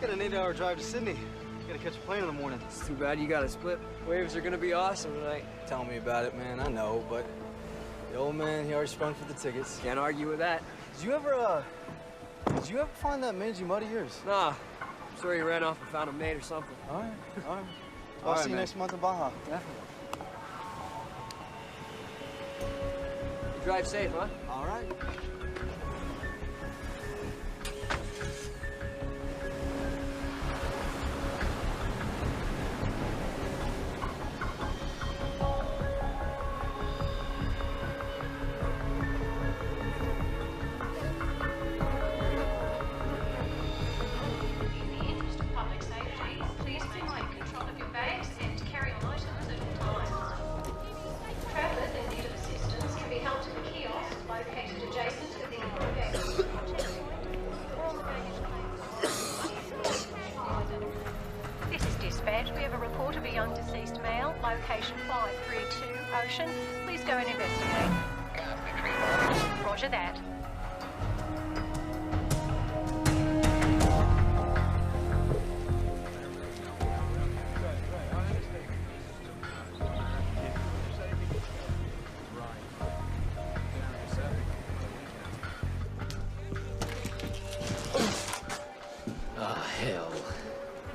got an 8-hour drive to Sydney. Gotta catch a plane in the morning. It's too bad you got to split. Waves are gonna be awesome tonight. Tell me about it, man. I know, but the old man, he already sprung for the tickets. Can't argue with that. Did you ever find that mangy mud of yours? Nah. I'm sure he ran off and found a mate or something. All right, all right. I'll see you next month in Baja. Definitely. You drive safe, huh? All right. We have a report of a young deceased male, location 532 Ocean. Please go and investigate. Roger that. Oh, hell.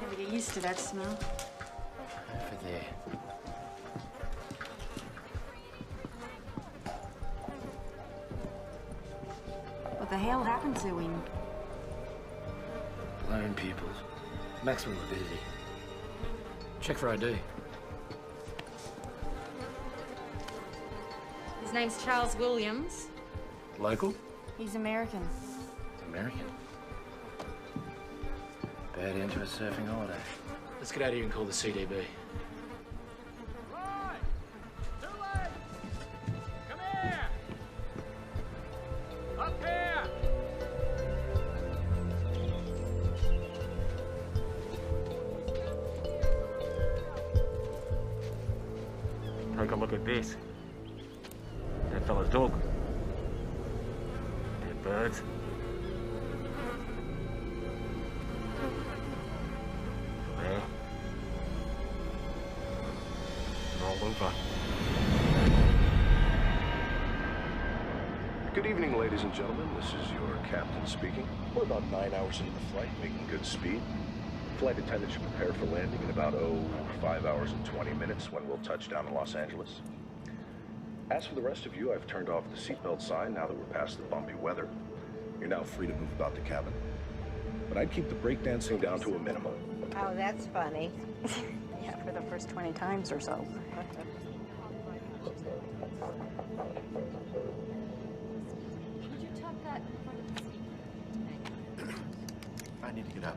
Never get used to that smell. Over there. What the hell happened to him? Lone pupils. Maximum morbidity. Check for ID. His name's Charles Williams. Local? He's American. American. Bad end to a surfing holiday. Let's get out of here and call the CDB. Right! Too late! Come here! Up here! Take a look at this. That fella's dog. Dead birds. There. All over. Good evening, ladies and gentlemen. This is your captain speaking. We're about 9 hours into the flight, making good speed. Flight attendant should prepare for landing in about, 5 hours and 20 minutes when we'll touch down in Los Angeles. As for the rest of you, I've turned off the seatbelt sign now that we're past the bumpy weather. You're now free to move about the cabin. But I'd keep the breakdancing down to a minimum. Oh, that's funny. Yeah, for the first 20 times or so. Could you tuck that in front of the seat? I need to get up.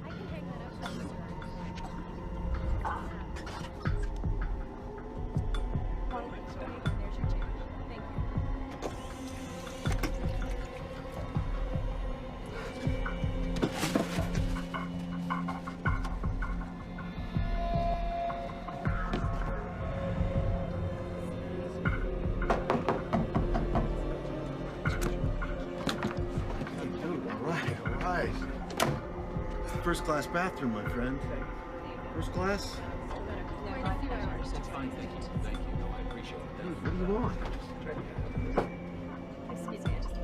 I can hang that up. There's your chair. Thank you. All right. It's the first class bathroom, my friend. First class? It's fine, thank you. Thank you. No, I appreciate it. Dude, what do you want? Excuse me, I just...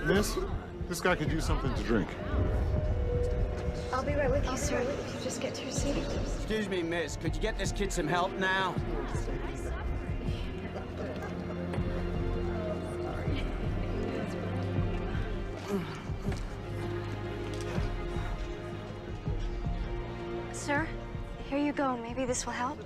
Miss, this guy could use something to drink. I'll be right with you, sir. If you just get to your seat. Excuse me, miss. Could you get this kid some help now? Sir, here you go. Maybe this will help.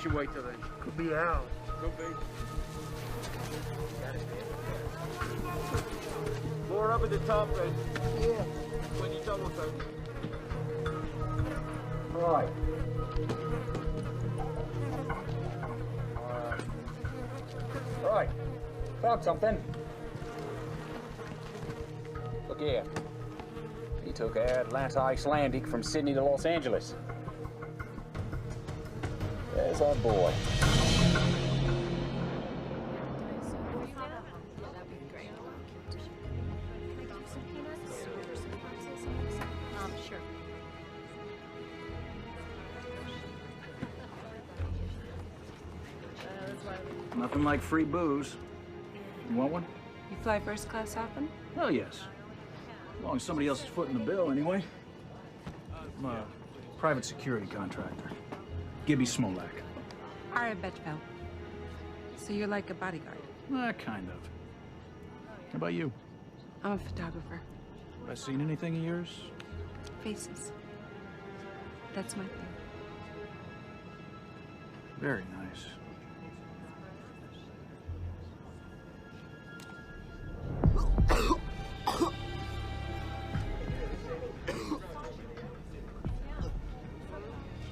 should wait till then. Could be out. Could be. More up at the top, then. Yeah. When you double take. Right. Right. Found something. Look here. He took Atlanta Icelandic from Sydney to Los Angeles. There's our boy. Sure. Nothing like free booze. You want one? You fly first class often? Well, yes. As long as somebody else is footing the bill, anyway. I'm a private security contractor. Gibby Smolak. I bet well. So you're like a bodyguard? Kind of. How about you? I'm a photographer. Have I seen anything of yours? Faces. That's my thing. Very nice.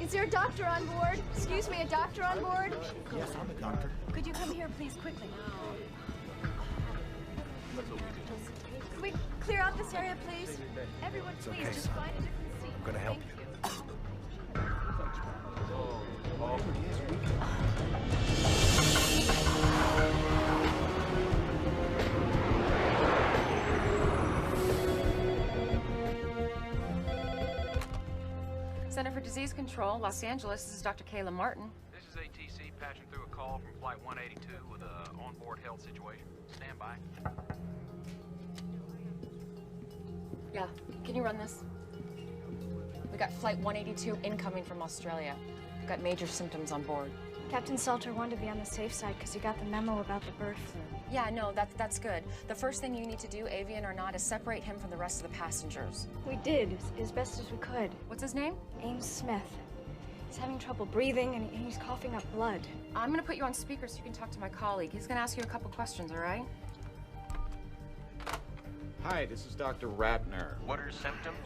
Is there a doctor on board? Excuse me, a doctor on board? Yes, I'm a doctor. Could you come here, please, quickly? Can we clear out this area, please? Everyone, please, okay, just son. find a different seat. I'm gonna help Thank you. Center for Disease Control, Los Angeles. This is Dr. Kayla Martin. This is ATC patching through a call from Flight 182 with an onboard health situation. Stand by. Yeah, can you run this? We got Flight 182 incoming from Australia. We've got major symptoms on board. Captain Salter wanted to be on the safe side because you got the memo about the bird flu. Yeah, no, that's good. The first thing you need to do, avian or not, is separate him from the rest of the passengers. We did, as best as we could. What's his name? Ames Smith. He's having trouble breathing and he's coughing up blood. I'm gonna put you on speaker so you can talk to my colleague. He's gonna ask you a couple questions, all right? Hi, this is Dr. Ratner. What are his symptoms?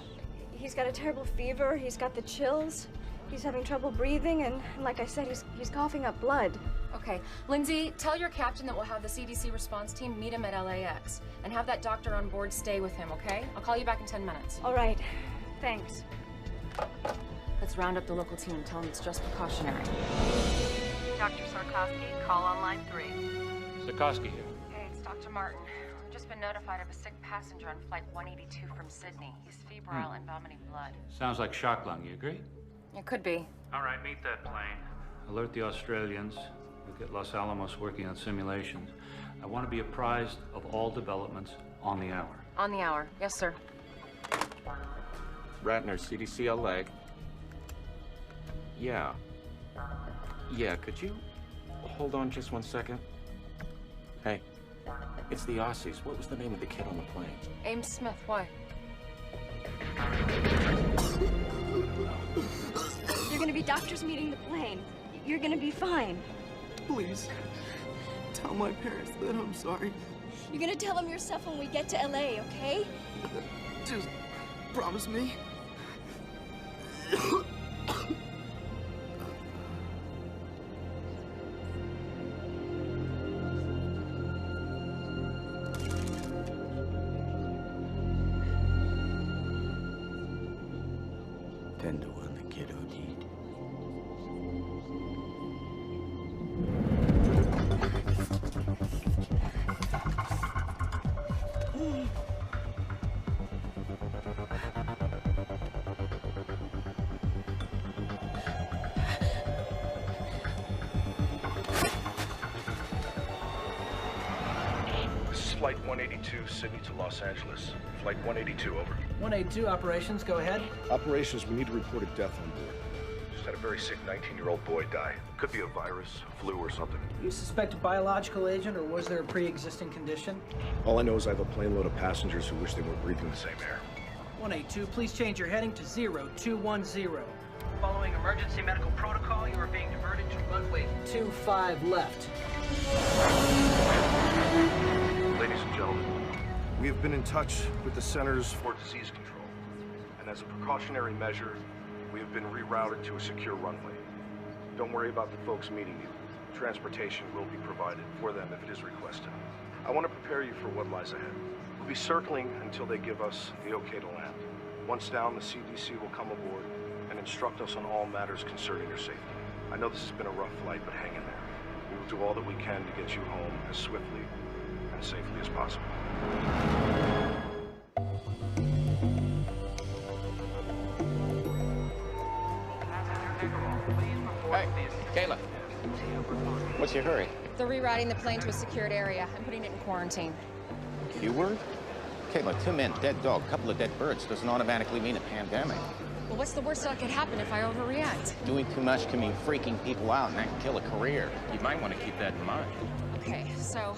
He's got a terrible fever, he's got the chills, he's having trouble breathing, and like I said, he's coughing up blood. Okay, Lindsay, tell your captain that we'll have the CDC response team meet him at LAX and have that doctor on board stay with him, okay? I'll call you back in 10 minutes. All right, thanks. Let's round up the local team and tell them it's just precautionary. Dr. Sarkowski, call on line 3. Sikorsky here. Hey, it's Dr. Martin. We've just been notified of a sick passenger on Flight 182 from Sydney. He's febrile and vomiting blood. Sounds like shock lung, you agree? It could be. All right, meet that plane. Alert the Australians. We'll get Los Alamos working on simulations. I want to be apprised of all developments on the hour. On the hour. Yes, sir. Ratner, CDC LA. Yeah. Yeah, could you hold on just 1 second? Hey, it's the Aussies. What was the name of the kid on the plane? Ames Smith, why? You're gonna be doctors meeting the plane. You're gonna be fine. Please, tell my parents that I'm sorry. You're gonna tell them yourself when we get to LA, okay? Just promise me. Tender when the kid OD'd. This is Flight 182, Sydney to Los Angeles. Flight 182, over. 182 operations, go ahead. Operations, we need to report a death on board. Just had a very sick 19-year-old boy die. Could be a virus, flu, or something. You suspect a biological agent, or was there a pre-existing condition? All I know is I have a plane load of passengers who wish they were breathing the same air. 182, please change your heading to 0210. Following emergency medical protocol, you are being diverted Runway 25 left. Ladies and gentlemen, we have been in touch with the Centers for Disease Control, and as a precautionary measure, we have been rerouted to a secure runway. Don't worry about the folks meeting you. Transportation will be provided for them if it is requested. I want to prepare you for what lies ahead. We'll be circling until they give us the okay to land. Once down, the CDC will come aboard and instruct us on all matters concerning your safety. I know this has been a rough flight, but hang in there. We will do all that we can to get you home as swiftly and safely as possible. Hey, Kayla. What's your hurry? They're rerouting the plane to a secured area and putting it in quarantine. Q-word? Kayla, 2 men, dead dog, couple of dead birds doesn't automatically mean a pandemic. Well, what's the worst that could happen if I overreact? Doing too much can mean freaking people out, and that can kill a career. You might want to keep that in mind. Okay, so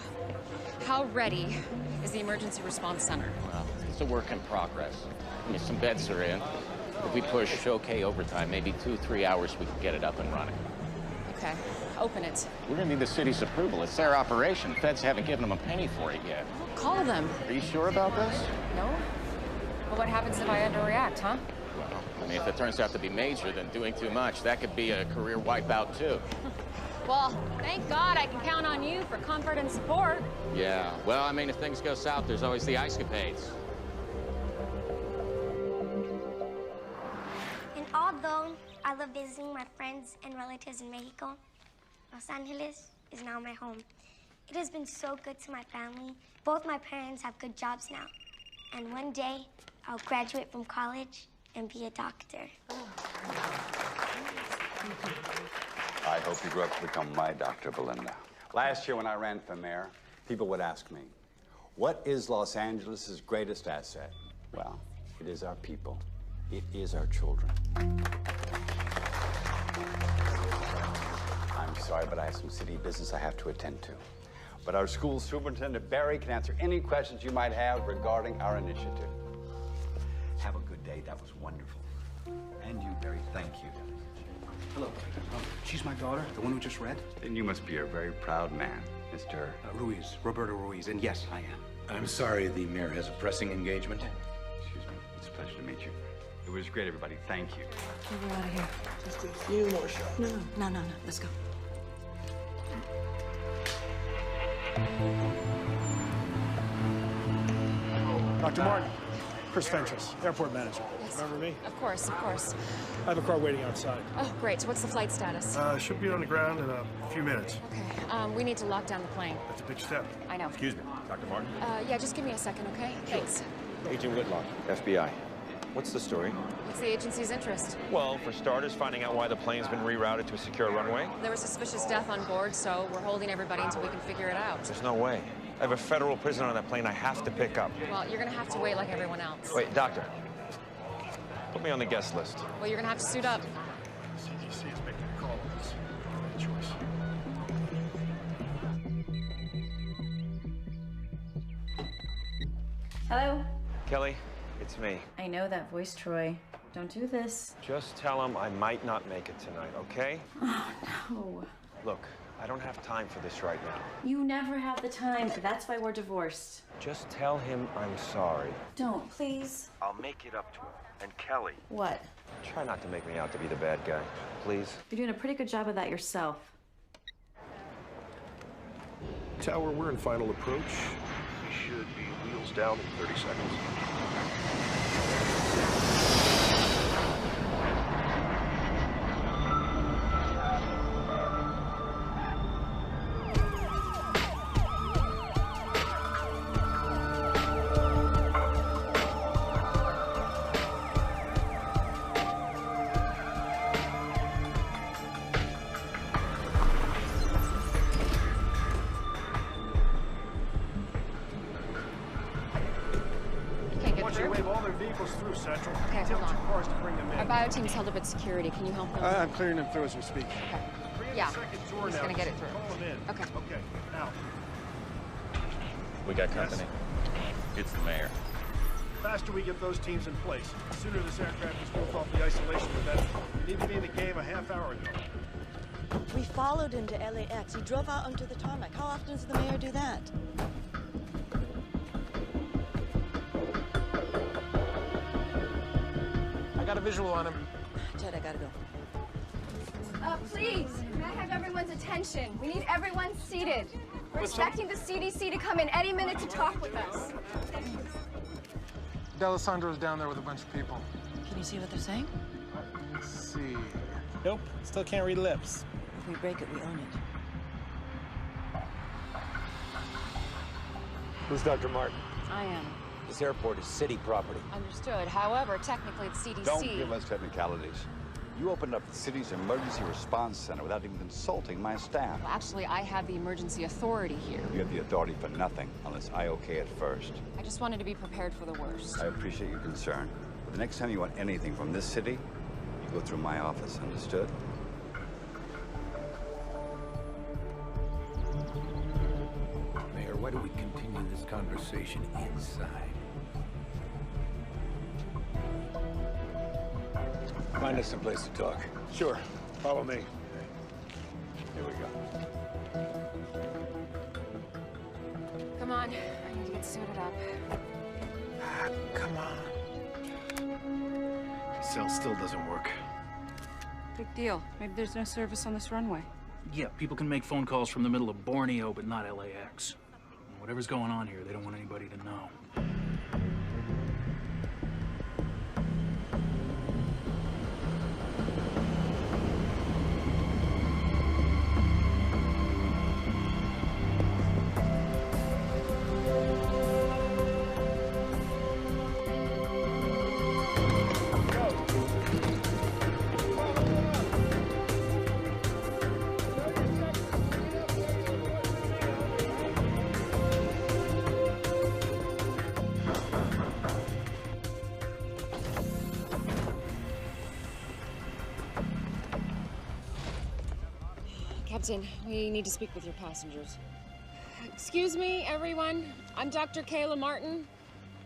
how ready is the emergency response center? Well, it's a work in progress. I mean, some beds are in. If we push okay overtime, maybe 2-3 hours, we can get it up and running. Okay, open it. We're gonna need the city's approval. It's their operation. Feds haven't given them a penny for it yet. Call them. Are you sure about this? No? Well, what happens if I underreact, huh? Well, I mean, if it turns out to be major, then doing too much, that could be a career wipeout, too. Well, thank God I can count on you for comfort and support. Yeah, well, I mean, if things go south, there's always the ice-capades. And although I love visiting my friends and relatives in Mexico, Los Angeles is now my home. It has been so good to my family. Both my parents have good jobs now. And one day, I'll graduate from college and be a doctor. I hope you grow up to become my Dr. Belinda. Last year when I ran for mayor, people would ask me, what is Los Angeles' greatest asset? Well, it is our people. It is our children. I'm sorry, but I have some city business I have to attend to. But our school superintendent, Barry, can answer any questions you might have regarding our initiative. Have a good day. That was wonderful. And you, Barry, thank you. Hello. She's my daughter, the one who just read? Then you must be a very proud man, Mr. Ruiz, Roberto Ruiz, and yes, I am. I'm sorry, the mayor has a pressing engagement. Excuse me. It's a pleasure to meet you. It was great, everybody. Thank you. We're out of here. Just a few more shots. No. Let's go. Dr. Martin, Chris Fentress, airport manager. Yes. Remember me? Of course, of course. I have a car waiting outside. Oh, great. So what's the flight status? Should be on the ground in a few minutes. Okay. We need to lock down the plane. That's a big step. I know. Excuse me, Dr. Martin. Yeah, just give me a second, okay? Thanks. Agent Whitlock, FBI. What's the story? What's the agency's interest? Well, for starters, finding out why the plane's been rerouted to a secure runway. There was suspicious death on board, so we're holding everybody until we can figure it out. There's no way. I have a federal prisoner on that plane I have to pick up. Well, you're gonna have to wait like everyone else. Wait, doctor. Put me on the guest list. Well, you're gonna have to suit up. CDC is making a call on this. Good choice. Hello? Kelly, it's me. I know that voice, Troy. Don't do this. Just tell him I might not make it tonight, okay? Oh, no. Look, I don't have time for this right now. You never have the time. That's why we're divorced. Just tell him I'm sorry. Don't, please. I'll make it up to him. And Kelly. What? Try not to make me out to be the bad guy, please. You're doing a pretty good job of that yourself. Tower, we're in final approach. We should be wheels down in 30 seconds. Through Central. Okay, hold on. Cars to bring them in. Our bio team's held up at security. Can you help them? I'm clearing them through as we speak. Okay. Yeah. He's gonna get it through. Call them in. Okay. Okay. Now. We got company. It's the mayor. The faster we get those teams in place, the sooner this aircraft is moved off the isolation, the better. We need to be in the game a half hour ago. We followed him to LAX. He drove out onto the tarmac. How often does the mayor do that? I got a visual on him. Ted, I gotta go. Please, may I have everyone's attention? We need everyone seated. We're expecting the CDC to come in any minute to talk with us. D'Alessandro's down there with a bunch of people. Can you see what they're saying? Let's see. Nope, still can't read lips. If we break it, we own it. Who's Dr. Martin? I am. This airport is city property. Understood. However, technically it's CDC. Don't give us technicalities. You opened up the city's emergency response center without even consulting my staff. Well, actually, I have the emergency authority here. You have the authority for nothing unless I okay it first. I just wanted to be prepared for the worst. I appreciate your concern. But the next time you want anything from this city, you go through my office, understood? Mayor, why don't we continue this conversation inside? Find us some place to talk. Sure. Follow me. Here we go. Come on. I need to get suited up. Come on. Cell still doesn't work. Big deal. Maybe there's no service on this runway. Yeah, people can make phone calls from the middle of Borneo, but not LAX. Whatever's going on here, they don't want anybody to know. Captain, we need to speak with your passengers. Excuse me, everyone. I'm Dr. Kayla Martin.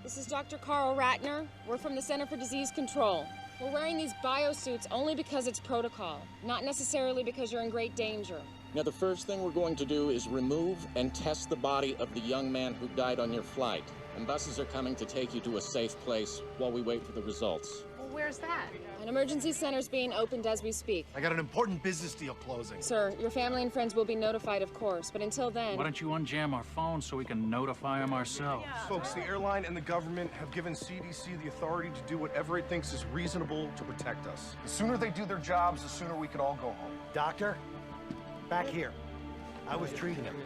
This is Dr. Carl Ratner. We're from the Center for Disease Control. We're wearing these biosuits only because it's protocol, not necessarily because you're in great danger. Now, the first thing we're going to do is remove and test the body of the young man who died on your flight. And buses are coming to take you to a safe place while we wait for the results. Well, where's that? An emergency center's being opened as we speak. I got an important business deal closing. Sir, your family and friends will be notified, of course, but until then... Why don't you unjam our phones so we can notify them ourselves? Folks, the airline and the government have given CDC the authority to do whatever it thinks is reasonable to protect us. The sooner they do their jobs, the sooner we could all go home. Doctor, back here. I was treating him.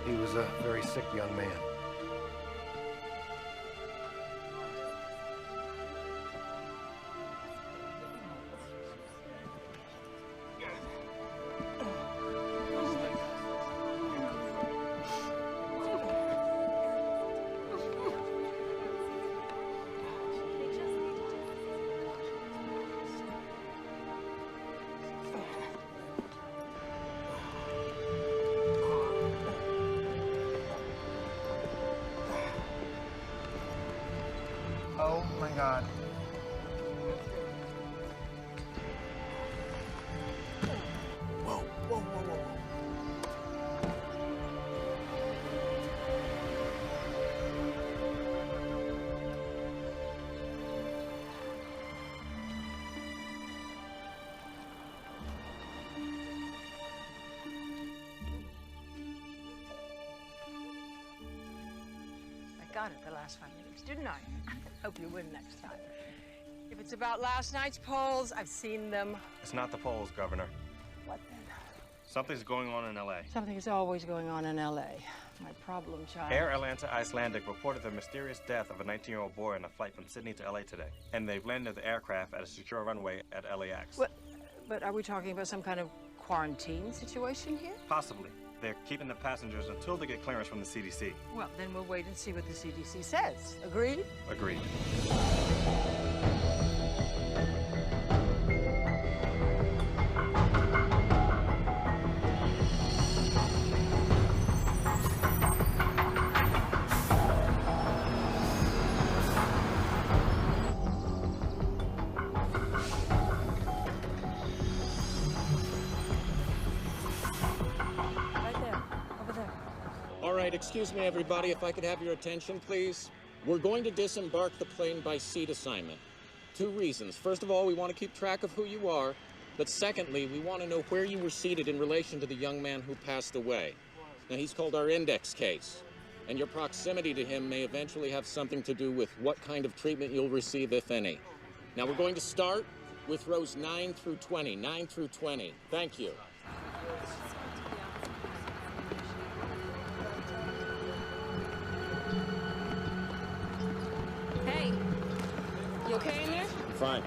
He was a very sick young man. Oh my God. Whoa, whoa, whoa, whoa. I got it the last 5 minutes, didn't I? Hope you win next time. If it's about last night's polls, I've seen them. It's not the polls, Governor. What then? Something's going on in L.A. Something is always going on in L.A. My problem child. Air Atlanta Icelandic reported the mysterious death of a 19-year-old boy on a flight from Sydney to L.A. today. And they've landed the aircraft at a secure runway at LAX. What? But are we talking about some kind of quarantine situation here? Possibly. They're keeping the passengers until they get clearance from the CDC. Well, then we'll wait and see what the CDC says. Agreed? Agreed. right, excuse me, everybody, if I could have your attention, please. We're going to disembark the plane by seat assignment. 2 reasons. First of all, we want to keep track of who you are. But secondly, we want to know where you were seated in relation to the young man who passed away. Now, he's called our index case. And your proximity to him may eventually have something to do with what kind of treatment you'll receive, if any. Now, we're going to start with rows 9 through 20. 9 through 20. Thank you. Hey, you okay in there? I'm fine.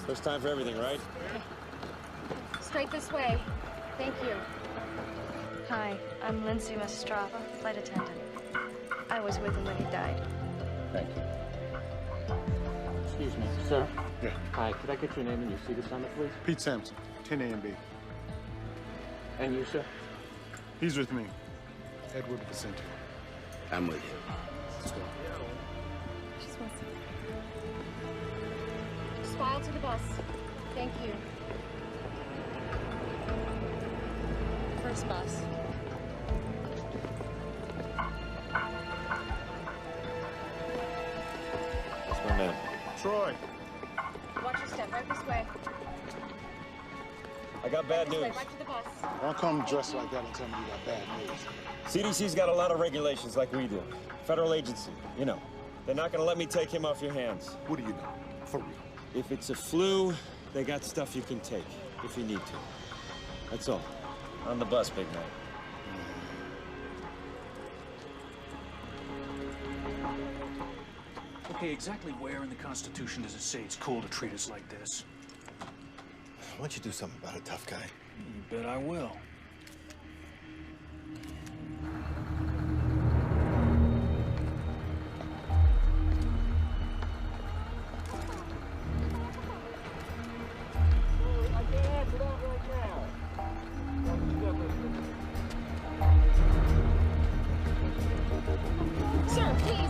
First time for everything, right? Straight this way. Thank you. Hi, I'm Lindsay Mastrava, flight attendant. I was with him when he died. Thank you. Excuse me, sir. Yeah. Hi, could I get your name and your seat assignment, please? Pete Sampson, 10 A and B. And you, sir? He's with me. Edward Vicente. I'm with you. Let's go. Just file to the bus. Thank you. First bus. That's my man. Troy. Watch your step. Right this way. I got bad This way, news. right to the bus. Don't come dressed like that and tell me you got bad news. CDC's got a lot of regulations like we do. Federal agency, you know. They're not gonna let me take him off your hands. What do you know? For real. If it's a flu, they got stuff you can take, if you need to. That's all. On the bus, big night. Okay, exactly where in the Constitution does it say it's cool to treat us like this? Why don't you do something about it, tough guy? You bet I will. Sir, please.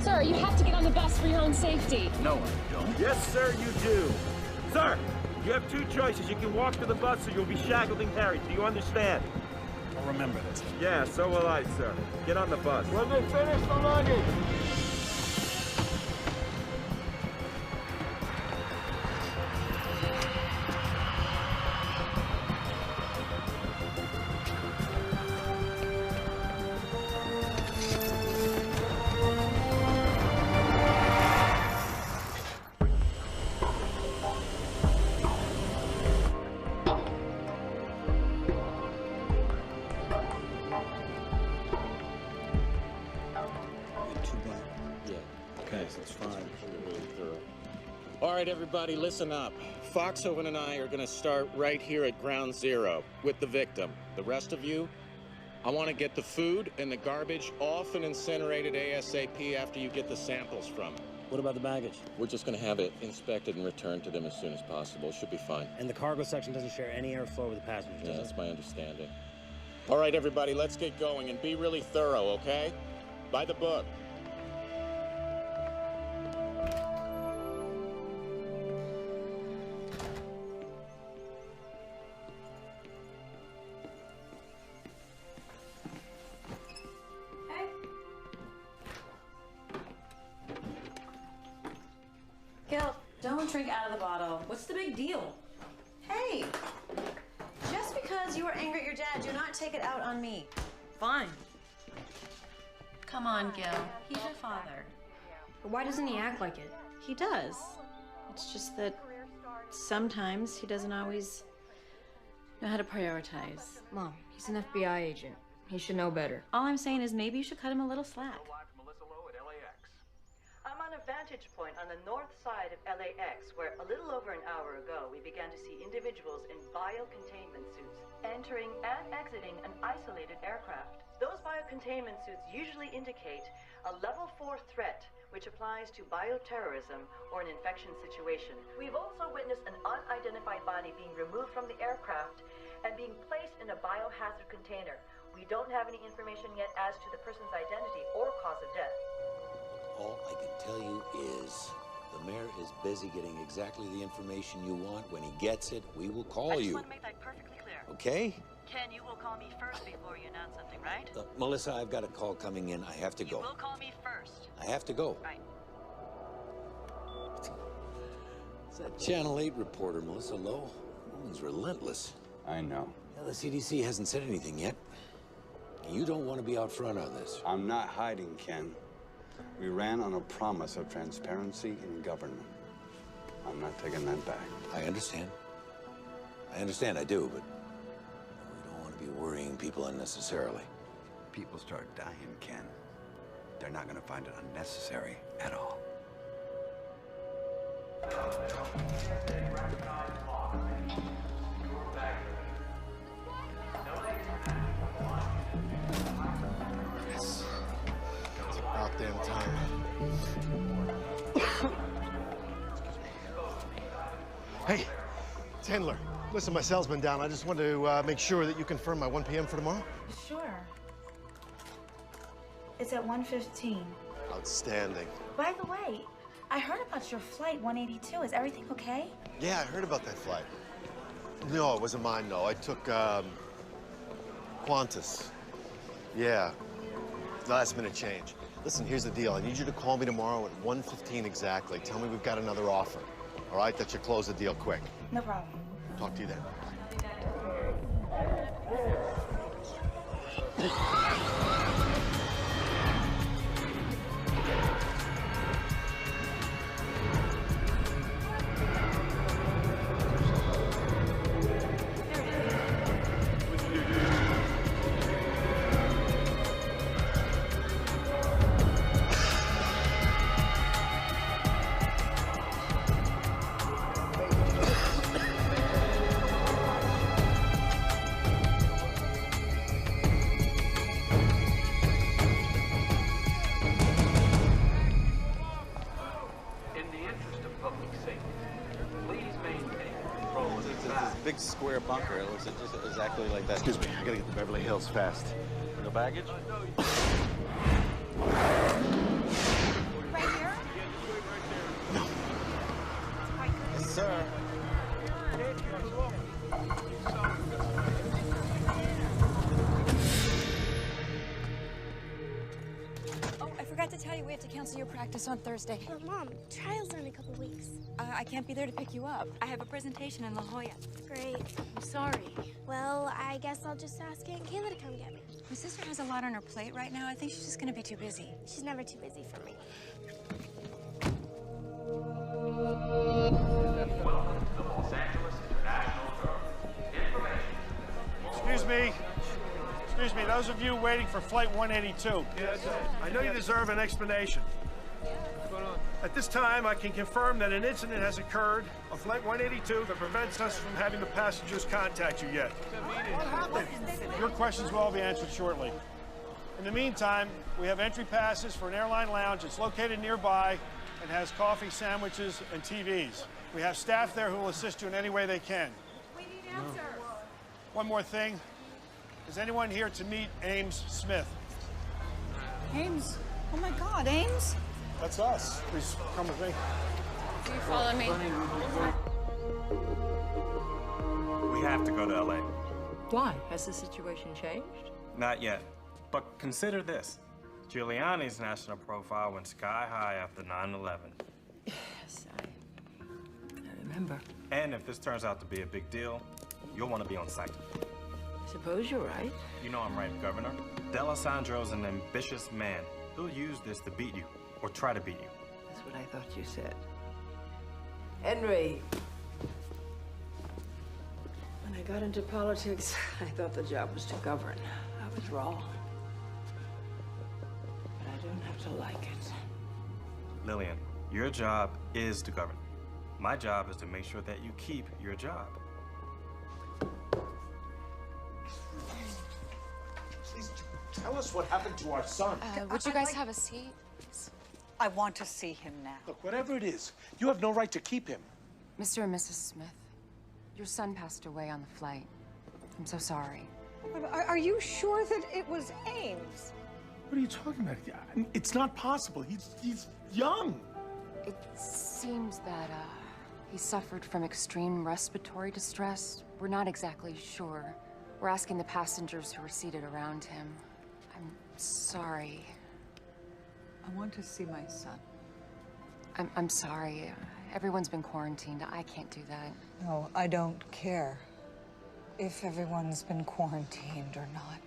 Sir, you have to get on the bus for your own safety. No, I don't. Yes, sir, you do. Sir, you have 2 choices. You can walk to the bus or you'll be shackled and carried. Do you understand? I'll remember this. Yeah, so will I, sir. Get on the bus. When they finish the luggage. All right, everybody, listen up. Foxhoven and I are going to start right here at ground zero with the victim. The rest of you, I want to get the food and the garbage off and incinerated ASAP after you get the samples from it. What about the baggage? We're just going to have it inspected and returned to them as soon as possible. It should be fine. And the cargo section doesn't share any airflow with the passengers, Yeah, does that's it? my understanding. All right, everybody, let's get going and be really thorough, okay? By the book. Gil, don't drink out of the bottle. What's the big deal? Hey, just because you were angry at your dad, do not take it out on me. Fine. Come on, Gil. He's your father. But why doesn't he act like it? He does. It's just that sometimes he doesn't always know how to prioritize. Mom, he's an FBI agent. He should know better. All I'm saying is maybe you should cut him a little slack. I'm on a vantage point on the north side of LAX, where a little over an hour ago we began to see individuals in biocontainment suits entering and exiting an isolated aircraft. Those biocontainment suits usually indicate a level 4 threat, which applies to bioterrorism or an infection situation. We've also witnessed an unidentified body being removed from the aircraft and being placed in a biohazard container. We don't have any information yet as to the person's identity or cause of death. All I can tell you is the mayor is busy getting exactly the information you want. When he gets it, we will call I just you. want to make that perfectly clear. Okay? Ken, you will call me first before you announce something, right? Melissa, I've got a call coming in. I have to go. You will call me first. I have to go. Right. It's that Channel 8 reporter, Melissa Lowe. Woman's relentless. I know. Yeah, the CDC hasn't said anything yet. You don't want to be out front on this. I'm not hiding, Ken. We ran on a promise of transparency in government. I'm not taking that back. I understand. I do, but we don't want to be worrying people unnecessarily. People start dying, Ken. They're not going to find it unnecessary at all. Yes. It's about damn time. Hey, it's Handler. Listen, my cell's been down. I just wanted to make sure that you confirm my 1 p.m. for tomorrow. Sure. It's at 1:15. Outstanding. By the way, I heard about your flight 182. Is everything okay? Yeah, I heard about that flight. No, it wasn't mine, no. I took, Qantas. Yeah. Last minute change. Listen, here's the deal. I need you to call me tomorrow at 1:15 exactly. Tell me we've got another offer. All right? That should close the deal quick. No problem. Talk to you then. Big square bunker. It looks just exactly like that. Excuse me, I gotta get to Beverly Hills fast. No baggage? Right here? No. Yes, sir. Oh, I forgot to tell you we have to cancel your practice on Thursday. But Mom, trial's are in a couple weeks. I can't be there to pick you up. I have a presentation in La Jolla. Great. I'm sorry. Well, I guess I'll just ask Aunt Kayla to come get me. My sister has a lot on her plate right now. I think she's just gonna be too busy. She's never too busy for me. Welcome to the Los Angeles International Terminal. Information. Excuse me, those of you waiting for Flight 182. Yes, I know you deserve an explanation. What's going on? At this time, I can confirm that an incident has occurred on Flight 182 that prevents us from having the passengers contact you yet. What happened? Your questions will all be answered shortly. In the meantime, we have entry passes for an airline lounge. It's located nearby and has coffee, sandwiches, and TVs. We have staff there who will assist you in any way they can. We need answers. One more thing. Is anyone here to meet Ames Smith? Ames? Oh my God, Ames? That's us. Please come with me. Do you follow me? We have to go to LA. Why? Has the situation changed? Not yet. But consider this. Giuliani's national profile went sky high after 9/11. Yes, I remember. And if this turns out to be a big deal, you'll want to be on site. I suppose you're right. You know I'm right, Governor. D'Alessandro's an ambitious man. He'll use this to beat you, or try to beat you. That's what I thought you said. Henry, when I got into politics, I thought the job was to govern. I was wrong. But I don't have to like it. Lillian, your job is to govern. My job is to make sure that you keep your job. Please tell us what happened to our son. Would you guys have a seat? I want to see him now. Look, whatever it is, you have no right to keep him. Mr. and Mrs. Smith, your son passed away on the flight. I'm so sorry. Are you sure that it was Ames? What are you talking about? It's not possible. He's young. It seems that he suffered from extreme respiratory distress. We're not exactly sure. We're asking the passengers who were seated around him. I'm sorry. I want to see my son. I'm sorry. Everyone's been quarantined. I can't do that. No, I don't care if everyone's been quarantined or not.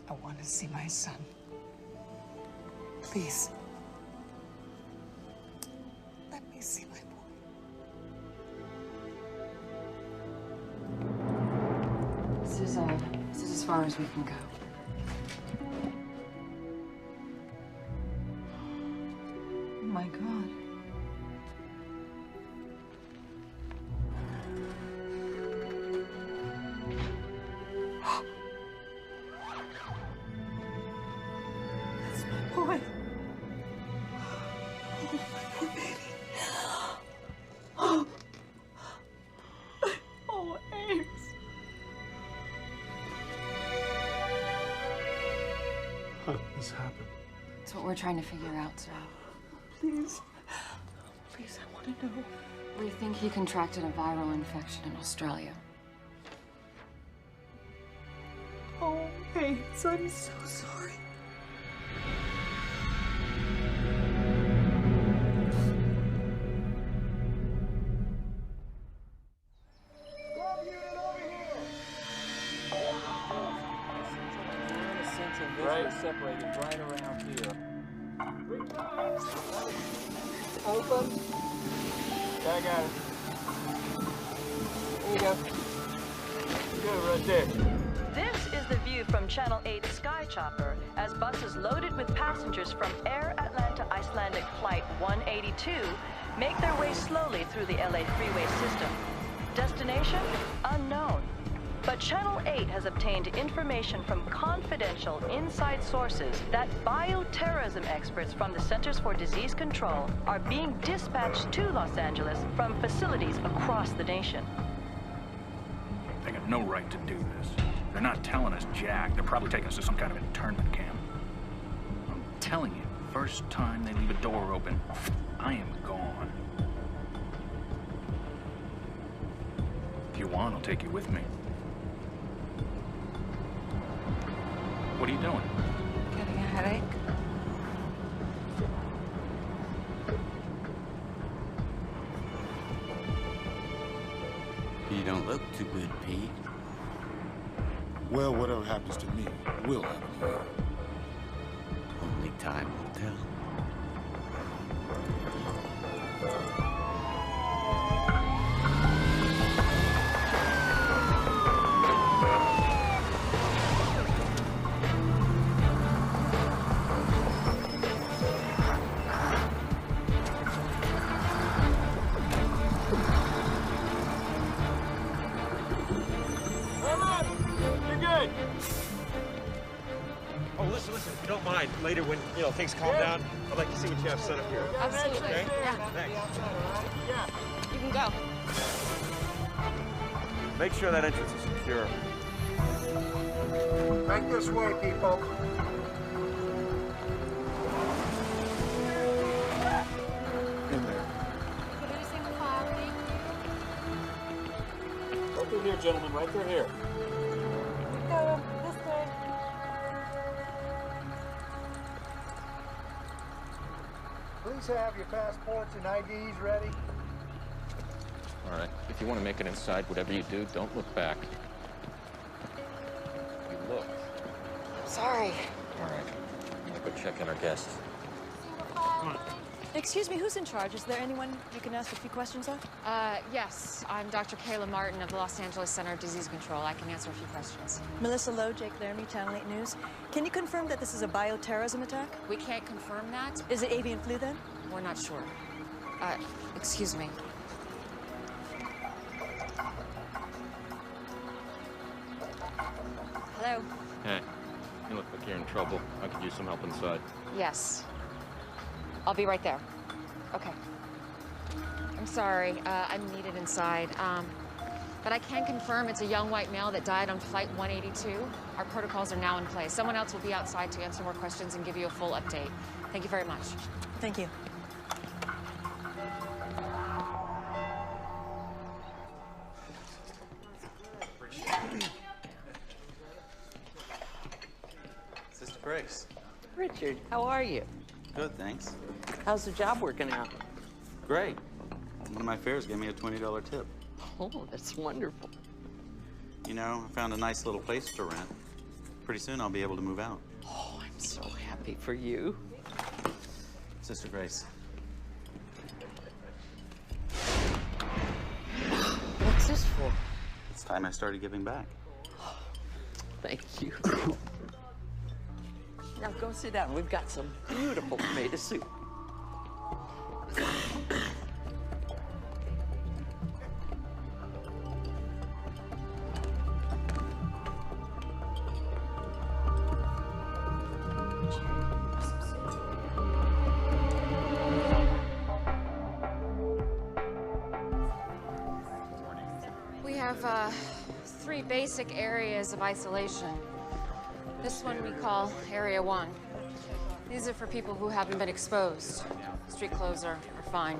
I want to see my son. Please. Let me see my boy. This is as far as we can go. Oh my God. That's my boy. Oh, my poor baby. Oh. Oh, Ames. How did this happen? It's what we're trying to figure out, sir. Please. Please, I want to know. We think he contracted a viral infection in Australia. Oh, Ames, I'm so sorry. Right. Separated right around here. Open. Yeah, I got it. There you go. Good, right there. This is the view from Channel 8 Sky Chopper as buses loaded with passengers from Air Atlanta Icelandic Flight 182 make their way slowly through the LA freeway system. Destination? Unknown. But Channel 8 has obtained information from confidential inside sources that bioterrorism experts from the Centers for Disease Control are being dispatched to Los Angeles from facilities across the nation. They got no right to do this. They're not telling us jack. They're probably taking us to some kind of internment camp. I'm telling you, first time they leave a door open, I am gone. If you want, I'll take you with me. What are you doing? Getting a headache? You don't look too good, Pete. Well, whatever happens to me will happen to you. Only time will tell. Oh, listen, if you don't mind, later when, things calm down, I'd like to see what you have set up here. Absolutely. Okay? Yeah. Thanks. You can go. Make sure that entrance is secure. Right this way, people. In there. Right through here, gentlemen, right through here. This way. Please have your passports and IDs ready. All right. If you want to make it inside, whatever you do, don't look back. You look. Sorry. All right. I'm gonna go check in our guests. Come on. Excuse me, who's in charge? Is there anyone you can ask a few questions of? Yes. I'm Dr. Kayla Martin of the Los Angeles Center of Disease Control. I can answer a few questions. Melissa Lowe, Jake Laramie, Channel 8 News. Can you confirm that this is a bioterrorism attack? We can't confirm that. Is it avian flu then? We're not sure. Excuse me. Hello? Hey, you look like you're in trouble. I could use some help inside. Yes. I'll be right there. Okay. I'm sorry. I'm needed inside. But I can confirm it's a young white male that died on Flight 182. Our protocols are now in place. Someone else will be outside to answer more questions and give you a full update. Thank you very much. Thank you. Grace. Richard, how are you? Good, thanks. How's the job working out? Great. One of my fares gave me a $20 tip. Oh, that's wonderful. You know, I found a nice little place to rent. Pretty soon I'll be able to move out. Oh, I'm so happy for you. Sister Grace. What's this for? It's time I started giving back. Thank you. Now go sit down. We've got some beautiful tomato soup. We have 3 basic areas of isolation. This one we call Area 1. These are for people who haven't been exposed. Street clothes are fine.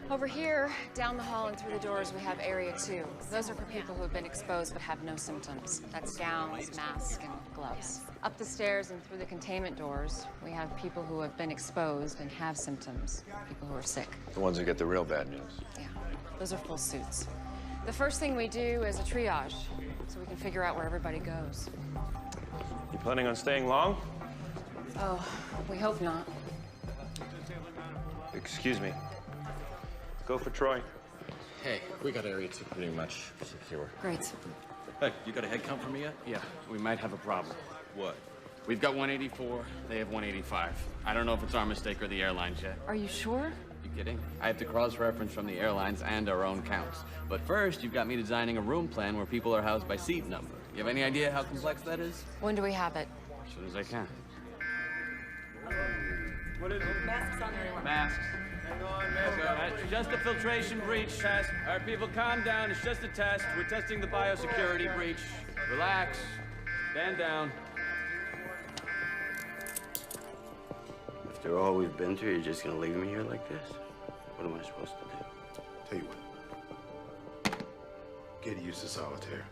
Over here, down the hall and through the doors, we have Area 2. Those are for people who have been exposed but have no symptoms. That's gowns, masks, and gloves. Up the stairs and through the containment doors, we have people who have been exposed and have symptoms, people who are sick. The ones who get the real bad news. Yeah, those are full suits. The first thing we do is a triage, so we can figure out where everybody goes. You planning on staying long? Oh, we hope not. Excuse me. Go for Troy. Hey, we got Area 2 pretty much secure. Great. Hey, you got a head count for me yet? Yeah, we might have a problem. What? We've got 184, they have 185. I don't know if it's our mistake or the airlines yet. Are you sure? You kidding? I have to cross-reference from the airlines and our own counts. But first, you've got me designing a room plan where people are housed by seat number. You have any idea how complex that is? When do we have it? As soon as I can. What is it? Masks on everyone. Masks. Hang on, man. It's just a filtration breach test. All right, people, calm down. It's just a test. We're testing the biosecurity breach. Relax. Stand down. After all we've been through, you're just gonna leave me here like this? What am I supposed to do? Tell you what. Get used to solitaire.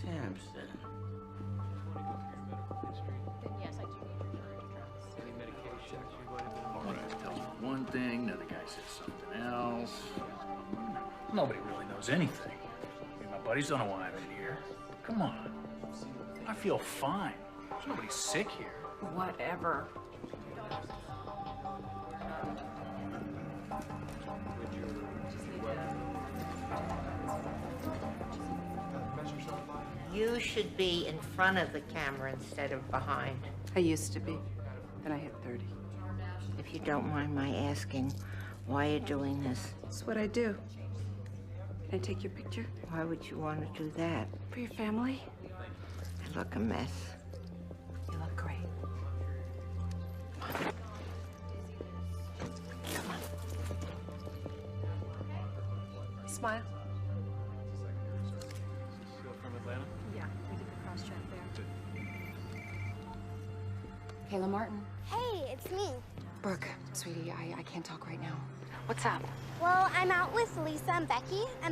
Samson. Yes, I do need your address. Any medication? All right, tells me one thing, the other guy says something else. Nobody really knows anything. I mean, my buddies don't know why I'm in here. Come on. I feel fine. There's nobody sick here. Whatever. You should be in front of the camera instead of behind. I used to be. Then I hit 30. If you don't mind my asking, why are you doing this? It's what I do. Can I take your picture? Why would you want to do that? For your family? I look a mess. You look great. Come on. Smile. From Atlanta? Yeah, we did the cross-check there. Kayla Martin. Hey, it's me. Brooke, sweetie, I can't talk right now. What's up? Well, I'm out with Lisa and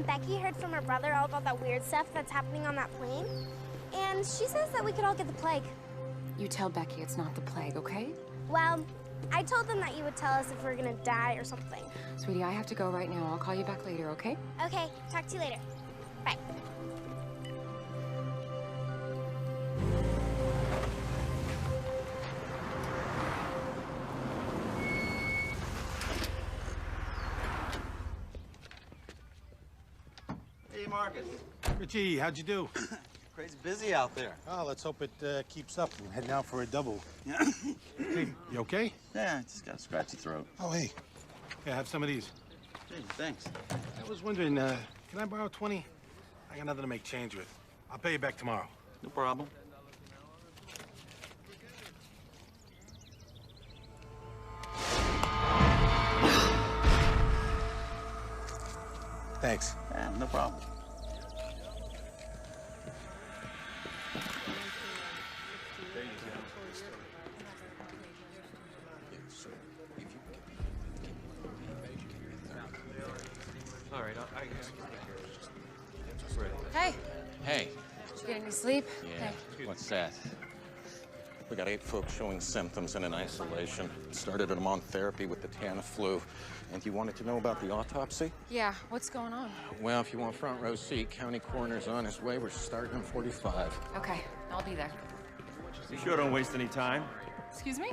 Becky heard from her brother all about that weird stuff that's happening on that plane. And she says that we could all get the plague. You tell Becky it's not the plague, okay? Well, I told them that you would tell us if we're gonna die or something. Sweetie, I have to go right now. I'll call you back later, okay? Okay, talk to you later. Bye. Hey, Marcus. Richie, how'd you do? Crazy busy out there. Oh, let's hope it keeps up. I'm heading out for a double. Hey, you okay? Yeah, just got a scratchy throat. Oh, hey. Yeah, have some of these. Hey, thanks. I was wondering, can I borrow 20? I got nothing to make change with. I'll pay you back tomorrow. No problem. Thanks. Yeah, no problem. All right, Hey. Hey, Get any sleep? Yeah. What's that? We got 8 folks showing symptoms and in isolation. Started them on therapy with the Tamiflu. And you wanted to know about the autopsy? Yeah, what's going on? Well, if you want front row seat, county coroner's on his way. We're starting in 45. Okay, I'll be there. You sure don't waste any time. Excuse me?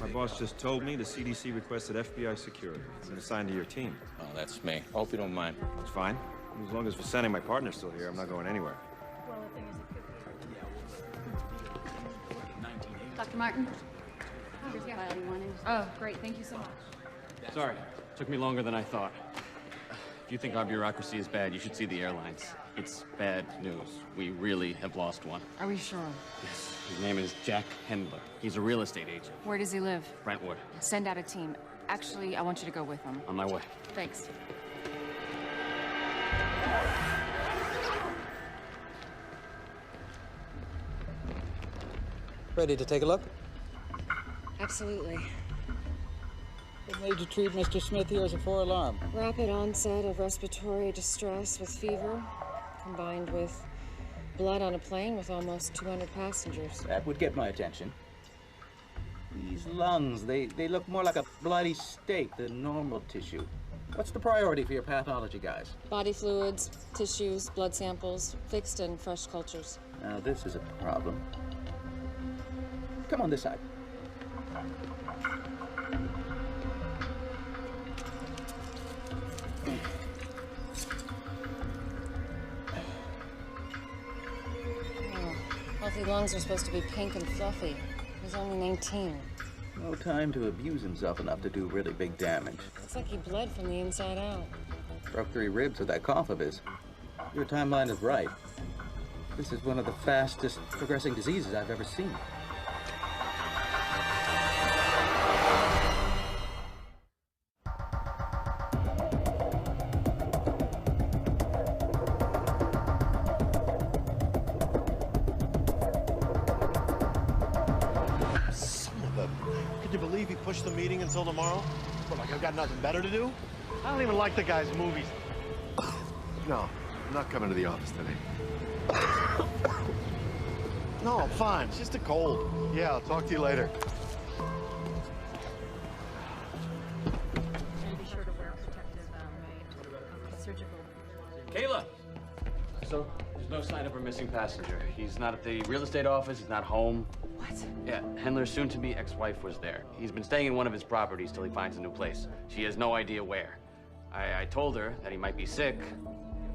My boss just told me the CDC requested FBI security. I'm assigned to your team. Oh, that's me. Hope you don't mind. It's fine. As long as Vicente, my partner's still here, I'm not going anywhere. Dr. Martin? Here's the file you wanted. Oh, great. Thank you so much. Sorry, took me longer than I thought. If you think our bureaucracy is bad, you should see the airlines. It's bad news. We really have lost one. Are we sure? Yes. His name is Jack Hendler. He's a real estate agent. Where does he live? Brentwood. Send out a team. Actually, I want you to go with him. On my way. Thanks. Ready to take a look? Absolutely. What made you treat Mr. Smith here as a 4-alarm? Rapid onset of respiratory distress with fever, combined with blood on a plane with almost 200 passengers. That would get my attention. These lungs, they look more like a bloody steak than normal tissue. What's the priority for your pathology guys? Body fluids, tissues, blood samples, fixed and fresh cultures. Now this is a problem. Come on this side. Healthy lungs are supposed to be pink and fluffy. He's only 19. No time to abuse himself enough to do really big damage. Looks like he bled from the inside out. Broke 3 ribs with that cough of his. Your timeline is right. This is one of the fastest progressing diseases I've ever seen. Push the meeting until tomorrow? What, like I've got nothing better to do? I don't even like the guy's movies. No, I'm not coming to the office today. No, I'm fine. It's just a cold. Yeah, I'll talk to you later. And be sure to wear protective surgical. Kayla! So, there's no sign of her missing passenger. He's not at the real estate office, he's not home. What? Yeah, Hendler's soon-to-be ex-wife was there. He's been staying in one of his properties till he finds a new place. She has no idea where. I told her that he might be sick.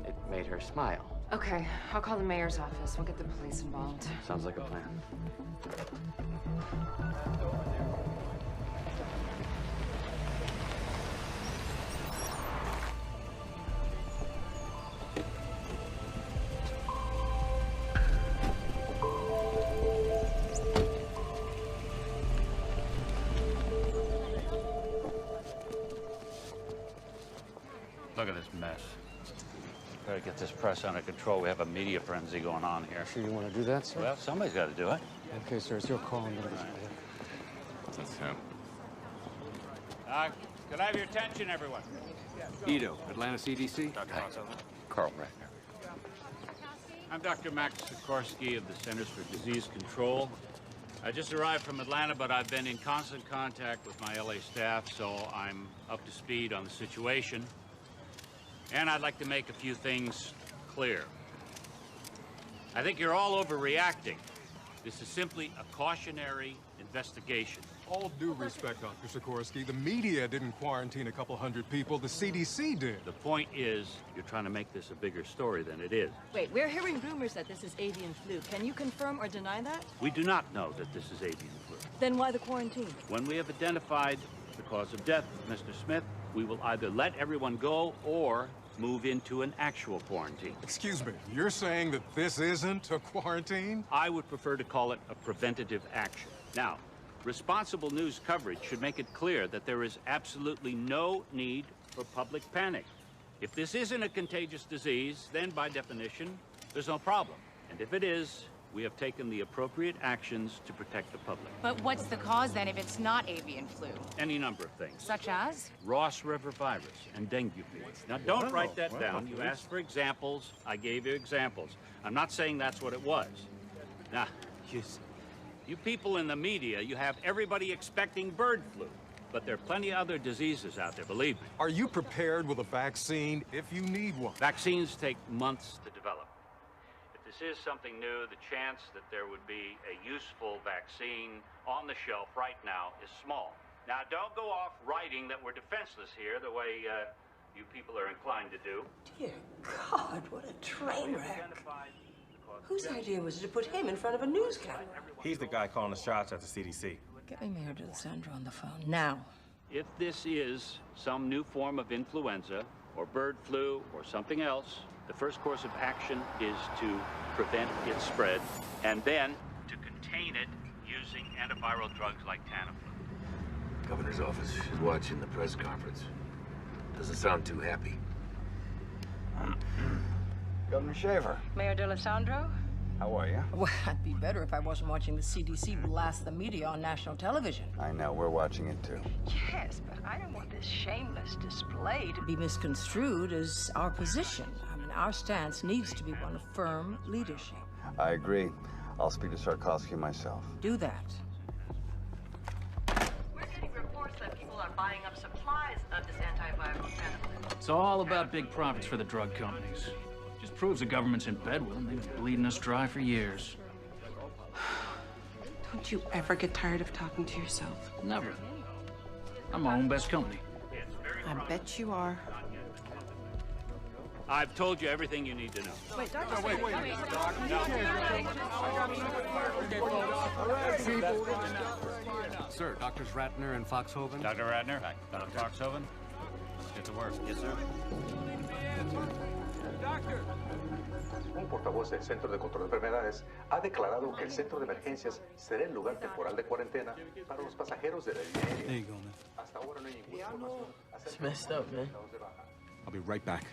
It made her smile. Okay, I'll call the mayor's office. We'll get the police involved. Sounds like a plan. Look at this mess. Better get this press under control. We have a media frenzy going on here. Sure you want to do that, sir? Well, somebody's got to do it. Okay, sir, it's your call. I'm gonna That's him. Could I have your attention, everyone? Ito, Atlanta CDC. Carl Ratner. I'm Dr. Max Sikorsky of the Centers for Disease Control. I just arrived from Atlanta, but I've been in constant contact with my LA staff, so I'm up to speed on the situation. And I'd like to make a few things clear. I think you're all overreacting. This is simply a cautionary investigation. All due respect, Dr. Sikorsky, the media didn't quarantine a couple hundred people, the CDC did. The point is, you're trying to make this a bigger story than it is. Wait, we're hearing rumors that this is avian flu. Can you confirm or deny that? We do not know that this is avian flu. Then why the quarantine? When we have identified the cause of death of Mr. Smith, we will either let everyone go or move into an actual quarantine. Excuse me, you're saying that this isn't a quarantine? I would prefer to call it a preventative action. Now, responsible news coverage should make it clear that there is absolutely no need for public panic. If this isn't a contagious disease, then by definition, there's no problem. And if it is, we have taken the appropriate actions to protect the public. But what's the cause then if it's not avian flu? Any number of things. Such as? Ross River virus and dengue fever. Now, don't write that down. You asked for examples. I gave you examples. I'm not saying that's what it was. Now, you people in the media, you have everybody expecting bird flu. But there are plenty of other diseases out there, believe me. Are you prepared with a vaccine if you need one? Vaccines take months to develop. If this is something new, the chance that there would be a useful vaccine on the shelf right now is small. Now, don't go off writing that we're defenseless here the way you people are inclined to do. Dear God, what a train wreck. Whose idea was it to put him in front of a news camera? He's the guy calling the shots at the CDC. Get me Mayor D'Alessandro on the phone, now. If this is some new form of influenza, or bird flu, or something else, the first course of action is to prevent its spread, and then to contain it using antiviral drugs like Tamiflu. Governor's office is watching the press conference. Doesn't sound too happy. Governor Shaver. Mayor D'Alessandro? How are you? Well, I'd be better if I wasn't watching the CDC blast the media on national television. I know, we're watching it too. Yes, but I don't want this shameless display to be misconstrued as our position. I mean, our stance needs to be one of firm leadership. I agree. I'll speak to Sarkovsky myself. Do that. We're getting reports that people are buying up supplies of this antiviral Tamiflu. It's all about big profits for the drug companies. Just proves the government's in bed with them. They've been bleeding us dry for years. Don't you ever get tired of talking to yourself? Never. I'm my own best company. I bet you are. I've told you everything you need to know. Wait, Doctor. Wait. Sir, Doctors Ratner and Foxhoven. Dr. Ratner? Hi. Dr. Foxhoven? Let's get to work. Yes, sir. Un portavoz del Centro de Control de Enfermedades ha declarado que el centro de emergencias será el lugar temporal de cuarentena para los pasajeros de la línea aérea. There you go, man. Hasta ahora no hay ninguna información acerca It's messed up, man. I'll be right back.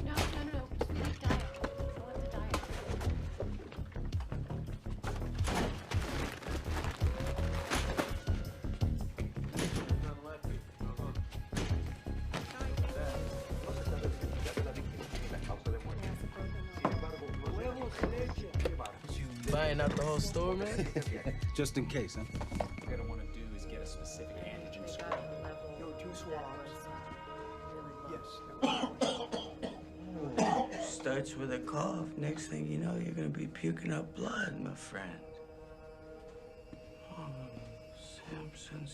No. Select diet. Select the diet. Buying out the whole store, man? Just in case, huh? What you're gonna want to do is get a specific antigen score. Yo, 2 swabs. Yes. Starts with a cough. Next thing you know, you're gonna be puking up blood, my friend. Oh, Samson.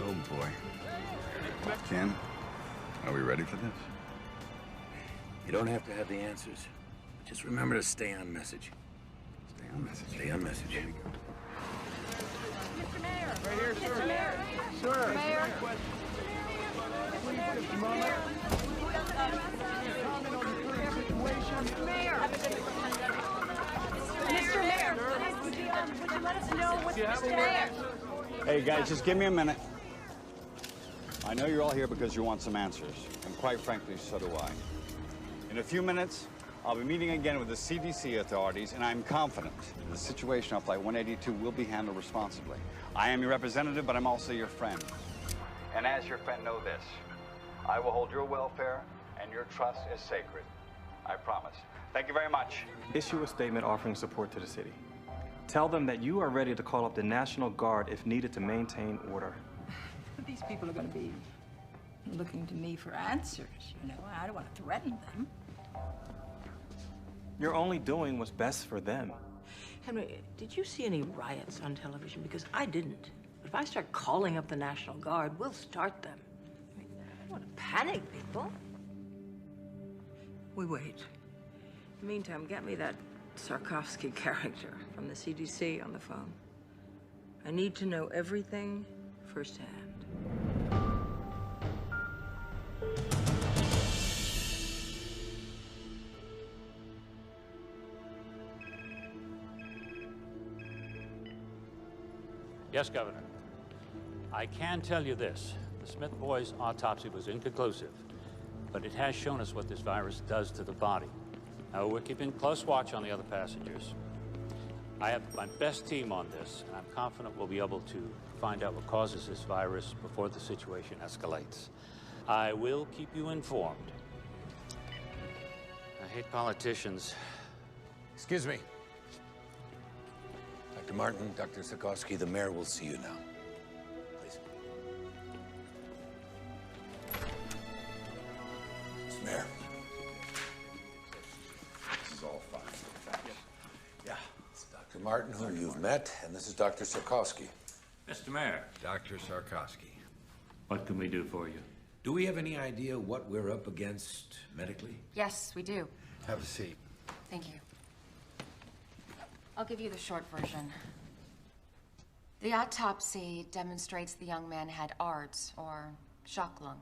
Oh boy. Ken, are we ready for this? You don't have to have the answers. Just remember to stay on message. Stay on message. Stay on message. Here we go. Mr. Mayor. Right here, sir. Mr. Mayor. Sir. Mayor. Mr. Mayor, would you let us know what's Mr. Mayor? Hey guys, just give me a minute. I know you're all here because you want some answers, and quite frankly, so do I. In a few minutes, I'll be meeting again with the CDC authorities, and I'm confident the situation on Flight 182 will be handled responsibly. I am your representative, but I'm also your friend. And as your friend, know this. I will hold your welfare, and your trust is sacred. I promise. Thank you very much. Issue a statement offering support to the city. Tell them that you are ready to call up the National Guard if needed to maintain order. But these people are going to be looking to me for answers, you know. I don't want to threaten them. You're only doing what's best for them. Henry, did you see any riots on television? Because I didn't. But if I start calling up the National Guard, we'll start them. I mean, I don't want to panic people. We wait. In the meantime, get me that Sarkovsky character from the CDC on the phone. I need to know everything firsthand. Yes, Governor. I can tell you this. The Smith boys' autopsy was inconclusive, but it has shown us what this virus does to the body. Now, we're keeping close watch on the other passengers. I have my best team on this, and I'm confident we'll be able to find out what causes this virus before the situation escalates. I will keep you informed. I hate politicians. Excuse me. Dr. Martin, Dr. Sikorsky, the mayor will see you now. Please. Mr. Mayor. This is all fine. Thanks. Yeah. It's Dr. Martin, who you've met, and this is Dr. Sikorsky. Mr. Mayor. Dr. Sarkowski. What can we do for you? Do we have any idea what we're up against medically? Yes, we do. Have a seat. Thank you. I'll give you the short version. The autopsy demonstrates the young man had ARDS, or shock lung.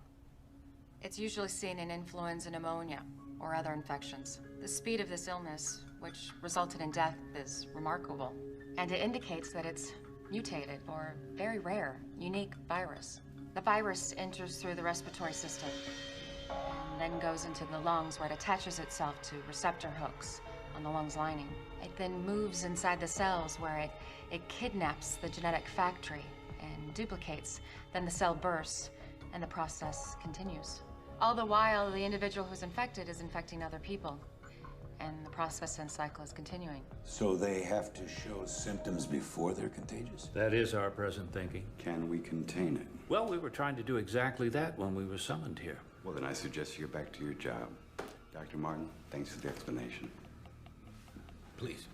It's usually seen in influenza pneumonia or other infections. The speed of this illness, which resulted in death, is remarkable. And it indicates that it's mutated or very rare, unique virus. The virus enters through the respiratory system and then goes into the lungs, where it attaches itself to receptor hooks on the lungs lining. It then moves inside the cells, where it kidnaps the genetic factory and duplicates. Then the cell bursts and the process continues. All the while, the individual who's infected is infecting other people, and the process and cycle is continuing. So they have to show symptoms before they're contagious? That is our present thinking. Can we contain it? Well, we were trying to do exactly that when we were summoned here. Well, then I suggest you get back to your job. Dr. Martin, thanks for the explanation. Please.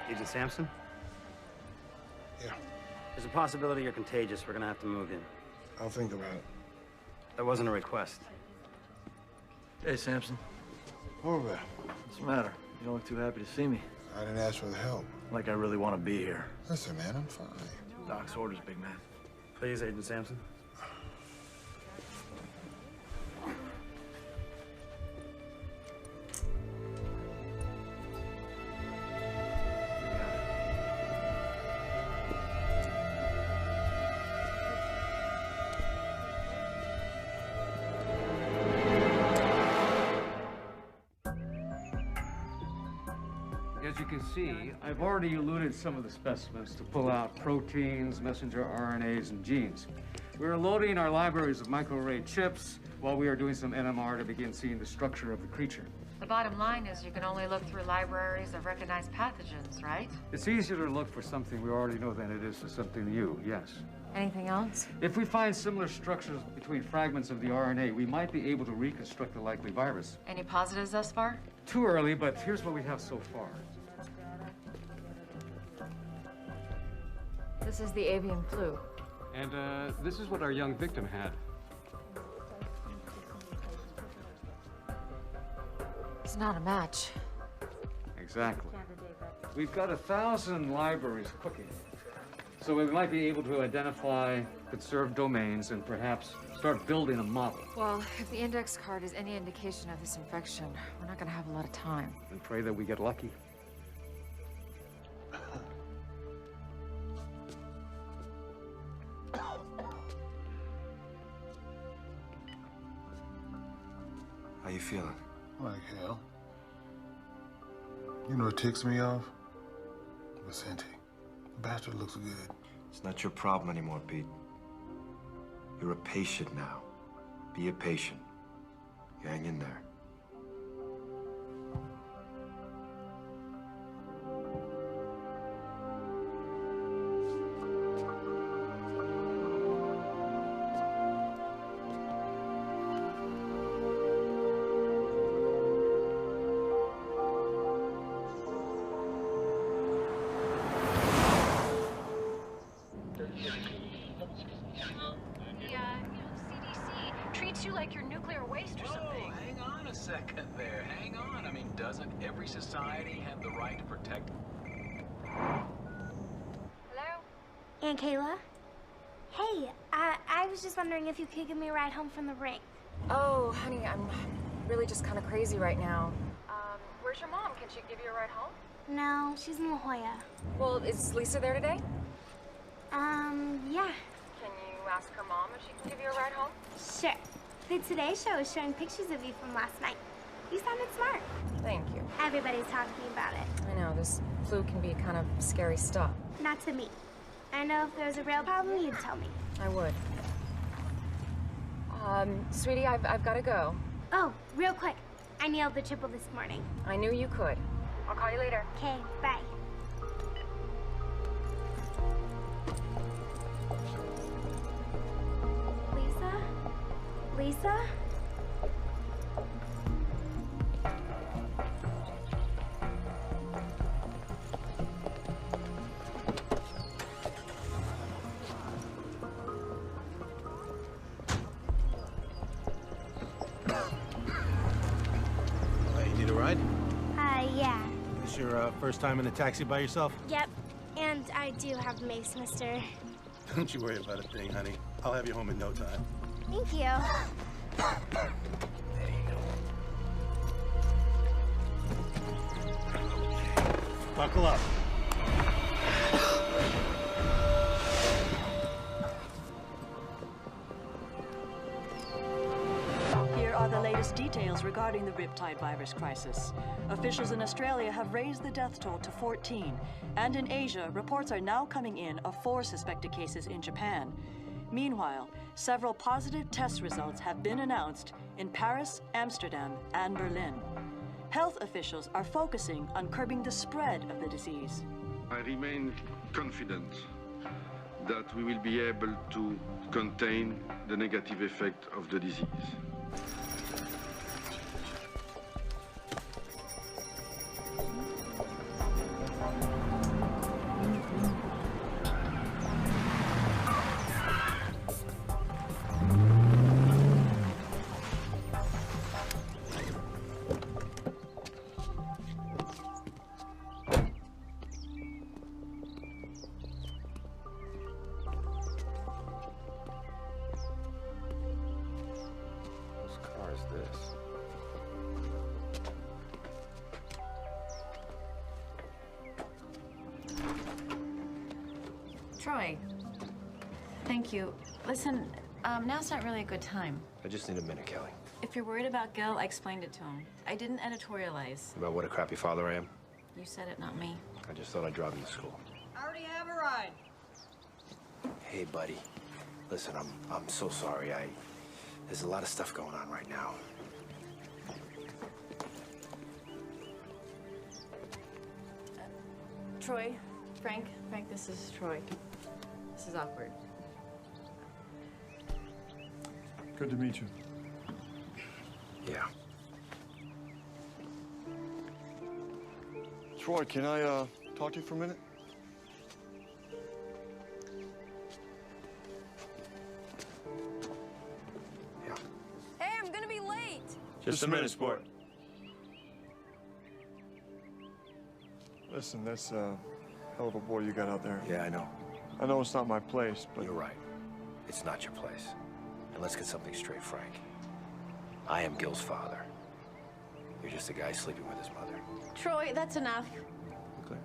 Agent Sampson? Yeah. There's a possibility you're contagious. We're gonna have to move in. I'll think about it. That wasn't a request. Hey, Sampson. Over. What's the matter? You don't look too happy to see me. I didn't ask for the help. Like I really want to be here. Listen, man, I'm fine. Doc's orders, big man. Please, Agent Sampson. As you can see, I've already eluted some of the specimens to pull out proteins, messenger RNAs, and genes. We're loading our libraries of microarray chips while we are doing some NMR to begin seeing the structure of the creature. The bottom line is you can only look through libraries of recognized pathogens, right? It's easier to look for something we already know than it is for something new, yes. Anything else? If we find similar structures between fragments of the RNA, we might be able to reconstruct the likely virus. Any positives thus far? Too early, but here's what we have so far. This is the avian flu. And this is what our young victim had. It's not a match. Exactly. We've got 1,000 libraries cooking. So we might be able to identify conserved domains and perhaps start building a model. Well, if the index card is any indication of this infection, we're not gonna have a lot of time. And pray that we get lucky. How you feeling? Like hell. You know what ticks me off? Vicente. The bastard looks good. It's not your problem anymore, Pete. You're a patient now. Be a patient. You hang in there. CDC treats you like your nuclear waste or something. Hang on a Doesn't every society have the right to protect? Hello? Aunt Kayla? Hey, I was just wondering if you could give me a ride home from the rink. Oh, honey, I'm really just kind of crazy right now. Where's your mom? Can she give you a ride home? No, she's in La Jolla. Well, is Lisa there today? Yeah. Can you ask her mom if she can give you a ride home? Sure. The Today Show is showing pictures of you from last night. You sounded smart. Thank you. Everybody's talking about it. I know, this flu can be kind of scary stuff. Not to me. I know if there was a real problem, you'd tell me. I would. Sweetie, I've got to go. Oh, real quick. I nailed the triple this morning. I knew you could. I'll call you later. Okay, bye. Lisa? Lisa? You need a ride? Yeah. This your first time in a taxi by yourself? Yep. And I do have mace, mister. Don't you worry about a thing, honey. I'll have you home in no time. Thank you. Buckle up. Here are the latest details regarding the Riptide virus crisis. Officials in Australia have raised the death toll to 14, and in Asia, reports are now coming in of 4 suspected cases in Japan. Meanwhile, several positive test results have been announced in Paris, Amsterdam, and Berlin. Health officials are focusing on curbing the spread of the disease. I remain confident that we will be able to contain the negative effect of the disease. Troy, thank you. Listen, now's not really a good time. I just need a minute, Kelly. If you're worried about Gil, I explained it to him. I didn't editorialize. About what a crappy father I am? You said it, not me. I just thought I'd drive him to school. I already have a ride. Hey, buddy. Listen, I'm so sorry. There's a lot of stuff going on right now. Troy, Frank, this is Troy. This is awkward. Good to meet you. Yeah. Troy, can I talk to you for a minute? Hey, I'm gonna be late. Just a minute, sport. Listen, that's a hell of a boy you got out there. Yeah, I know. I know it's not my place, but... You're right. It's not your place. And let's get something straight, Frank. I am Gil's father. You're just a guy sleeping with his mother. Troy, that's enough. Okay.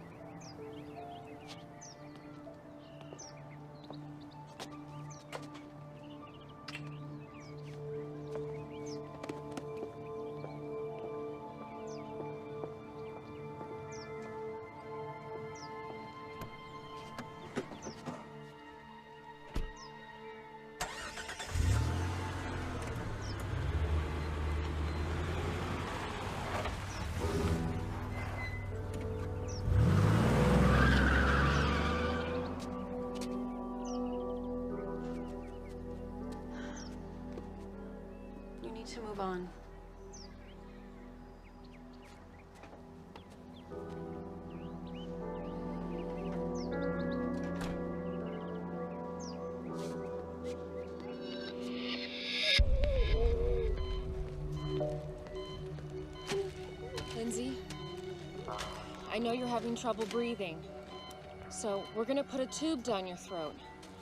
You need to move on. Lindsay? I know you're having trouble breathing. So we're gonna put a tube down your throat.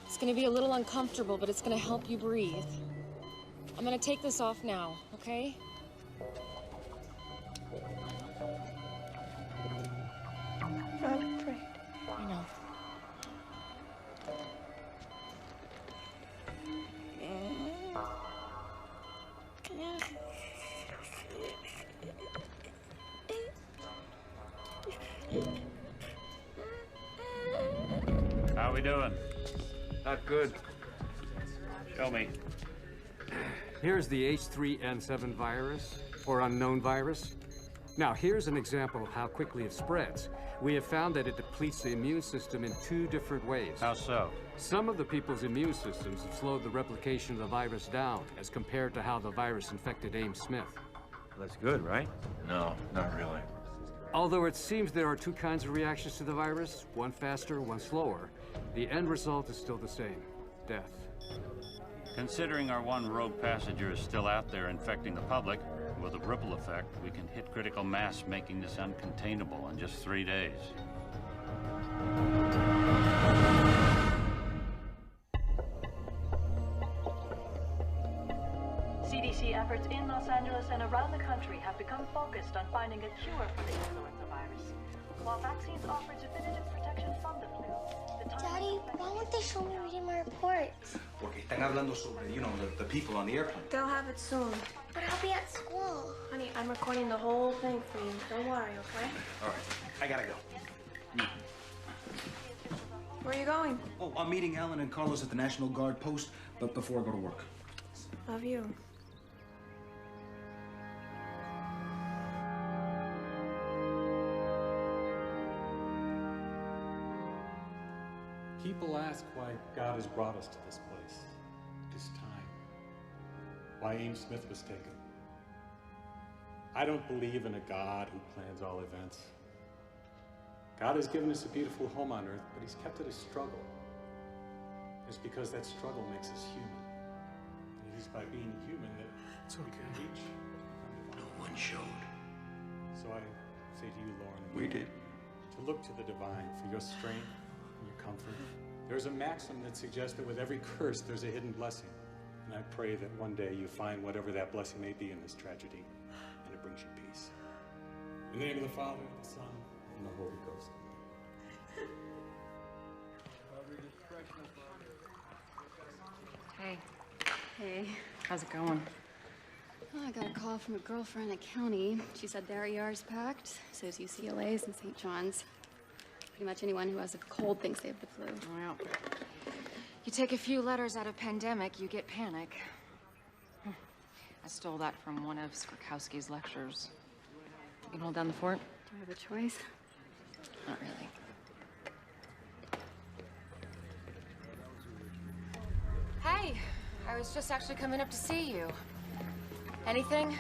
It's gonna be a little uncomfortable, but it's gonna help you breathe. I'm gonna take this off now, okay? I'm afraid. I know. How we doing? Not good. Show me. Here's the H3N7 virus, or unknown virus. Now, here's an example of how quickly it spreads. We have found that it depletes the immune system in 2 different ways. How so? Some of the people's immune systems have slowed the replication of the virus down as compared to how the virus infected Ames Smith. That's good, right? No, not really. Although it seems there are 2 kinds of reactions to the virus, one faster, one slower, the end result is still the same: death. Considering our one rogue passenger is still out there infecting the public, with a ripple effect, we can hit critical mass, making this uncontainable in just 3 days. CDC efforts in Los Angeles and around the country have become focused on finding a cure for the influenza virus. While vaccines offer definitive protection from the flu, the time... Daddy, why won't they show me reading my reports? Porque están hablando sobre, the people on the airplane. They'll have it soon. But I'll be at school. Honey, I'm recording the whole thing for you. Don't worry, okay? All right, I gotta go. Where are you going? Oh, I'm meeting Alan and Carlos at the National Guard post, but before I go to work. Love you. People ask why God has brought us to this place, this time, why Ames Smith was taken. I don't believe in a God who plans all events. God has given us a beautiful home on earth, but he's kept it a struggle. It's because that struggle makes us human. And it is by being human that we can reach. No one showed. So I say to you, Lauren, We did. to look to the divine for your strength and your comfort. There's a maxim that suggests that with every curse, there's a hidden blessing. And I pray that one day you find whatever that blessing may be in this tragedy, and it brings you peace. In the name of the Father, the Son, and the Holy Ghost. Hey, Hey. how's it going? Oh, I got a call from a girlfriend at county. She said their ER's packed, so is UCLA's and St. John's. Pretty much anyone who has a cold thinks they have the flu. Well, you take a few letters out of pandemic, you get panic. I stole that from one of Skrzykowski's lectures. You can hold down the fort? Do I have a choice? Not really. Hey, I was just actually coming up to see you. Anything?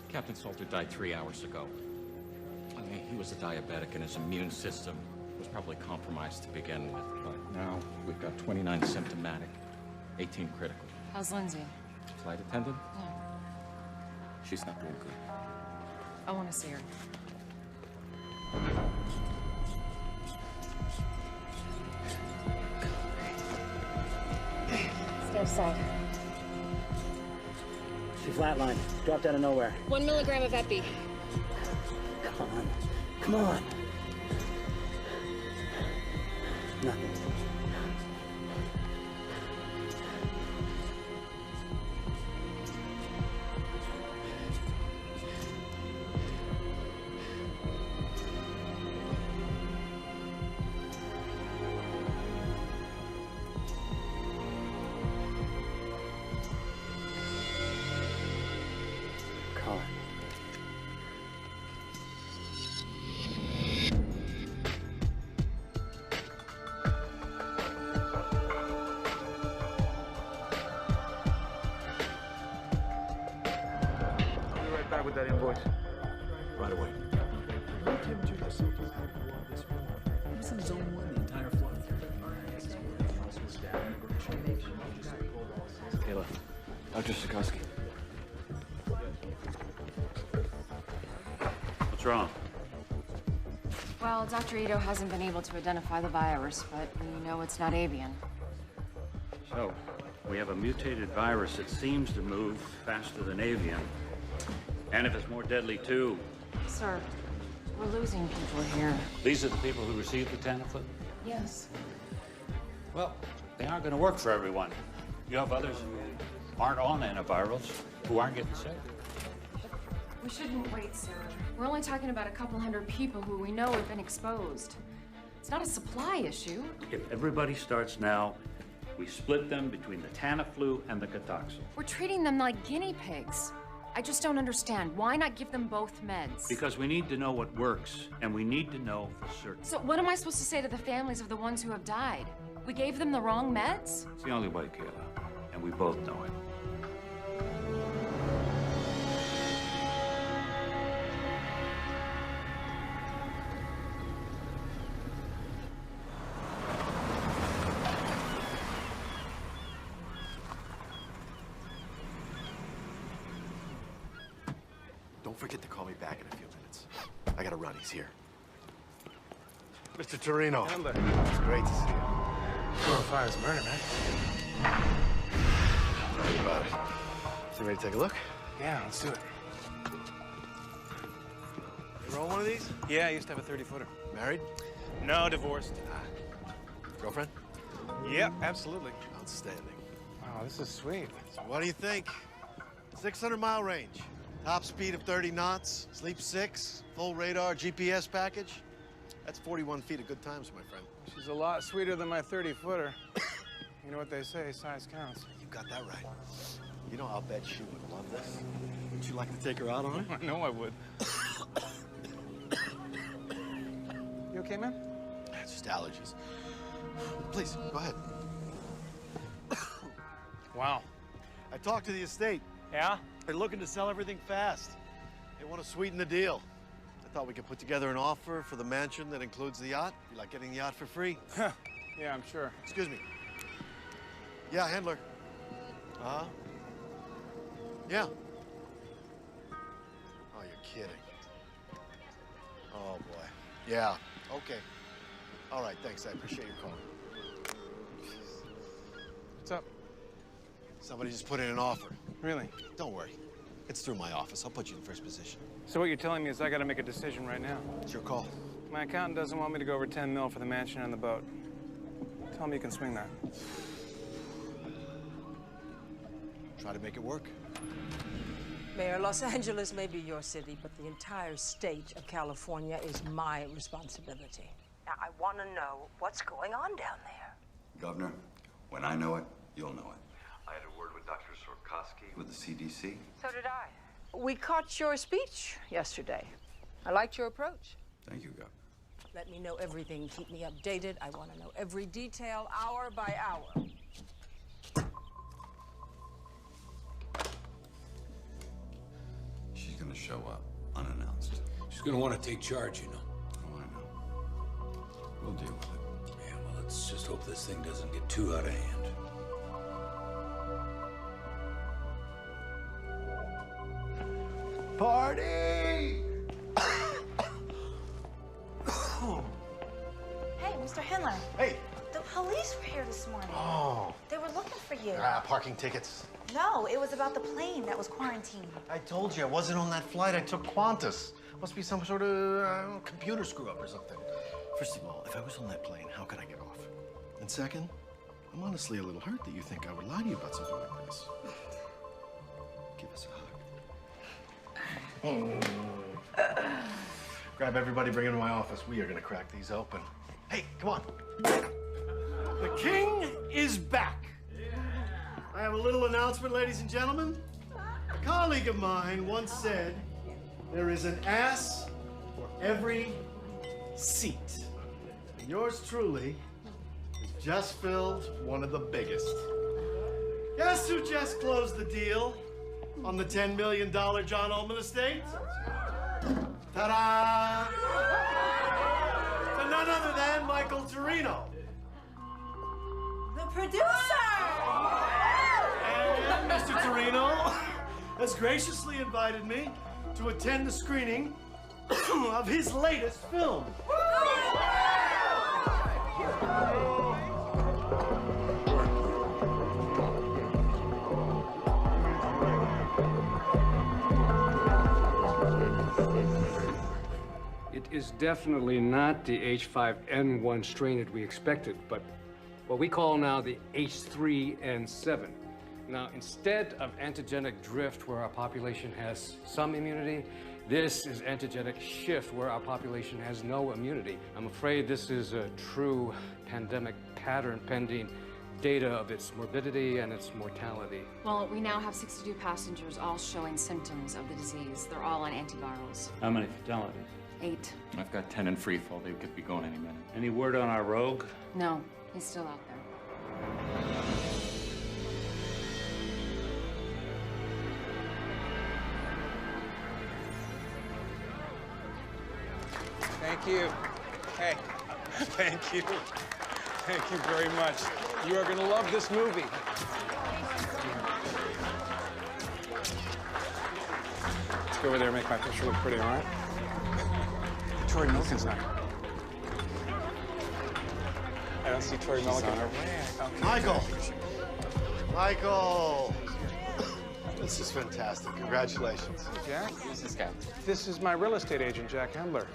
Captain Salter died 3 hours ago. I mean, he was a diabetic and his immune system was probably compromised to begin with, but now we've got 29 symptomatic, 18 critical. How's Lindsay? Flight attendant? Yeah. She's not doing good. I want to see her. Stay aside. She flatlined. Dropped out of nowhere. 1 milligram of epi. Come on. Come on. Nothing. Colin. I'll be right back with that invoice. Right away. This is zone 1, the entire flood. Kayla, Dr. Well, Dr. Ito hasn't been able to identify the virus, but we know it's not avian. So, we have a mutated virus that seems to move faster than avian. And if it's more deadly, too. Sir, we're losing people here. These are the people who received the Tamiflu? Yes. Well, they aren't going to work for everyone. You have others who aren't on antivirals who aren't getting sick. We shouldn't wait, sir. We're only talking about a couple hundred people who we know have been exposed. It's not a supply issue. If everybody starts now, we split them between the Tamiflu and the Contagion. We're treating them like guinea pigs. I just don't understand. Why not give them both meds? Because we need to know what works, and we need to know for certain. So what am I supposed to say to the families of the ones who have died? We gave them the wrong meds? It's the only way, Kayla, and we both know it. Don't forget to call me back in a few minutes. I gotta run, he's here. Mr. Torino. Handler. It's great to see you. Fire's murder, man. Tell me about it. So you ready to take a look? Yeah, let's do it. You roll one of these? Yeah, I used to have a 30-footer. Married? No, divorced. Girlfriend? Yep, absolutely. Outstanding. Wow, this is sweet. So what do you think? 600-mile range. Top speed of 30 knots, sleep 6, full radar, GPS package. That's 41 feet of good times, my friend. She's a lot sweeter than my 30-footer. You know what they say, size counts. You got that right. You know, I'll bet she would love this. Would you like to take her out on it? I know I would. You okay, man? It's just allergies. Please, go ahead. Wow. I talked to the estate. Yeah? They're looking to sell everything fast. They want to sweeten the deal. I thought we could put together an offer for the mansion that includes the yacht. You like getting the yacht for free? Yeah, I'm sure. Excuse me. Yeah, handler. Uh-huh. Yeah. Oh, you're kidding. Oh, boy. Yeah, okay. All right, thanks. I appreciate your call. What's up? Somebody just put in an offer. Really? Don't worry. It's through my office. I'll put you in first position. So what you're telling me is I gotta make a decision right now. It's your call. My accountant doesn't want me to go over 10 mil for the mansion and the boat. Tell him you can swing that. Try to make it work. Mayor, Los Angeles may be your city, but the entire state of California is my responsibility. Now, I want to know what's going on down there. Governor, when I know it, you'll know it. I had a word with Dr. Sorkowski with the CDC. So did I. We caught your speech yesterday. I liked your approach. Thank you, Governor. Let me know everything. Keep me updated. I want to know every detail, hour by hour. She's gonna show up unannounced. She's gonna want to take charge, you know. Oh, I know. We'll deal with it. Yeah, well, let's just hope this thing doesn't get too out of hand. Party! Hey, Mr. Handler. Hey. The police were here this morning. Oh. They were looking for you. Parking tickets. No, it was about the plane that was quarantined. I told you, I wasn't on that flight. I took Qantas. Must be some sort of computer screw-up or something. First of all, if I was on that plane, how could I get off? And second, I'm honestly a little hurt that you think I would lie to you about something like this. Give us a hug. Grab everybody, bring them to my office. We are gonna crack these open. Hey, come on. The king is back. I have a little announcement, ladies and gentlemen. A colleague of mine once said, there is an ass for every seat. And yours truly has just filled one of the biggest. Guess who just closed the deal on the $10 million John Ullman estate? Ta-da! To none other than Michael Torino. The producer! And Mr. Torino has graciously invited me to attend the screening of his latest film. It is definitely not the H5N1 strain that we expected, but what we call now the H3N7. Now, instead of antigenic drift where our population has some immunity, this is antigenic shift where our population has no immunity. I'm afraid this is a true pandemic pattern pending data of its morbidity and its mortality. Well, we now have 62 passengers all showing symptoms of the disease. They're all on antivirals. How many fatalities? 8. I've got 10 in free fall. They could be going any minute. Any word on our rogue? No, he's still out there. Thank you. Hey, thank you. Thank you very much. You are gonna love this movie. Let's go over there and make my picture look pretty, all right? Tori Milken's not. I don't see Tori Milken. Michael! Michael! This is fantastic. Congratulations. Jack? Who's this guy? This is my real estate agent, Jack Hendler.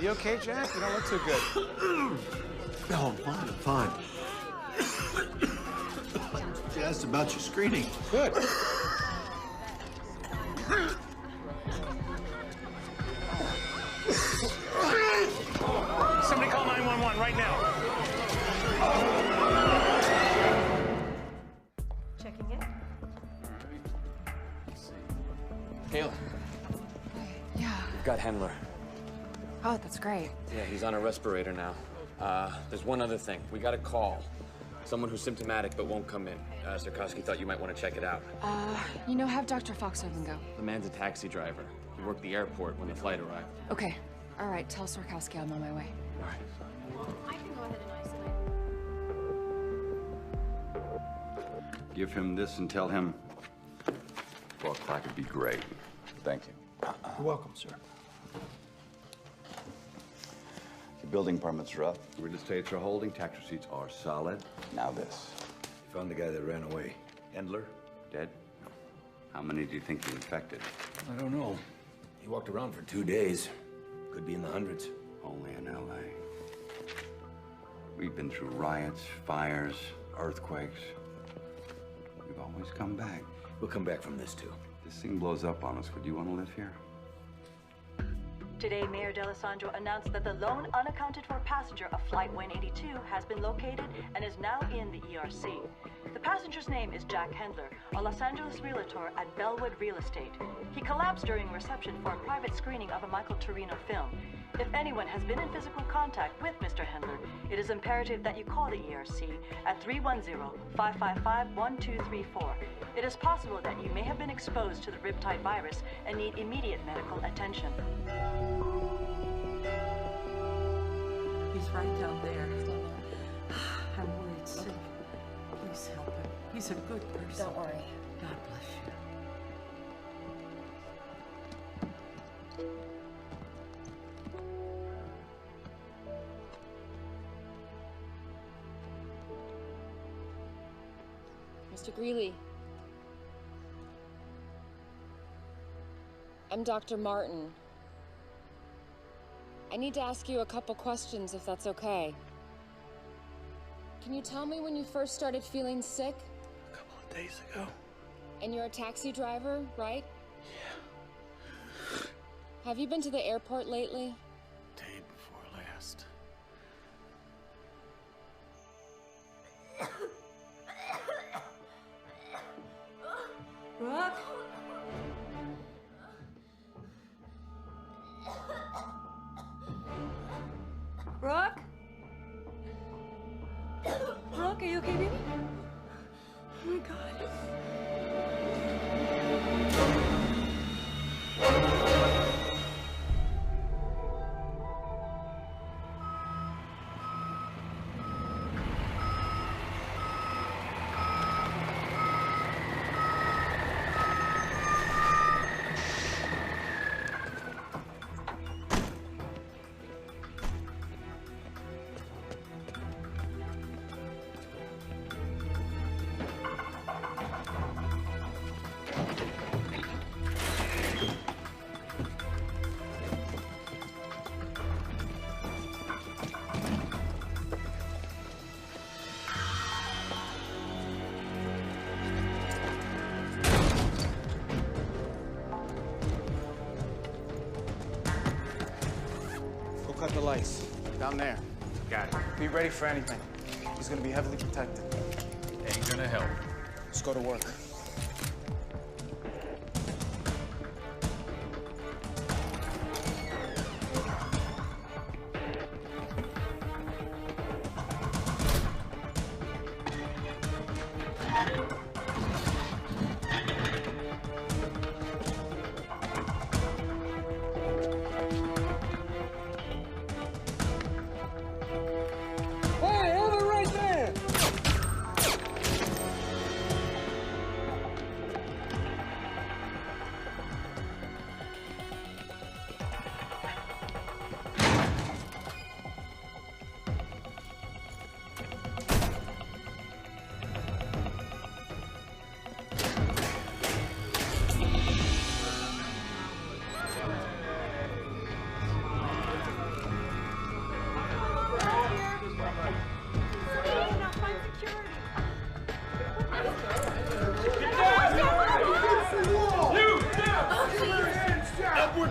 You okay, Jack? You don't look too good. No, I'm fine. She asked about your screening. Good. Somebody call 911 right now. Checking in. Kayla. Yeah. We've got Hendler. Oh, that's great. Yeah, he's on a respirator now. There's one other thing. We got a call. Someone who's symptomatic but won't come in. Sarkowski thought you might want to check it out. Have Dr. Foxhaven go. The man's a taxi driver. He worked the airport when the flight arrived. Okay. All right, tell Sarkowski I'm on my way. All right. I can go ahead and isolate. Give him this and tell him 4 o'clock would be great. Thank you. You're welcome, sir. The building permits are up. Real estates are holding. Tax receipts are solid. Now this. You found the guy that ran away. Endler, dead? No. How many do you think he infected? I don't know. He walked around for 2 days. Could be in the hundreds. Only in L.A. We've been through riots, fires, earthquakes. We've always come back. We'll come back from this, too. This thing blows up on us. Would you want to live here? Today, Mayor D'Alessandro announced that the lone unaccounted-for passenger of Flight 182 has been located and is now in the ERC. The passenger's name is Jack Hendler, a Los Angeles realtor at Bellwood Real Estate. He collapsed during reception for a private screening of a Michael Torino film. If anyone has been in physical contact with Mr. Hendler, it is imperative that you call the ERC at 310-555-1234. It is possible that you may have been exposed to the riptide virus and need immediate medical attention. He's right down there. I'm worried sick. Please help him. He's a good person. Don't worry. God bless you. Mr. Greeley. I'm Dr. Martin. I need to ask you a couple questions, if that's okay. Can you tell me when you first started feeling sick? A couple of days ago. And you're a taxi driver, right? Yeah. Have you been to the airport lately? Day before last. Brooke? Brooke? Brooke, are you okay, baby? Oh my God. cut the lights. Down there. Got it. Be ready for anything. He's gonna be heavily protected. Ain't gonna help. Let's go to work.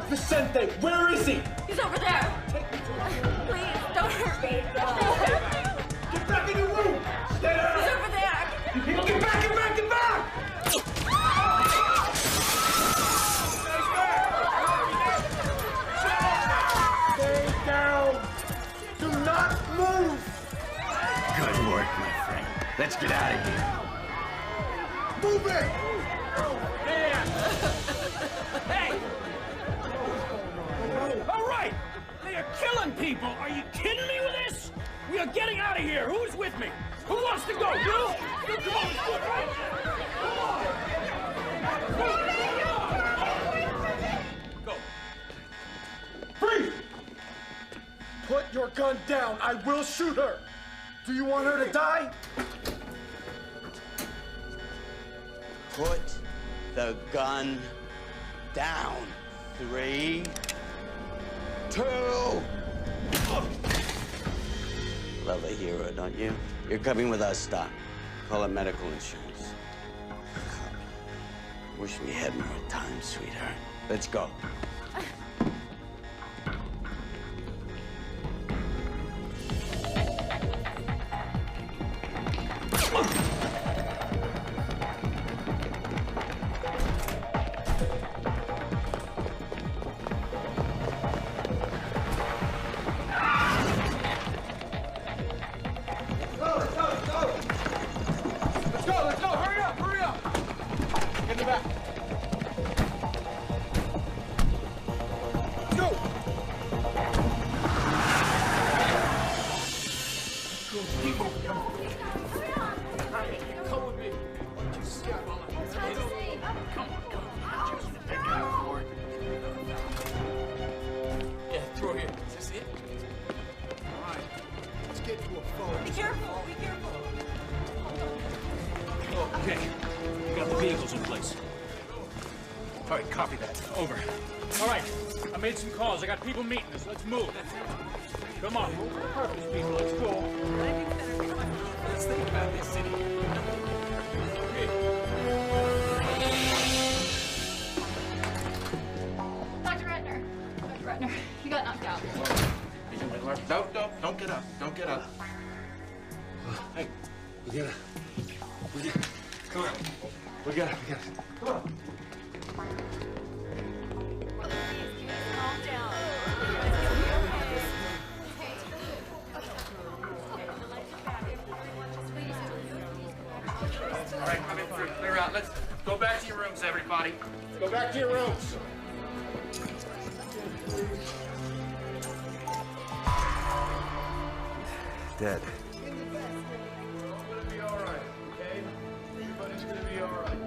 Vicente, where is he? He's over there. Please, don't hurt me. Get back in your room! Stay there! He's over there. Get back, get back, get back! Stay down! Do not move! Good work, my friend. Let's get out of here. Move it! Hey! All right! They are killing people! Are you kidding me with this? We are getting out of here! Who's with me? Who wants to go? You? You come on, let's do it right now! Go. Freeze! Put your gun down. I will shoot her. Do you want her to die? Put the gun down. 3, 2. Love a hero, don't you? You're coming with us, Doc. Call it medical insurance. Wish we had more time, sweetheart. Let's go. I got people meeting us. Let's move. Come on. Purpose, people. Let's go. Let's think about this city. Dr. Ratner, you got knocked out. No, don't get up. Don't get up. Hey, we gotta. Come on. We gotta. Come on. All right, come in through. Clear out. Let's go back to your rooms, everybody. Go back to your rooms. Dead. It's gonna be all right, okay? Everybody's gonna be all right.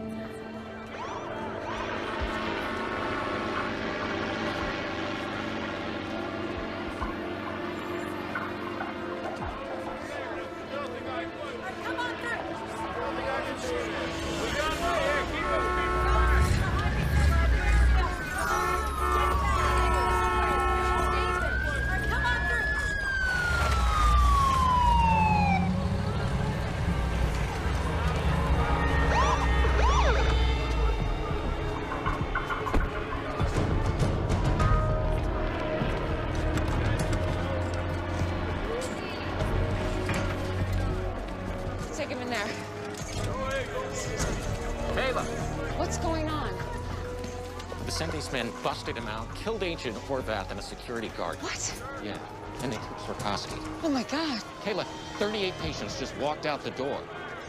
This man busted him out, killed Agent Horvath and a security guard. What? Yeah, and they took Sorkoski. Oh my God. Kayla, 38 patients just walked out the door.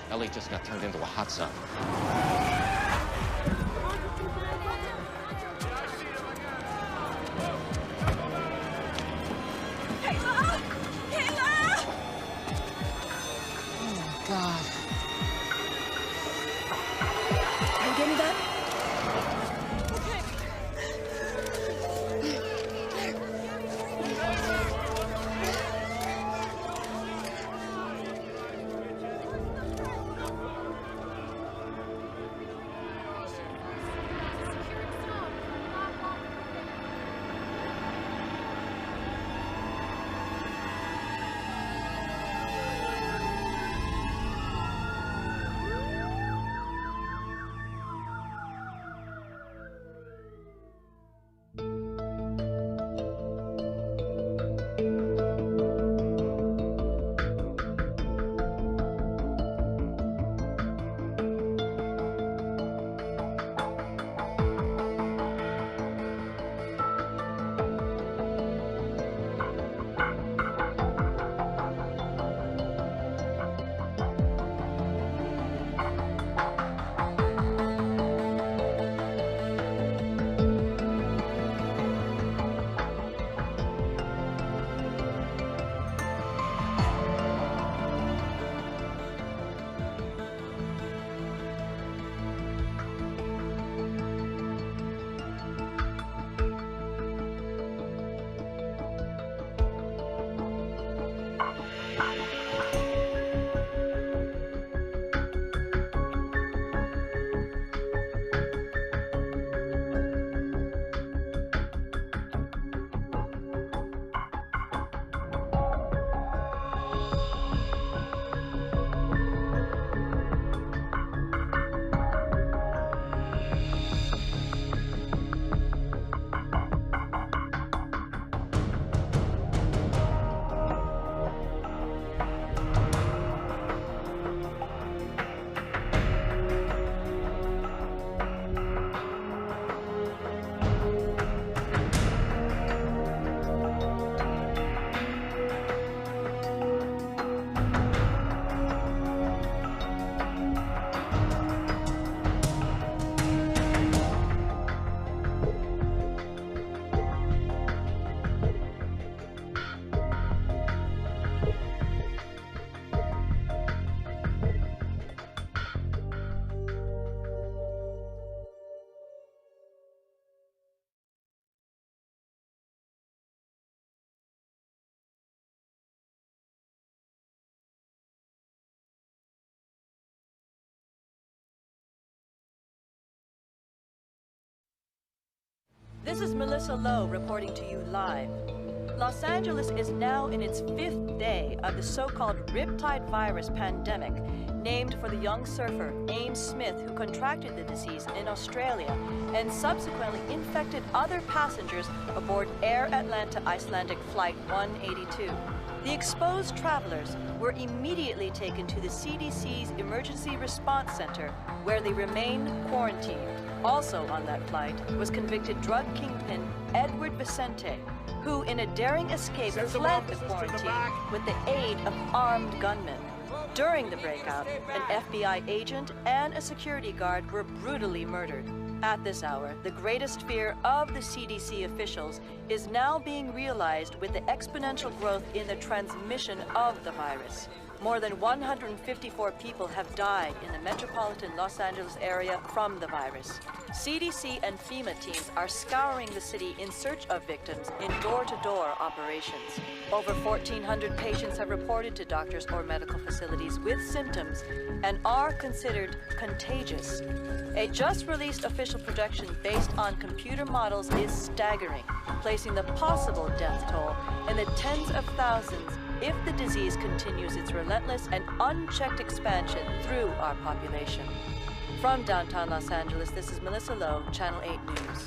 Ellie just got turned into a hot zone. Kayla! Kayla! Oh my God. Can you give me that? This is Melissa Lowe reporting to you live. Los Angeles is now in its 5th day of the so-called Riptide virus pandemic, named for the young surfer Ames Smith, who contracted the disease in Australia and subsequently infected other passengers aboard Air Atlanta Icelandic Flight 182. The exposed travelers were immediately taken to the CDC's Emergency Response Center, where they remain quarantined. Also on that flight was convicted drug kingpin Edward Vicente, who in a daring escape fled the quarantine with the aid of armed gunmen. During the breakout, an FBI agent and a security guard were brutally murdered. At this hour, the greatest fear of the CDC officials is now being realized with the exponential growth in the transmission of the virus. More than 154 people have died in the metropolitan Los Angeles area from the virus. CDC and FEMA teams are scouring the city in search of victims in door-to-door operations. Over 1,400 patients have reported to doctors or medical facilities with symptoms and are considered contagious. A just-released official projection based on computer models is staggering, placing the possible death toll in the tens of thousands if the disease continues its relentless and unchecked expansion through our population. From downtown Los Angeles, this is Melissa Lowe, Channel 8 News.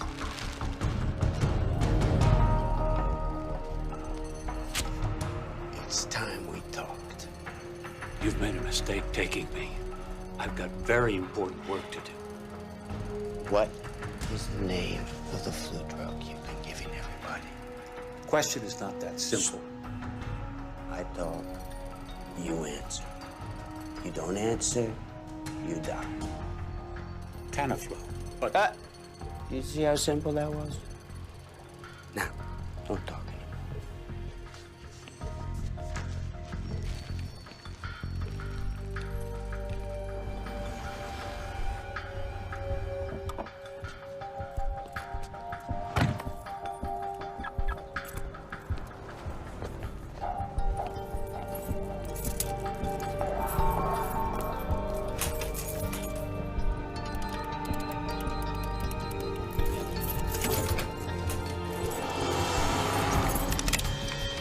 It's time we talked. You've made a mistake taking me. I've got very important work to do. What is the name of the flu drug you've been giving everybody? Question is not that simple. I don't. You answer. You don't answer, you die. Tamiflu. But you see how simple that was? Now, don't talk anymore.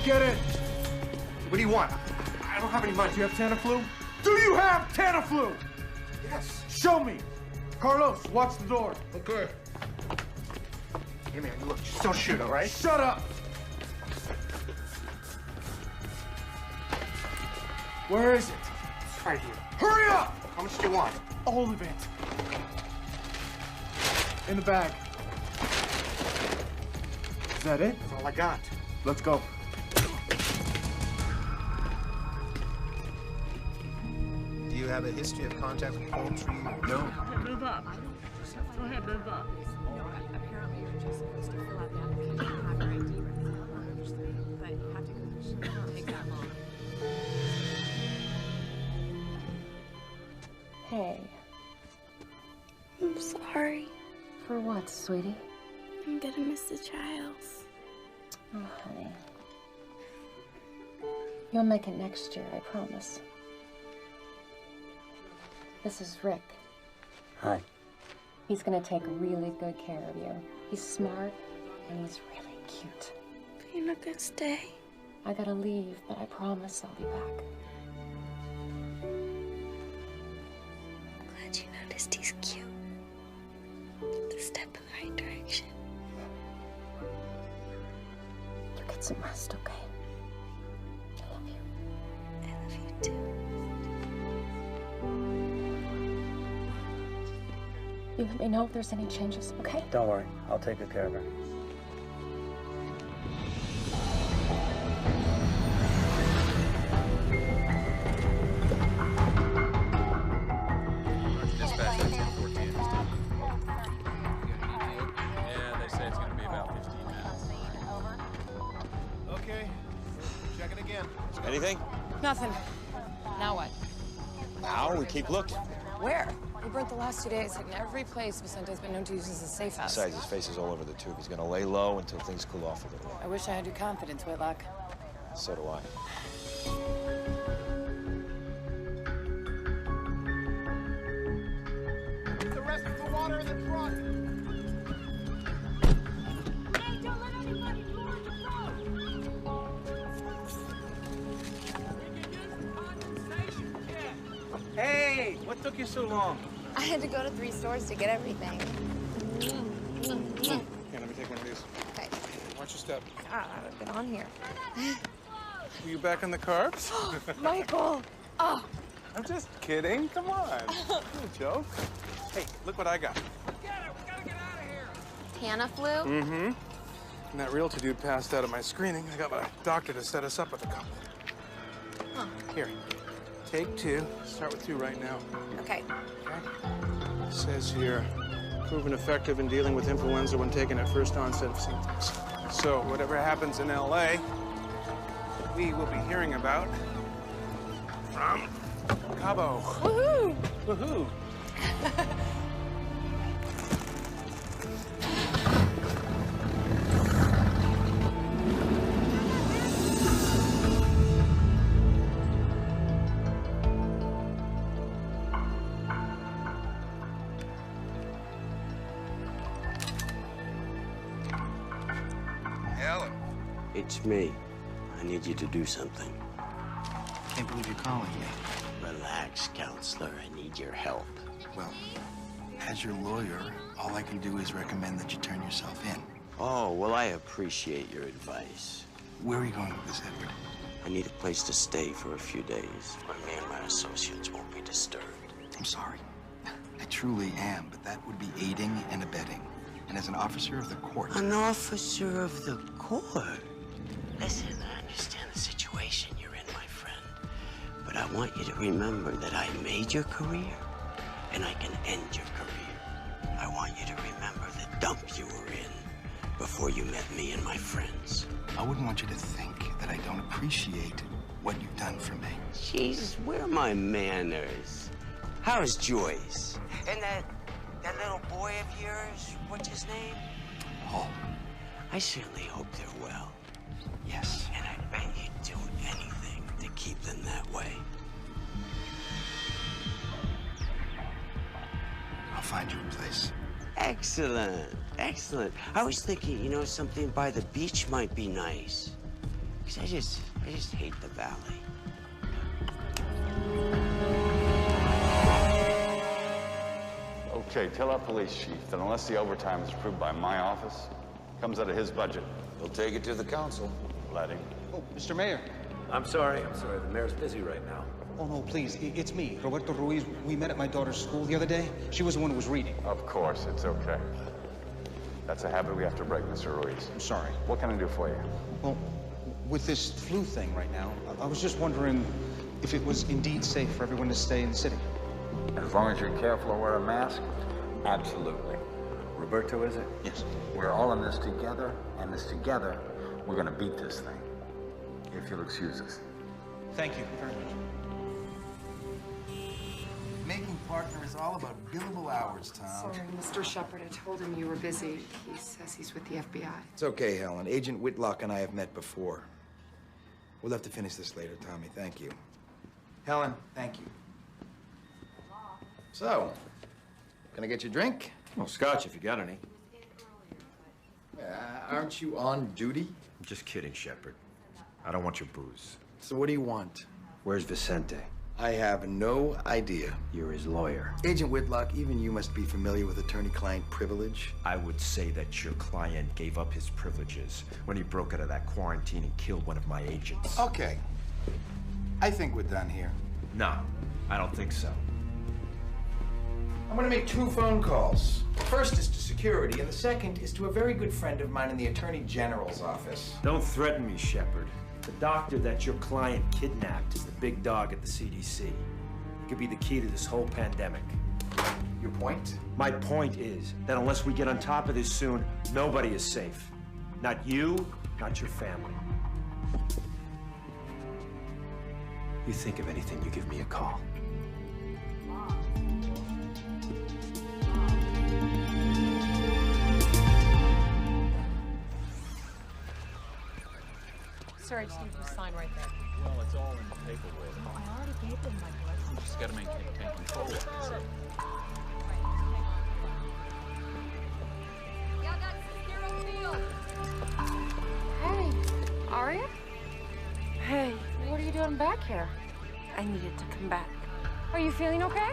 Get in! What do you want? I don't have any money. Do you have Tamiflu? Do you have Tamiflu? Yes. Show me. Carlos, watch the door. Okay. Hey, man, look, just don't shoot, all right? Shut up! Where is it? It's right here. Hurry up! How much do you want? All of it. In the bag. Is that it? That's all I got. Let's go. Do you have a history of contact with poultry? No. Move up. Go ahead, move up. Apparently, you're just supposed to fill out the application and have your ID ready. I don't understand, but you have to go. It won't take that long. Hey. I'm sorry. For what, sweetie? I'm gonna miss the Childs. Oh, honey. You'll make it next year, I promise. This is Rick. Hi. He's gonna take really good care of you. He's smart, and he's really cute. But you're not gonna stay. I gotta leave, but I promise I'll be back. Glad you noticed he's cute. It's a step in the right direction. You get some rest, okay? I love you. I love you too. You let me know if there's any changes, okay? Don't worry. I'll take good care of her. Dispatch at 10:14. Yeah, they say it's going to be about 15 minutes. Okay. Check it again. Anything? Nothing. Now what? Now we keep looking. Where? We burnt the last 2 days, hitting every place Vicente's been known to use as a safe house. Besides, his face is all over the tube. He's gonna lay low until things cool off a little. I wish I had your confidence, Whitlock. So do I. The rest of the water in the truck. Hey, don't let anybody board the boat! Hey, what took you so long? I had to go to 3 stores to get everything. Here, let me take one of these. Okay. Watch your step. God, I've been on here. Were you back on the carbs? Michael! Oh! I'm just kidding. Come on. No joke. Hey, look what I got. Tamiflu? Mm-hmm. And that realtor dude passed out at my screening. I got my doctor to set us up with a couple. Huh. Here, take 2. Start with 2 right now. Okay. It says here, proven effective in dealing with influenza when taken at first onset of symptoms. So whatever happens in LA, we will be hearing about from Cabo. Woohoo! Woohoo! Ellen. It's me. I need you to do something. Can't believe you're calling me. Relax, counselor. I need your help. Well, as your lawyer, all I can do is recommend that you turn yourself in. Oh, well, I appreciate your advice. Where are you going with this, Edward? I need a place to stay for a few days where me and my associates won't be disturbed. I'm sorry. I truly am, but that would be aiding and abetting. and as an officer of the court. An officer of the court? Listen, I understand the situation you're in, my friend. But I want you to remember that I made your career, and I can end your career. I want you to remember the dump you were in before you met me and my friends. I wouldn't want you to think that I don't appreciate what you've done for me. Jesus, where are my manners? How's Joyce? And that little boy of yours, what's his name? Paul. I certainly hope they're well. Yes. And I bet you'd do anything to keep them that way. I'll find you a place. Excellent, excellent. I was thinking, you know, something by the beach might be nice. Because I just hate the valley. Okay, tell our police chief that unless the overtime is approved by my office, comes out of his budget. He'll take it to the council. Let him. Oh, Mr. Mayor. I'm sorry. The mayor's busy right now. Oh, no, please. It's me, Roberto Ruiz. We met at my daughter's school the other day. She was the one who was reading. Of course, it's okay. That's a habit we have to break, Mr. Ruiz. I'm sorry. What can I do for you? Well, with this flu thing right now, I was just wondering if it was indeed safe for everyone to stay in the city. As long as you're careful and wear a mask, absolutely. Roberto, is it? Yes. We're all in this together, and this together, we're gonna beat this thing. If you'll excuse us. Thank you very much. Making partner is all about billable hours, Tom. Sorry, Mr. Shepard. I told him you were busy. He says he's with the FBI. It's okay, Helen. Agent Whitlock and I have met before. We'll have to finish this later, Tommy. Thank you. Helen, thank you. So, can I get you a drink? Well, scotch if you got any. Aren't you on duty? I'm just kidding, Shepard. I don't want your booze. So what do you want? Where's Vicente? I have no idea. You're his lawyer. Agent Whitlock, even you must be familiar with attorney-client privilege. I would say that your client gave up his privileges when he broke out of that quarantine and killed one of my agents. Okay. I think we're done here. No, I don't think so. I'm gonna make 2 phone calls. The first is to security, and the second is to a very good friend of mine in the Attorney General's office. Don't threaten me, Shepard. The doctor that your client kidnapped is the big dog at the CDC. He could be the key to this whole pandemic. Your point? My point is that unless we get on top of this soon, nobody is safe. Not you, not your family. You think of anything, you give me a call. Sir, I just need you to sign right there. Well, it's all in the paperwork. I already gave them my blessing. You just gotta maintain control. That's it. Yeah, that's zero field. Hey, Aria? Hey, What are you doing back here? I needed to come back. Are you feeling okay?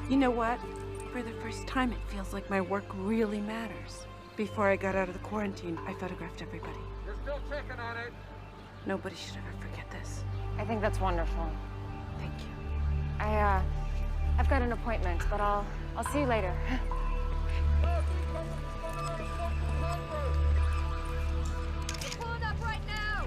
You know what? For the first time, it feels like my work really matters. Before I got out of the quarantine, I photographed everybody. You're still checking on it. Nobody should ever forget this. I think that's wonderful. Thank you. I've got an appointment, but I'll see you later. Pulling up right now!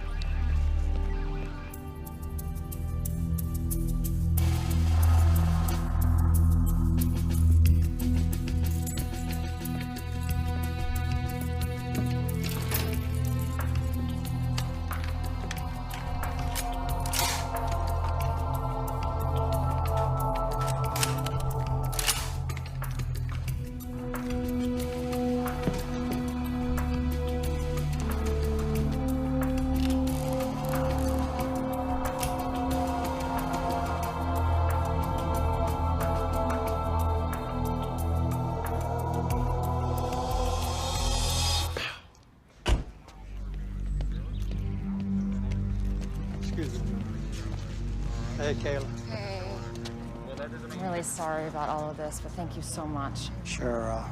Hey, Kayla. Hey. I'm really sorry about all of this, but thank you so much. Sure,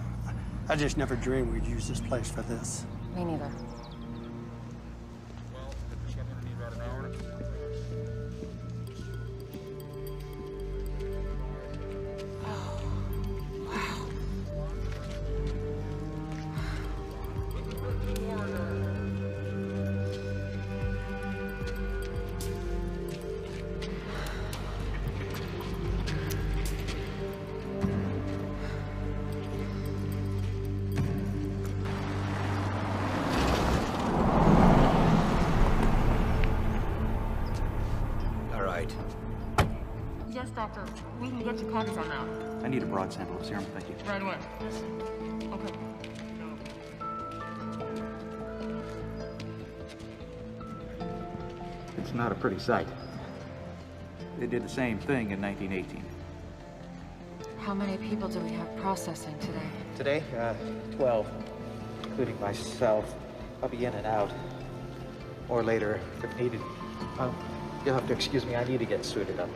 I just never dreamed we'd use this place for this. Me neither. doctor. We can get you copies on that. I need a broad sample of serum, thank you. Right away. Okay. It's not a pretty sight. They did the same thing in 1918. How many people do we have processing today? Today, 12, including myself. I'll be in and out. Or later, if needed. You'll have to excuse me, I need to get suited up.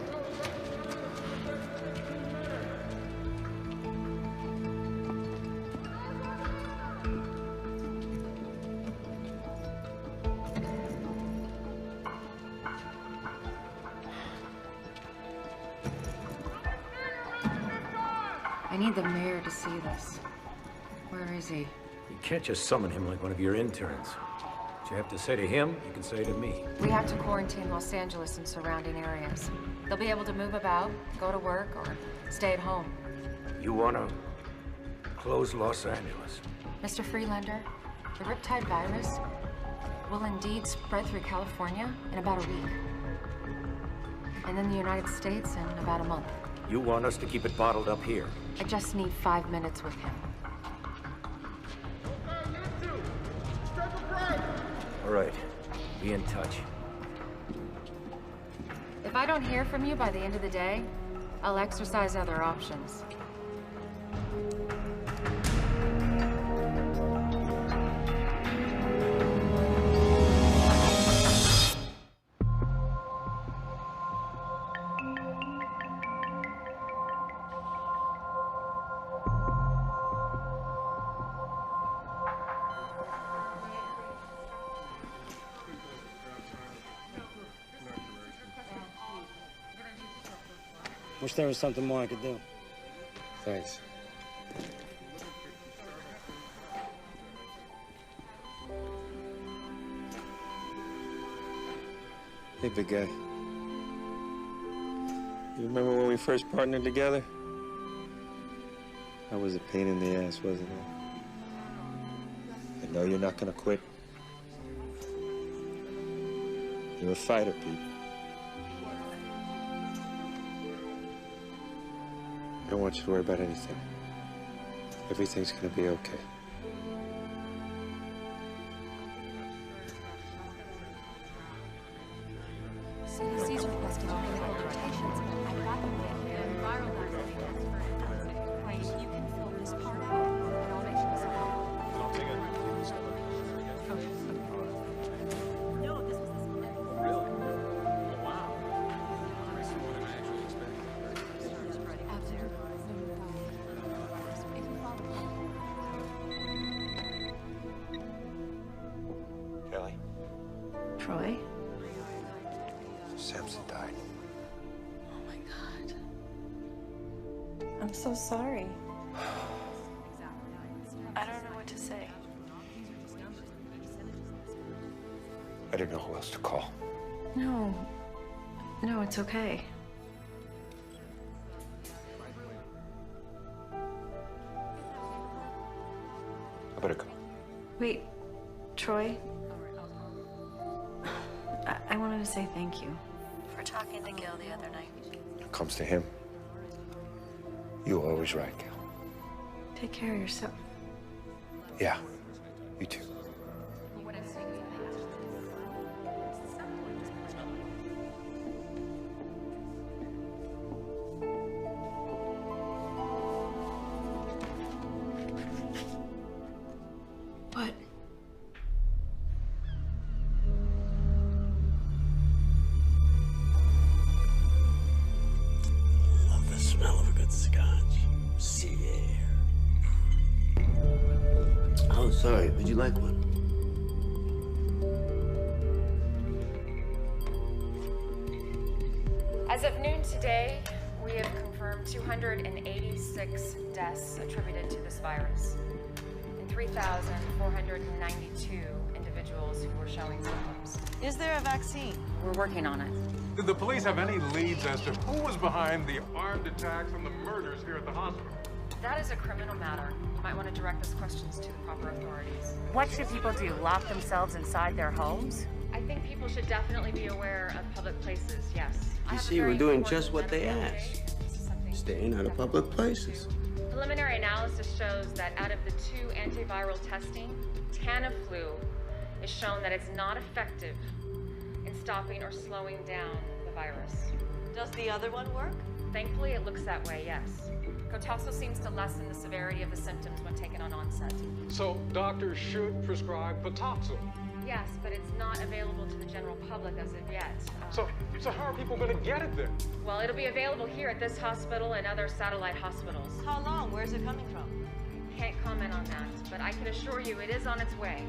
I need the mayor to see this. Where is he? You can't just summon him like one of your interns. What you have to say to him, you can say to me. We have to quarantine Los Angeles and surrounding areas. They'll be able to move about, go to work, or stay at home. You wanna close Los Angeles? Mr. Freelander, the Riptide virus will indeed spread through California in about a week. And then the United States in about a month. You want us to keep it bottled up here? I just need 5 minutes with him. All right, be in touch. If I don't hear from you by the end of the day, I'll exercise other options. Wish there was something more I could do. Thanks. Hey, big guy. You remember when we first partnered together? That was a pain in the ass, wasn't it? I know you're not gonna quit. You're a fighter, Pete. I don't want you to worry about anything. Everything's gonna be okay. CDC's requesting medical rotations. I got them with viral vaccines. You can fill this part out, and I'll make sure I'll take it. No, this was this one. Really? Oh, wow. That's more than I actually expected. Out there. Kelly? Troy? Samson died. Oh my God. I'm so sorry. I don't know what to say. I didn't know who else to call. No. No, it's okay. I better go. Wait, Troy? I wanted to say thank you for talking to Gil the other night. When it comes to him, you were always right, Gil. Take care of yourself. Yeah, you too. What? Love the smell of a good scotch. Sea air. Oh, sorry. Would you like one? As of noon today, we have confirmed 286 deaths attributed to this virus, and 3,492 individuals who were showing symptoms. Is there a vaccine? We're working on it. Did the police have any leads as to who was behind the armed attacks and the murders here at the hospital? That is a criminal matter. You might want to direct those questions to the proper authorities. What should people do? Lock themselves inside their homes? I think people should definitely be aware of public places, yes. You see, we're doing just what they asked. Staying out of public places. Preliminary analysis shows that out of the 2 antiviral testing, Tamiflu is shown that it's not effective in stopping or slowing down the virus. Does the other one work? Thankfully, it looks that way, yes. Cotaxo seems to lessen the severity of the symptoms when taken on onset. So doctors should prescribe Cotaxo. Yes, but it's not available to the general public as of yet. So how are people going to get it then? Well, it'll be available here at this hospital and other satellite hospitals. How long? Where's it coming from? Can't comment on that, but I can assure you it is on its way.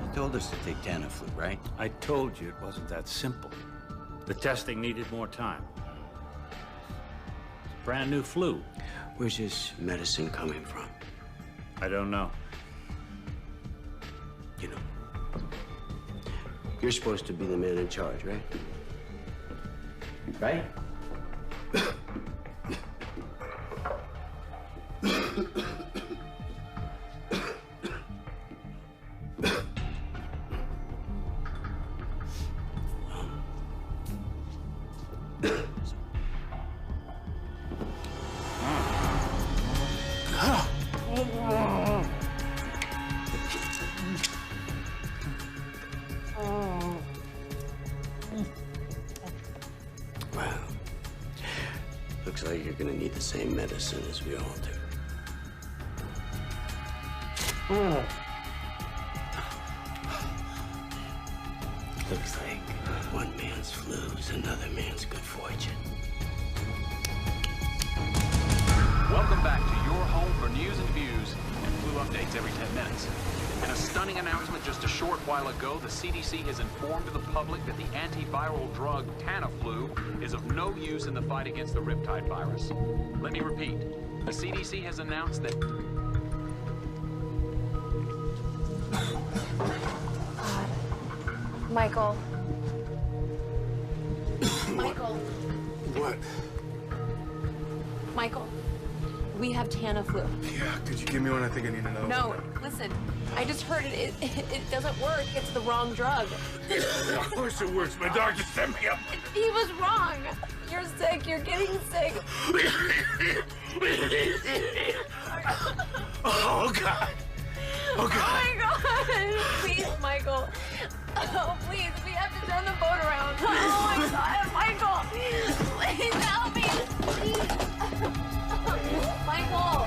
You told us to take Tamiflu, right? I told you it wasn't that simple. The testing needed more time. It's a brand new flu. Where's this medicine coming from? I don't know. You know, you're supposed to be the man in charge, right? Right? Well, looks like you're gonna need the same medicine as we all do. Looks like one man's flu is another man's good fortune. Welcome back to your home for news and views and flu updates every 10 minutes. In a stunning announcement just a short while ago, the CDC has informed the public that the antiviral drug Tamiflu is of no use in the fight against the Riptide virus. Let me repeat. The CDC has announced that... Michael. Michael. What? Michael. We have Tamiflu. Yeah, could you give me one? I think I need to know. No, listen. I just heard it doesn't work. It's the wrong drug. Of course it works. My doctor sent me up. He was wrong. You're sick. You're getting sick. Oh, God. Oh, God. Oh, my God. Please, Michael. Oh, please. We have to turn the boat around. Oh, my God. Michael. Please help me. Please. Michael.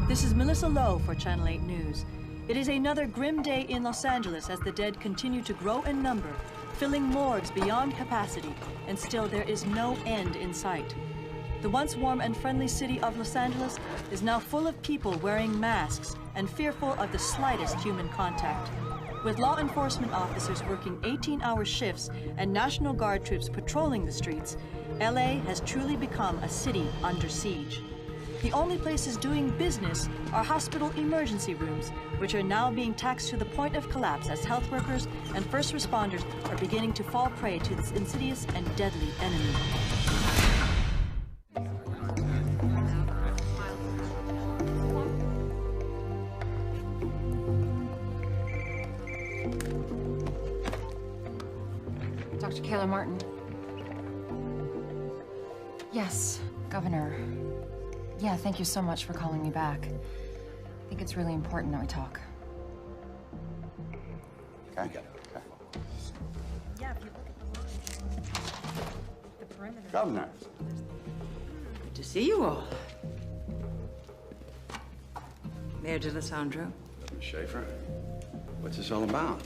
This is Melissa Lowe for Channel 8 News. It is another grim day in Los Angeles as the dead continue to grow in number, filling morgues beyond capacity, and still there is no end in sight. The once warm and friendly city of Los Angeles is now full of people wearing masks and fearful of the slightest human contact. With law enforcement officers working 18-hour shifts and National Guard troops patrolling the streets, LA has truly become a city under siege. The only places doing business are hospital emergency rooms, which are now being taxed to the point of collapse as health workers and first responders are beginning to fall prey to this insidious and deadly enemy. Dr. Kayla Martin. Yes, Governor. Yeah, thank you so much for calling me back. I think it's really important that we talk. Okay. Okay. Yeah, if you look at the perimeter. Governor. Good to see you all. Mayor DeLisandro. Schaefer, what's this all about?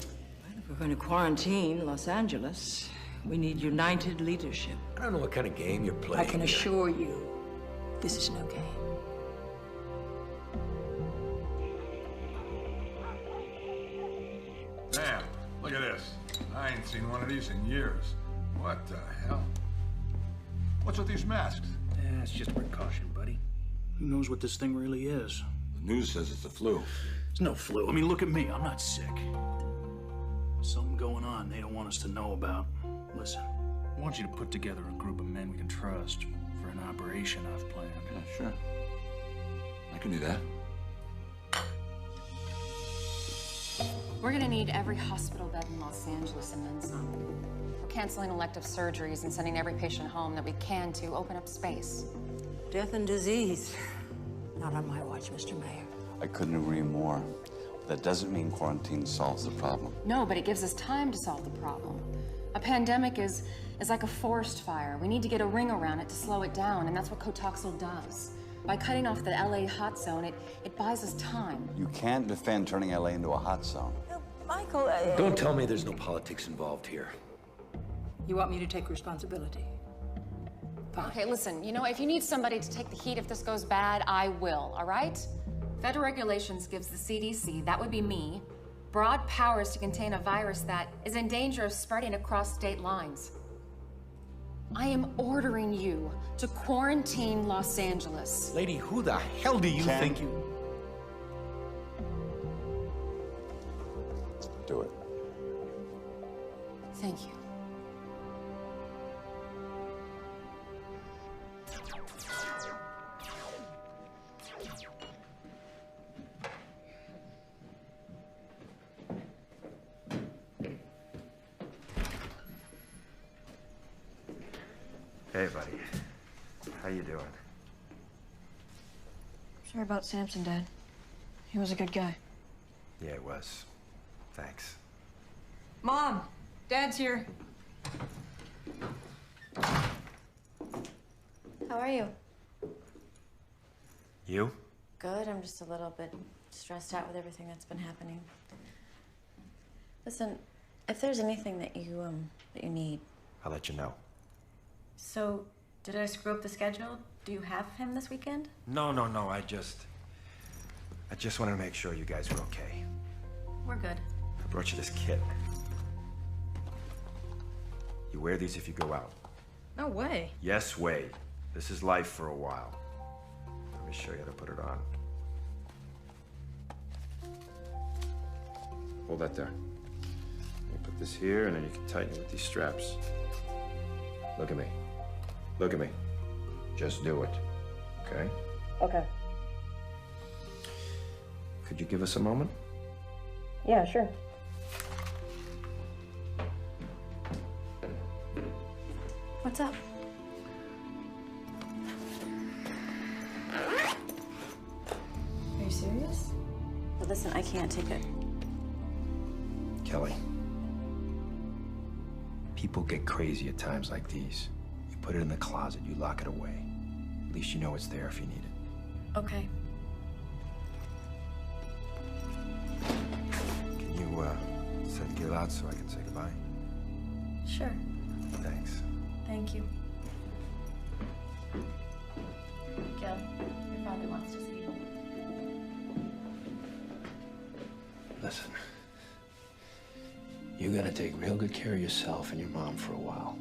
If we're going to quarantine Los Angeles, we need united leadership. I don't know what kind of game you're playing. I can assure you, this is no game. Man, look at this. I ain't seen one of these in years. What the hell? What's with these masks? Yeah, it's just precaution, buddy. Who knows what this thing really is? The news says it's the flu. It's no flu. I mean, look at me. I'm not sick. Something going going on they don't want us to know about. Listen, I want you to put together a group of men we can trust for an operation I've planned. Yeah, sure. I can do that. We're gonna need every hospital bed in Los Angeles and then some. We're canceling elective surgeries and sending every patient home that we can to open up space. Death and disease. Not on my watch, Mr. Mayor. I couldn't agree more. That doesn't mean quarantine solves the problem. No, but it gives us time to solve the problem. A pandemic is like a forest fire. We need to get a ring around it to slow it down, and that's what Cotoxil does. By cutting off the LA hot zone, it buys us time. You can't defend turning LA into a hot zone. Michael, Don't tell me there's no politics involved here. You want me to take responsibility? Okay, listen, you know, if you need somebody to take the heat if this goes bad, I will, all right? Federal regulations gives the CDC, that would be me, broad powers to contain a virus that is in danger of spreading across state lines. I am ordering you to quarantine Los Angeles. Lady, who the hell do you think you... Do it. Thank you. Hey, buddy. How you doing? Sorry about Samson, Dad. He was a good guy. Yeah, it was. Thanks. Mom, Dad's here. How are you? You? Good. I'm just a little bit stressed out with everything that's been happening. Listen, if there's anything that you need. I'll let you know. So, did I screw up the schedule? Do you have him this weekend? No. I just wanted to make sure you guys were okay. We're good. I brought you this kit. You wear these if you go out. No way. Yes, way. This is life for a while. Let me show you how to put it on. Hold that there. You put this here, and then you can tighten it with these straps. Look at me. Look at me. Just do it. Okay? Okay. Could you give us a moment? Yeah, sure. What's up? Are you serious? But listen, I can't take it. Kelly. People get crazy at times like these. You put it in the closet, you lock it away. At least you know it's there if you need it. Okay. Can you, send Gil out so I can say goodbye? Sure. Thanks. Thank you. Gil, your father wants to see you. Listen. You're gonna take real good care of yourself and your mom for a while.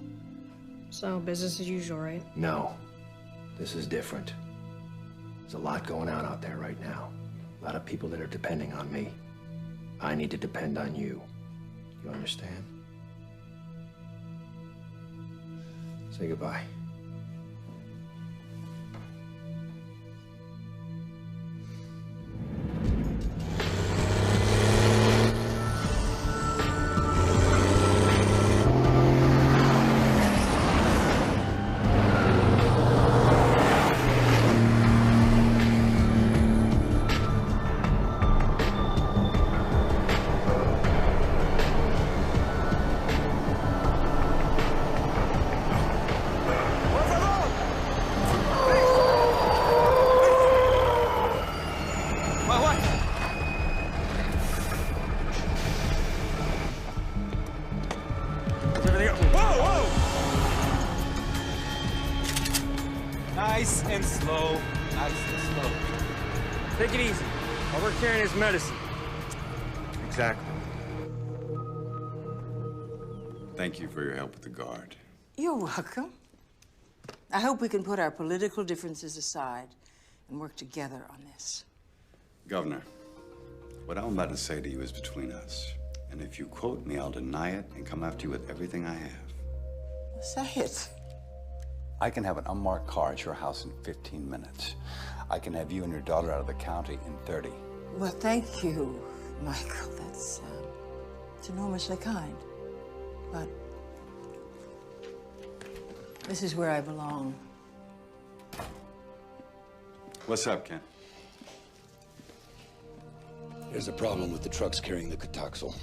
So, business as usual, right? No. This is different. There's a lot going on out there right now. A lot of people that are depending on me. I need to depend on you. You understand? Say goodbye. Nice and slow. Nice and slow. Take it easy. While we're carrying his medicine. Exactly. Thank you for your help with the guard. You're welcome. I hope we can put our political differences aside and work together on this. Governor, what I'm about to say to you is between us. And if you quote me, I'll deny it and come after you with everything I have. Say it. I can have an unmarked car at your house in 15 minutes. I can have you and your daughter out of the county in 30. Well, thank you, Michael. That's it's enormously kind. But this is where I belong. What's up, Ken? There's a problem with the trucks carrying the Cotoxal.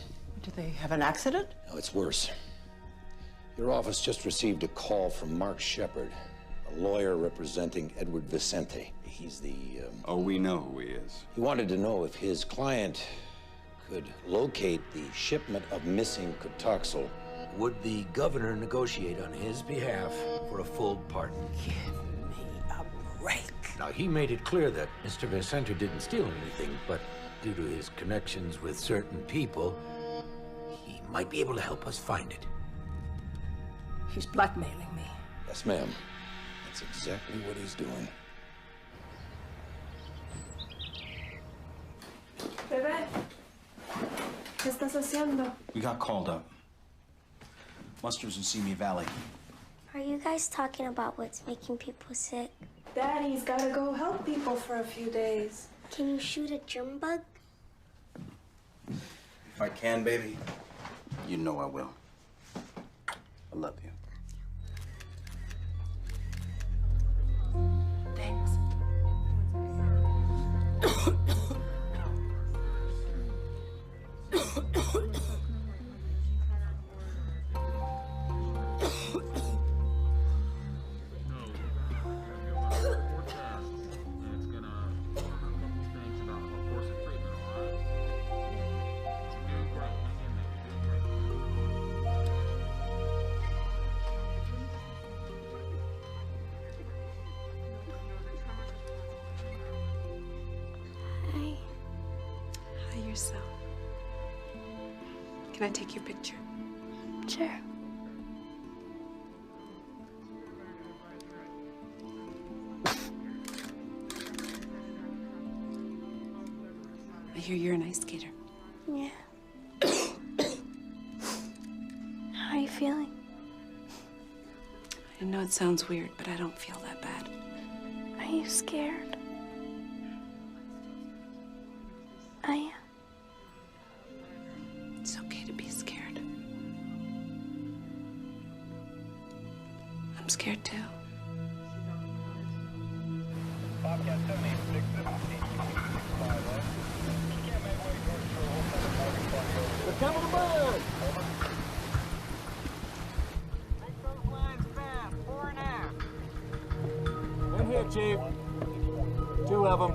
Do they have an accident? No, it's worse. Your office just received a call from Mark Shepard, a lawyer representing Edward Vicente. He's the, Oh, we know who he is. He wanted to know if his client could locate the shipment of missing Cotoxal. Would the governor negotiate on his behalf for a full pardon? Give me a break. Now, he made it clear that Mr. Vicente didn't steal anything, but due to his connections with certain people, he might be able to help us find it. He's blackmailing me. Yes, ma'am. That's exactly what he's doing. Bebé, ¿qué estás haciendo? We got called up. Muster's in Simi Valley. Are you guys talking about what's making people sick? Daddy's gotta go help people for a few days. Can you shoot a germ bug? If I can, baby, you know I will. I love you. Thanks. Hi, yourself. Can I take your picture? Sure. I hear you're an ice skater. Yeah. How are you feeling? I know it sounds weird, but I don't feel that bad. Are you scared? I am. It's okay to be scared. I'm scared too. We're coming aboard! In here, Chief. 2 of them.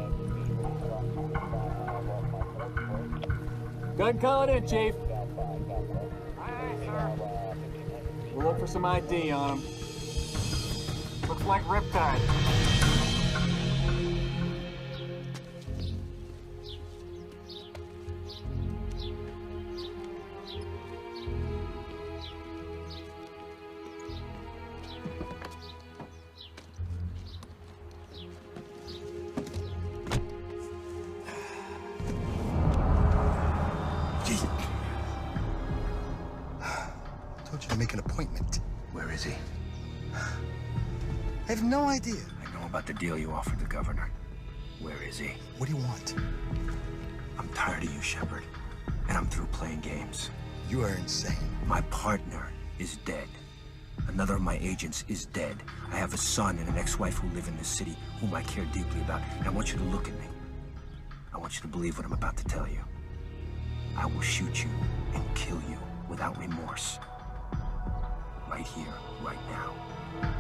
Go ahead and call it in, Chief. Aye, sir. We'll look for some ID on them. Looks like Riptide. Told you to make an appointment. Where is he? I have no idea. I know about the deal you offered the governor. Where is he? What do you want? I'm tired of you, Shepard. And I'm through playing games. You are insane. My partner is dead. Another of my agents is dead. I have a son and an ex-wife who live in this city whom I care deeply about. And I want you to look at me. I want you to believe what I'm about to tell you. I will shoot you and kill you without remorse. Right here, right now.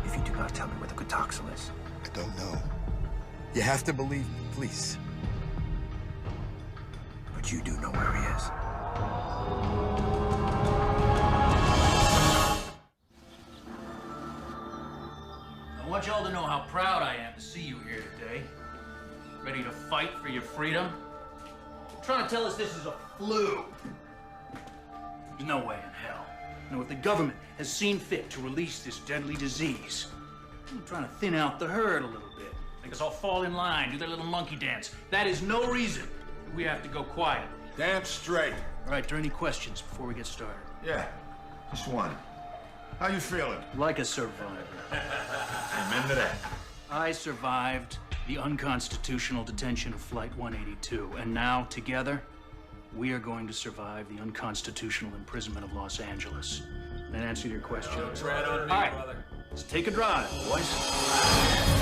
If you do not tell me where the Cotoxal is. I don't know. You have to believe me, please. But you do know where he is. I want y'all to know how proud I am to see you here today. Ready to fight for your freedom. You're trying to tell us this is a flu. There's no way in hell. No, if the government has seen fit to release this deadly disease, I'm trying to thin out the herd a little bit. Make us all fall in line, do their little monkey dance. That is no reason that we have to go quiet. Dance straight. All right, are there any questions before we get started? Yeah, just one. How you feeling? Like a survivor. Amen to that. I survived the unconstitutional detention of Flight 182, and now, together, we are going to survive the unconstitutional imprisonment of Los Angeles. And that answer to your question? Don't tread on me, All right, brother. let's take a drive, boys.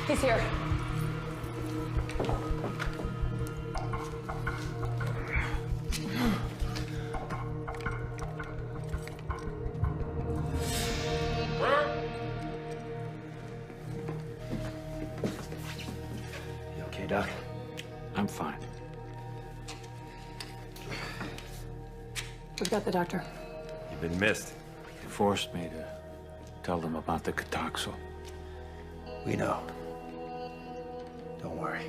He's here. You okay, Doc? I'm fine. We've got the doctor. You've been missed. They forced me to tell them about the Cotoxal. We know. Don't worry.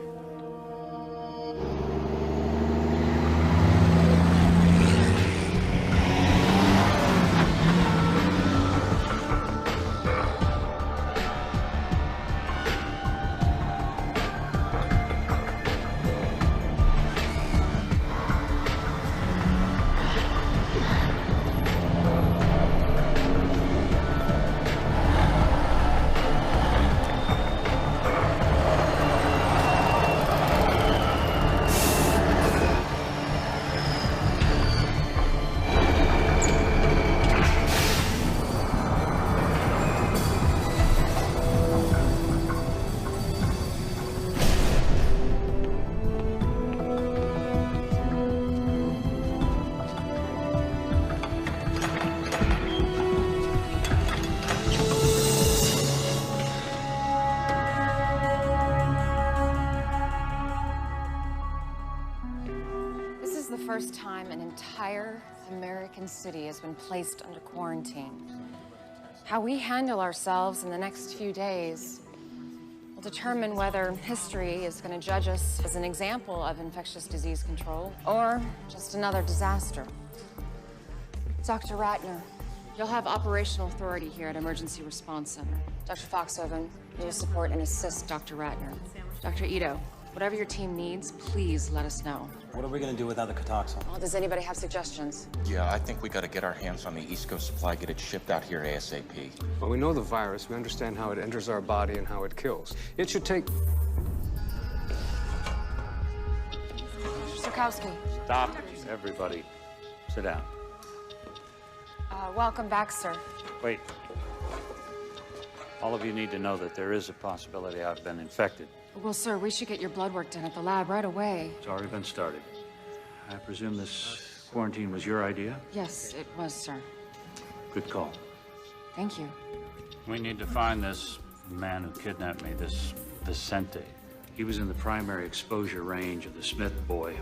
First time an entire American city has been placed under quarantine. How we handle ourselves in the next few days will determine whether history is going to judge us as an example of infectious disease control or just another disaster. Dr. Ratner, you'll have operational authority here at Emergency Response Center. Dr. Foxhoven, you will support and assist Dr. Ratner. Dr. Ito, whatever your team needs, please let us know. What are we gonna do without the Cotoxal? Well, does anybody have suggestions? Yeah, I think we gotta get our hands on the East Coast supply, get it shipped out here ASAP. Well, we know the virus. We understand how it enters our body and how it kills. It should take... Sirkowski. Stop, everybody. Sit down. Welcome back, sir. Wait. All of you need to know that there is a possibility I've been infected. Well, sir, we should get your blood work done at the lab right away. It's already been started. I presume this quarantine was your idea? Yes, it was, sir. Good call. Thank you. We need to find this man who kidnapped me, this Vicente. He was in the primary exposure range of the Smith boy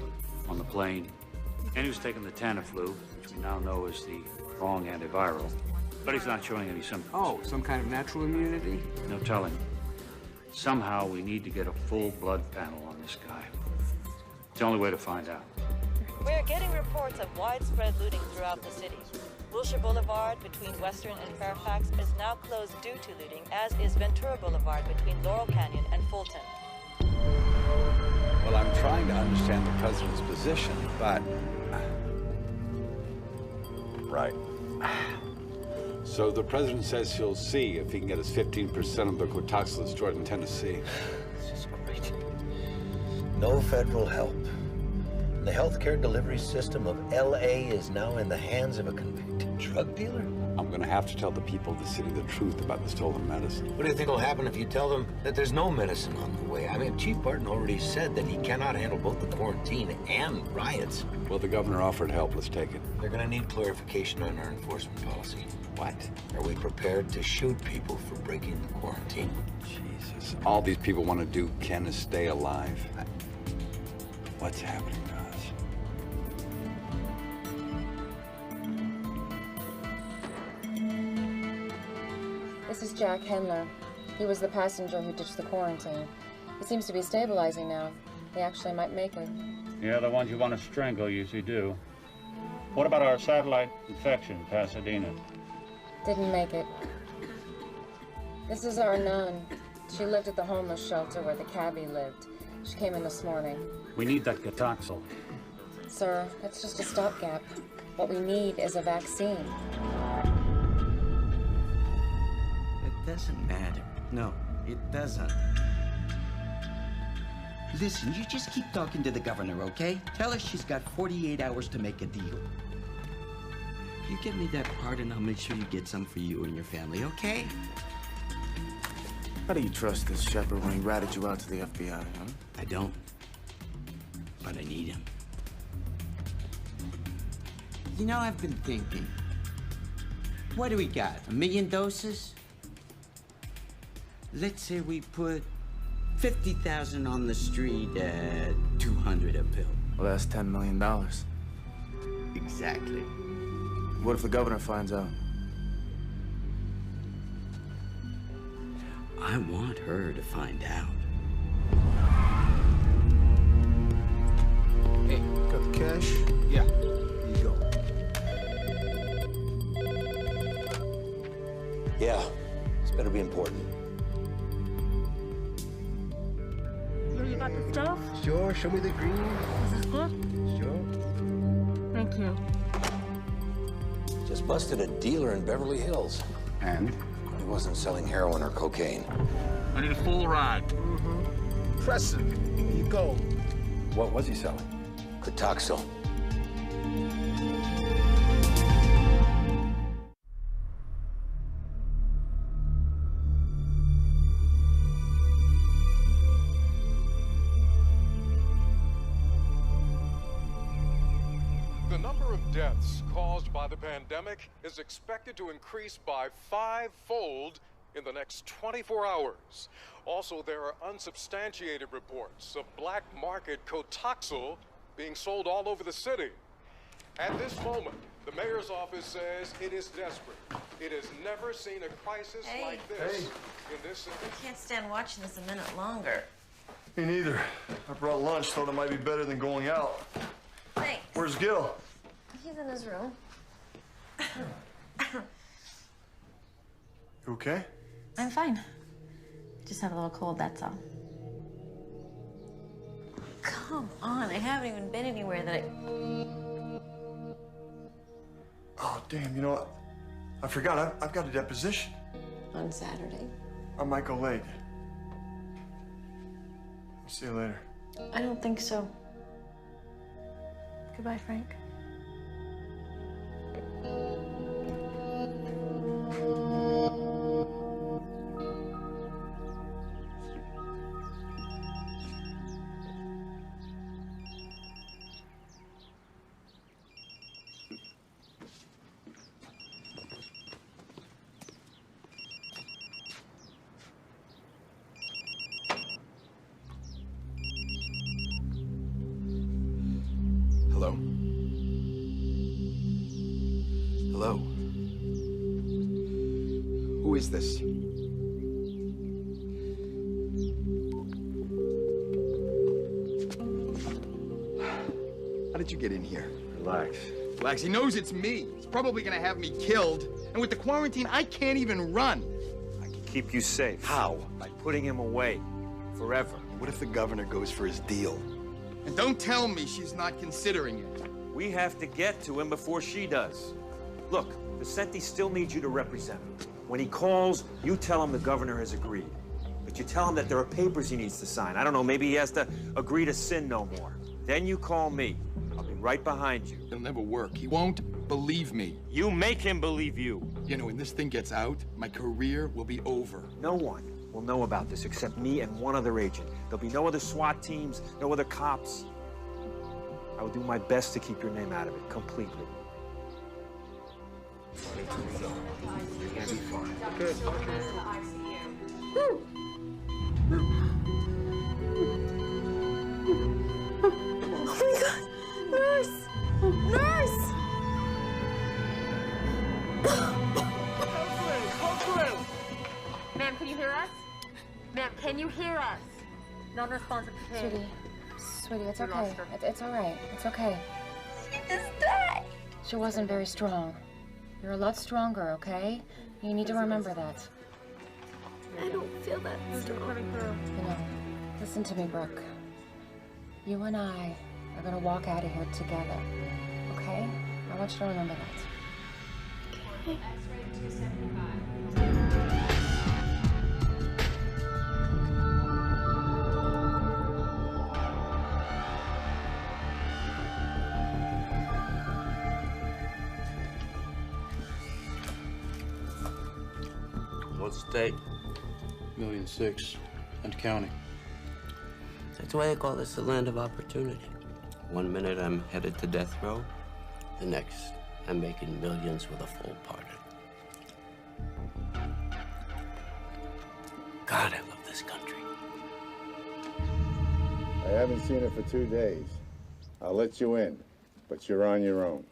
on the plane. And he was taking the Tamiflu, which we now know is the wrong antiviral. But he's not showing any symptoms. Oh, some kind of natural immunity? No telling. Somehow we need to get a full blood panel on this guy. It's the only way to find out. We're getting reports of widespread looting throughout the city. Wilshire Boulevard between Western and Fairfax is now closed due to looting, as is Ventura Boulevard between Laurel Canyon and Fulton. Well, I'm trying to understand the president's position, but... Right. So the president says he'll see if he can get us 15% of the Cotoxal stored in Tennessee. This is great. No federal help. The healthcare delivery system of L.A. is now in the hands of a convicted drug dealer? I'm gonna have to tell the people of the city the truth about the stolen medicine. What do you think will happen if you tell them that there's no medicine on the way? I mean, Chief Barton already said that he cannot handle both the quarantine and riots. Well, the governor offered help. Let's take it. They're gonna need clarification on our enforcement policy. What? Are we prepared to shoot people for breaking the quarantine? Jesus. All these people want to do, Ken, is stay alive. What's happening to us? This is Jack Hendler. He was the passenger who ditched the quarantine. He seems to be stabilizing now. He actually might make it. Yeah, the ones you want to strangle usually do. What about our satellite infection in Pasadena? Didn't make it. This is our nun. She lived at the homeless shelter where the cabbie lived. She came in this morning. We need that Cotoxil. Sir, that's just a stopgap. What we need is a vaccine. It doesn't matter. No, it doesn't. Listen, you just keep talking to the governor, okay? Tell her she's got 48 hours to make a deal. You give me that part and I'll make sure you get some for you and your family, okay? How do you trust this shepherd when he ratted you out to the FBI, huh? I don't. But I need him. You know, I've been thinking. What do we got? 1 million doses? Let's say we put 50,000 on the street at 200 a pill. Well, that's $10 million. Exactly. What if the governor finds out? I want her to find out. Hey, got the cash? Yeah. Here you go. Yeah, this better be important. You got the stuff? Sure, show me the green. Is this good? Sure. Thank you. Just busted a dealer in Beverly Hills. And? He wasn't selling heroin or cocaine. I need a full ride. Impressive. Here you go. What was he selling? Cotoxil. The number of deaths caused by the pandemic is expected to increase by 5-fold in the next 24 hours. Also, there are unsubstantiated reports of black market Cotoxil being sold all over the city. At this moment, the mayor's office says it is desperate. It has never seen a crisis like this in this city. I can't stand watching this a minute longer. Me neither. I brought lunch, thought it might be better than going out. Thanks. Where's Gil? He's in his room. You okay? I'm fine. Just have a little cold, that's all. Come on, I haven't even been anywhere that I... Oh, damn, you know what? I forgot, I've got a deposition. On Saturday? I might go late. See you later. I don't think so. Goodbye, Frank. Hello? Hello? Who is this? How did you get in here? Relax. Relax. He knows it's me. He's probably gonna have me killed. And with the quarantine, I can't even run. I can keep you safe. How? By putting him away. Forever. What if the governor goes for his deal? And don't tell me she's not considering it. We have to get to him before she does. Look, Vicente still needs you to represent him. When he calls, you tell him the governor has agreed. But you tell him that there are papers he needs to sign. I don't know, maybe he has to agree to sin no more. Then you call me. I'll be right behind you. It'll never work. He won't believe me. You make him believe you. You know, when this thing gets out, my career will be over. No one will know about this except me and one other agent. There'll be no other SWAT teams, no other cops. I will do my best to keep your name out of it completely. You're gonna be fine. Good. Oh my God! Nurse! Nurse! Ma'am, can you hear us? Ma'am, can you hear us? Non-responsive to pain. Sweetie, it's okay. It's all right. It's okay. She just died. She wasn't very strong. You're a lot stronger, okay? You need to remember that. I don't feel that strong. You know, listen to me, Brooke. You and I are gonna walk out of here together, okay? I want you to remember that. Okay. What's the date? 1,600,000 and counting. That's why I call this the land of opportunity. One minute I'm headed to death row, the next I'm making millions with a full pardon. God, I love this country. I haven't seen it for 2 days. I'll let you in, but you're on your own.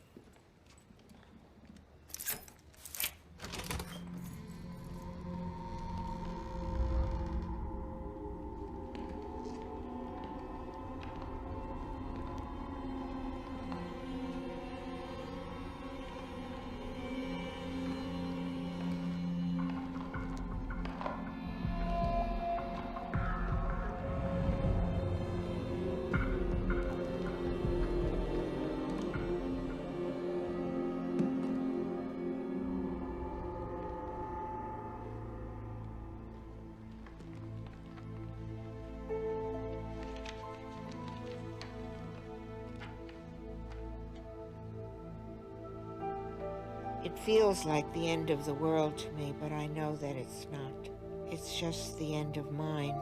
It feels like the end of the world to me, but I know that it's not. It's just the end of mine.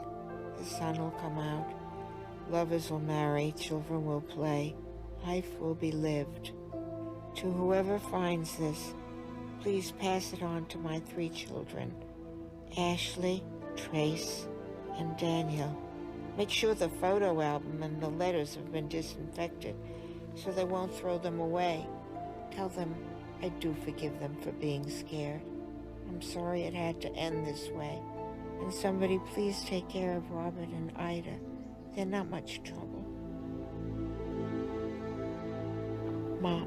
The sun will come out, lovers will marry, children will play, life will be lived. To whoever finds this, please pass it on to my 3 children, Ashley, Trace, and Daniel. Make sure the photo album and the letters have been disinfected so they won't throw them away. Tell them I do forgive them for being scared. I'm sorry it had to end this way. And somebody please take care of Robert and Ida. They're not much trouble. Mom.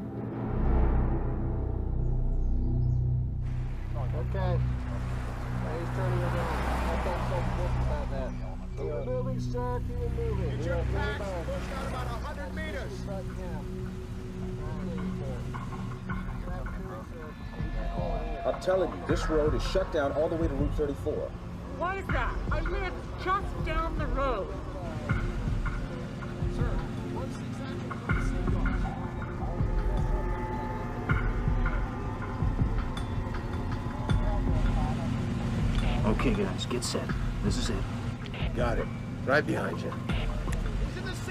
Okay. He's turning around. I don't so book about that. Keep it moving, sir. Keep it moving. Get your packs pushed out about 100 meters. I'm telling you, this road is shut down all the way to Route 34. Why is that? I live just down the road. Sir, what's exactly the same yard? Okay, guys, get set. This is it. Got it. Right behind you.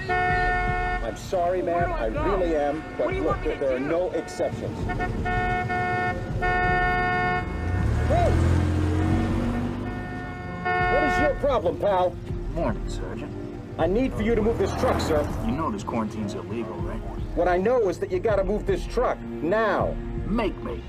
I'm sorry, ma'am. I really am. But look, there are no exceptions. Hey! What is your problem, pal? Morning, Sergeant. I need for you to move this truck, sir. You know this quarantine's illegal, right? What I know is that you gotta move this truck, now. Make me.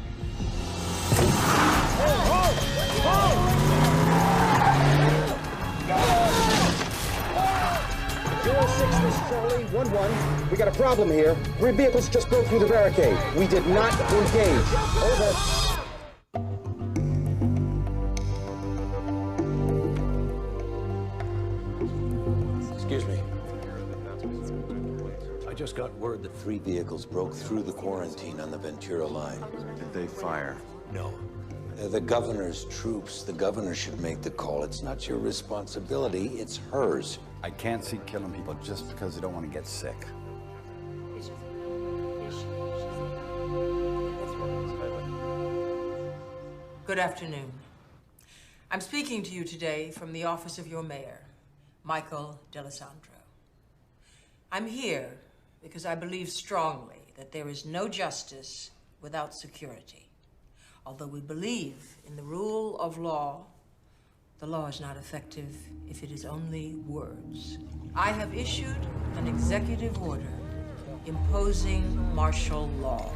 Zero 06, this is Charlie, 1-1. We got a problem here. 3 vehicles just broke through the barricade. We did not engage. Over. Excuse me. I just got word that 3 vehicles broke through the quarantine on the Ventura line. Did they fire? No. They're the governor's troops. The governor should make the call. It's not your responsibility, it's hers. I can't see killing people just because they don't want to get sick. Good afternoon. I'm speaking to you today from the office of your mayor, Michael D'Alessandro. I'm here because I believe strongly that there is no justice without security. Although we believe in the rule of law, the law is not effective if it is only words. I have issued an executive order imposing martial law.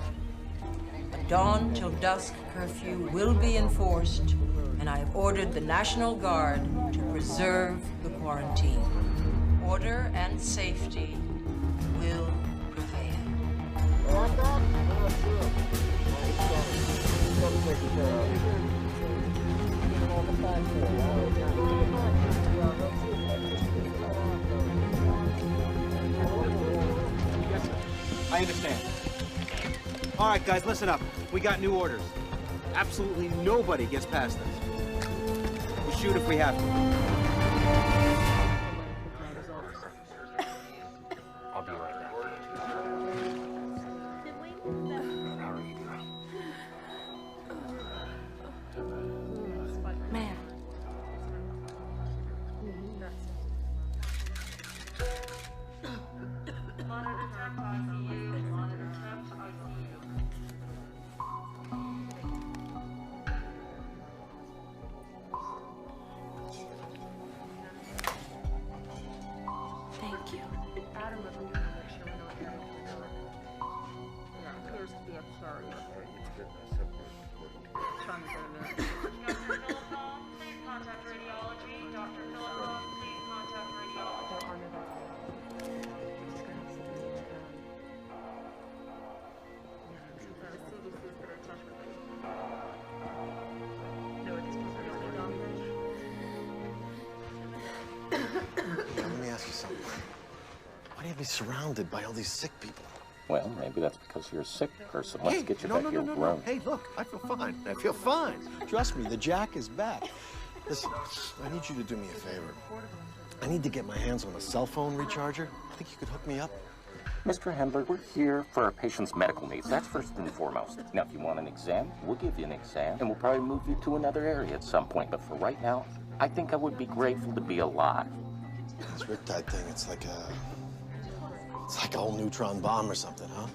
A dawn till dusk curfew will be enforced, and I have ordered the National Guard to preserve the quarantine. Order and safety will prevail. I understand. All right, guys, listen up. We got new orders. Absolutely nobody gets past us. We'll shoot if we have to. I'll be right back. How are you doing? Man. Thank you. Let me ask you something. Why do you have me surrounded by all these sick people? Well, maybe that's because you're a sick person. Let's get you back to your room. No. Hey, look, I feel fine. I feel fine. Trust me, the Jack is back. Listen, I need you to do me a favor. I need to get my hands on a cell phone recharger. I think you could hook me up. Mr. Hendler, we're here for our patient's medical needs. That's first and foremost. Now, if you want an exam, we'll give you an exam, and we'll probably move you to another area at some point. But for right now, I think I would be grateful to be alive. This Riptide thing, it's like a whole neutron bomb or something, huh?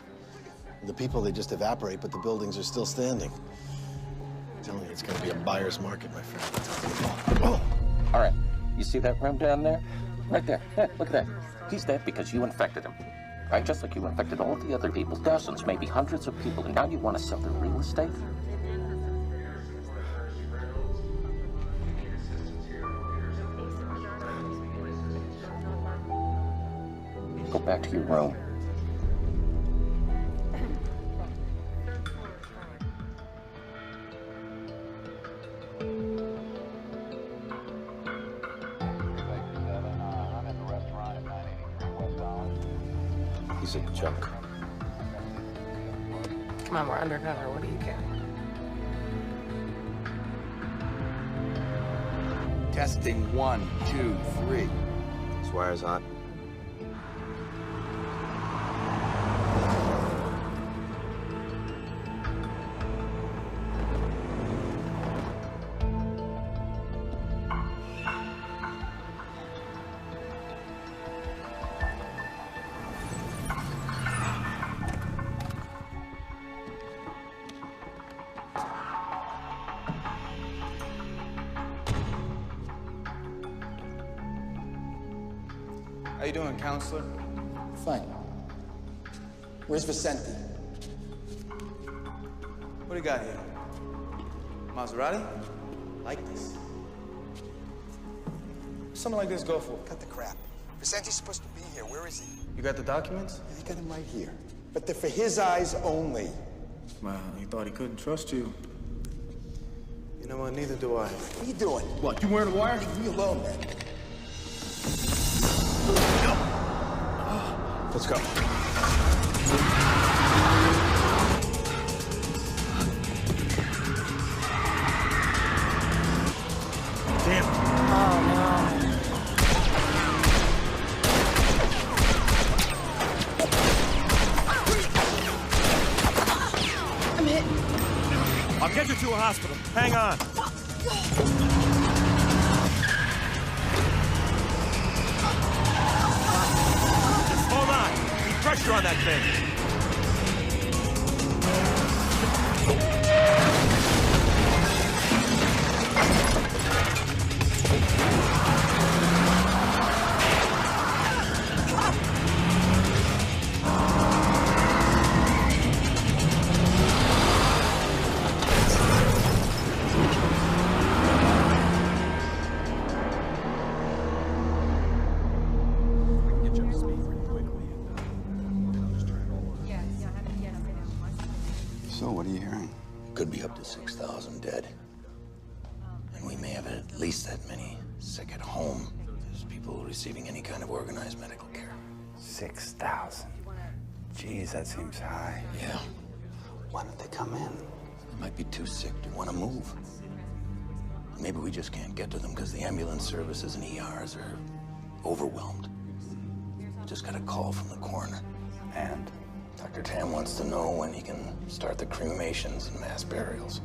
The people, they just evaporate, but the buildings are still standing. I'm telling you, it's gonna be a buyer's market, my friend. Oh. All right, you see that room down there? Right there. Yeah, look at that. He's dead because you infected him. Right? Just like you infected all the other people, dozens, maybe hundreds of people, and now you want to sell their real estate? Go back to your room. He's a junk. Come on, we're undercover. What do you care? Testing 1, 2, 3. This wire's hot. How you doing, counselor? Fine. Where's Vicente? What do you got here? Maserati? Like this. Something like this go for? Cut the crap. Vicenti's supposed to be here. Where is he? You got the documents? Yeah, I got him right here. But they're for his eyes only. Well, he thought he couldn't trust you. You know what? Neither do I. What are you doing? What, you wearing a wire? Leave me alone, man. Let's go. Damn. Oh, no. I'm hit. I'll get you to a hospital. Hang on. Just hold on. Keep pressure on that thing. So, what are you hearing? Could be up to 6,000 dead. And we may have at least that many sick at home. There's people receiving any kind of organized medical care. 6,000. Jeez, that seems high. Yeah. Why don't they come in? They might be too sick to want to move. Maybe we just can't get to them because the ambulance services and ERs are overwhelmed. Just got a call from the coroner. And? Dr. Tam wants to know when he can start the cremations and mass burials.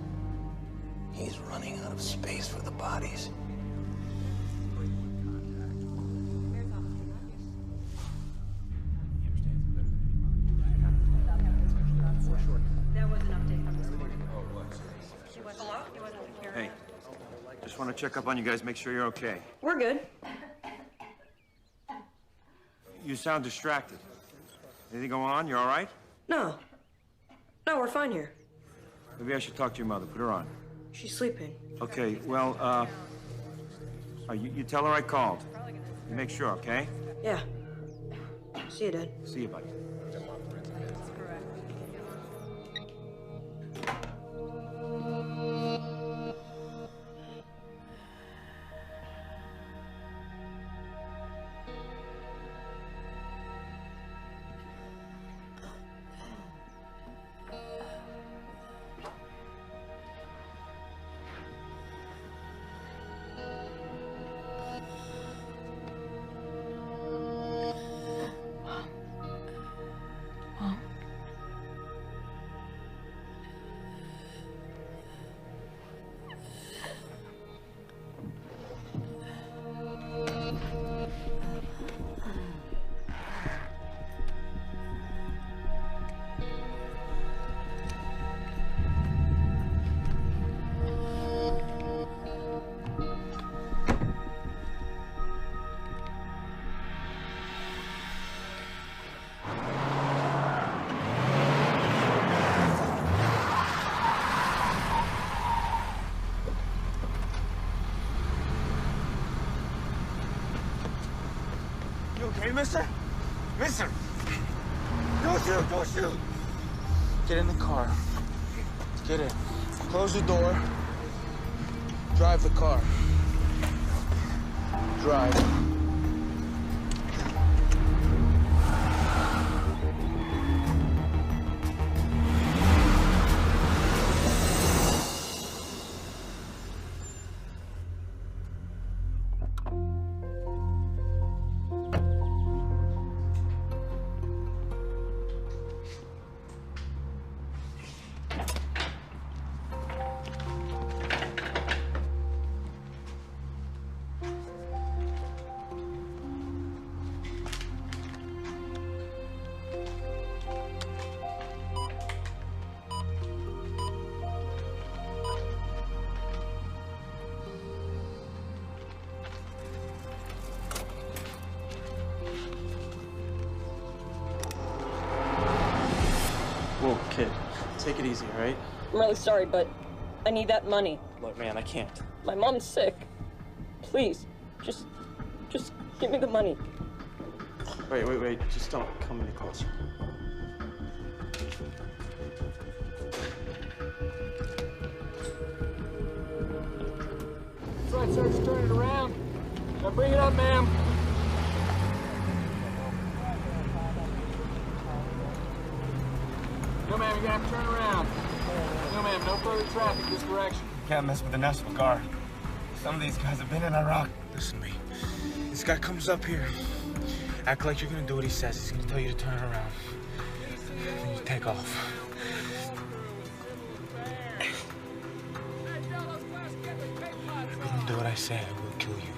He's running out of space for the bodies. Hey, just want to check up on you guys, make sure you're okay. We're good. You sound distracted. Anything going on? You all right? No. No, we're fine here. Maybe I should talk to your mother. Put her on. She's sleeping. Okay, well, you tell her I called. You make sure, okay? Yeah. See you, Dad. See you, buddy. Hey, mister? Mister! Don't shoot! Don't shoot! Get in the car. Get in. Close the door. Drive the car. Drive. Whoa, kid. Take it easy, all right? I'm really sorry, but I need that money. Look, man, I can't. My mom's sick. Please, just give me the money. Wait. Just don't come any closer. That's right, Sergeant, turn it around. Now bring it up, ma'am. No, ma'am, you're gonna have to turn around. No, ma'am, no further traffic this direction. Can't mess with the National Guard. Some of these guys have been in Iraq. Listen to me. This guy comes up here. Act like you're gonna do what he says. He's gonna tell you to turn around. Then you take off. say I will kill you.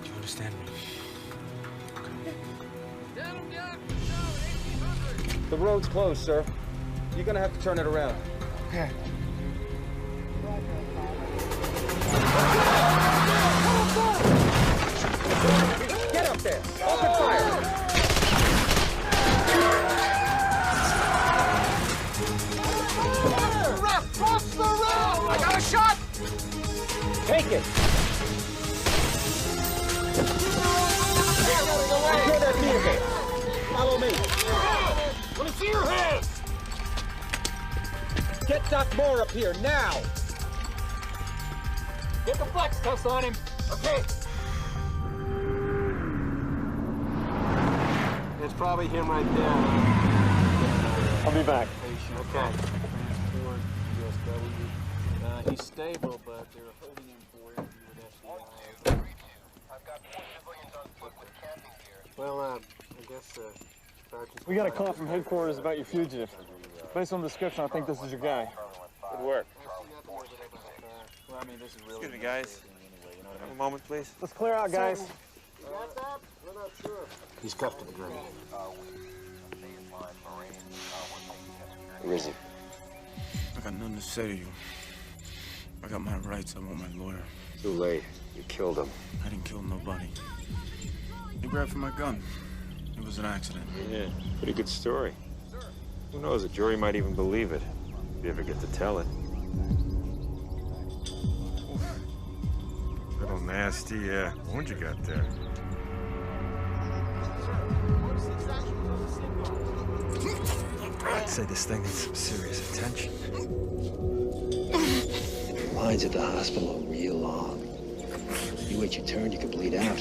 Do you understand me? The road's closed, sir. You're gonna have to turn it around. Okay. Get up there! Open fire! Cross the road! I got a shot! Take it! Secure that vehicle! Follow me! Let me see your hands! Get Doc Moore up here, now! Get the flex test on him! Okay. It's probably him right there. I'll be back. Okay. He's stable, but they're holding him for interview with FBI. Well, I guess, Sergeant... We got a call from headquarters about your fugitive. Based on the description, I think this is your guy. Good work. Well, I mean, this is really... Excuse me, guys. Have a moment, please. Let's clear out, guys. You got that? We're not sure. He's cuffed to the ground. Where is he? I got nothing to say to you. I got my rights. I want my lawyer. Too late. You killed him. I didn't kill nobody. He grabbed for my gun. It was an accident. Yeah, pretty good story. Who knows, a jury might even believe it, if you ever get to tell it. Little nasty wound you got there. I'd say this thing needs some serious attention. The lines at the hospital are real long. You wait your turn, you could bleed out.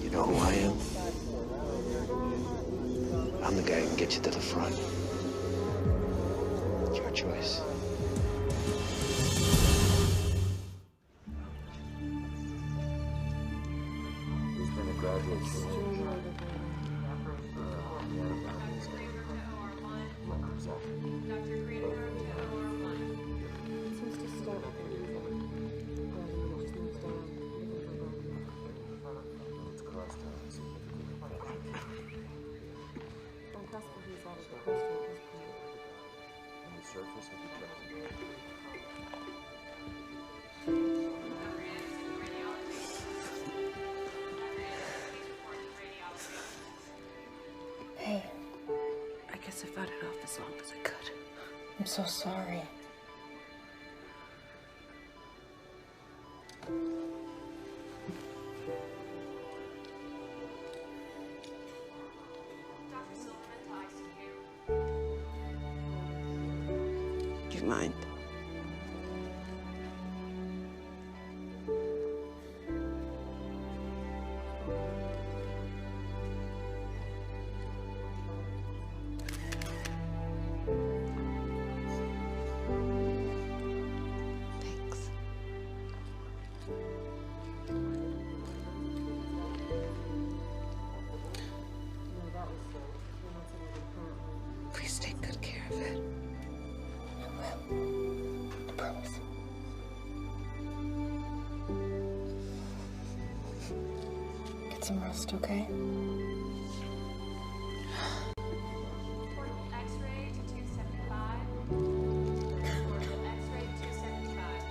You know who I am? I'm the guy who can get you to the front. It's your choice. He's been a graduate student. Hey. I guess I fought it off as long as I could. I'm so sorry. Do you mind? Please take good care of it. I will. I promise. Get some rest, okay? X-ray to 275. X-ray to 275.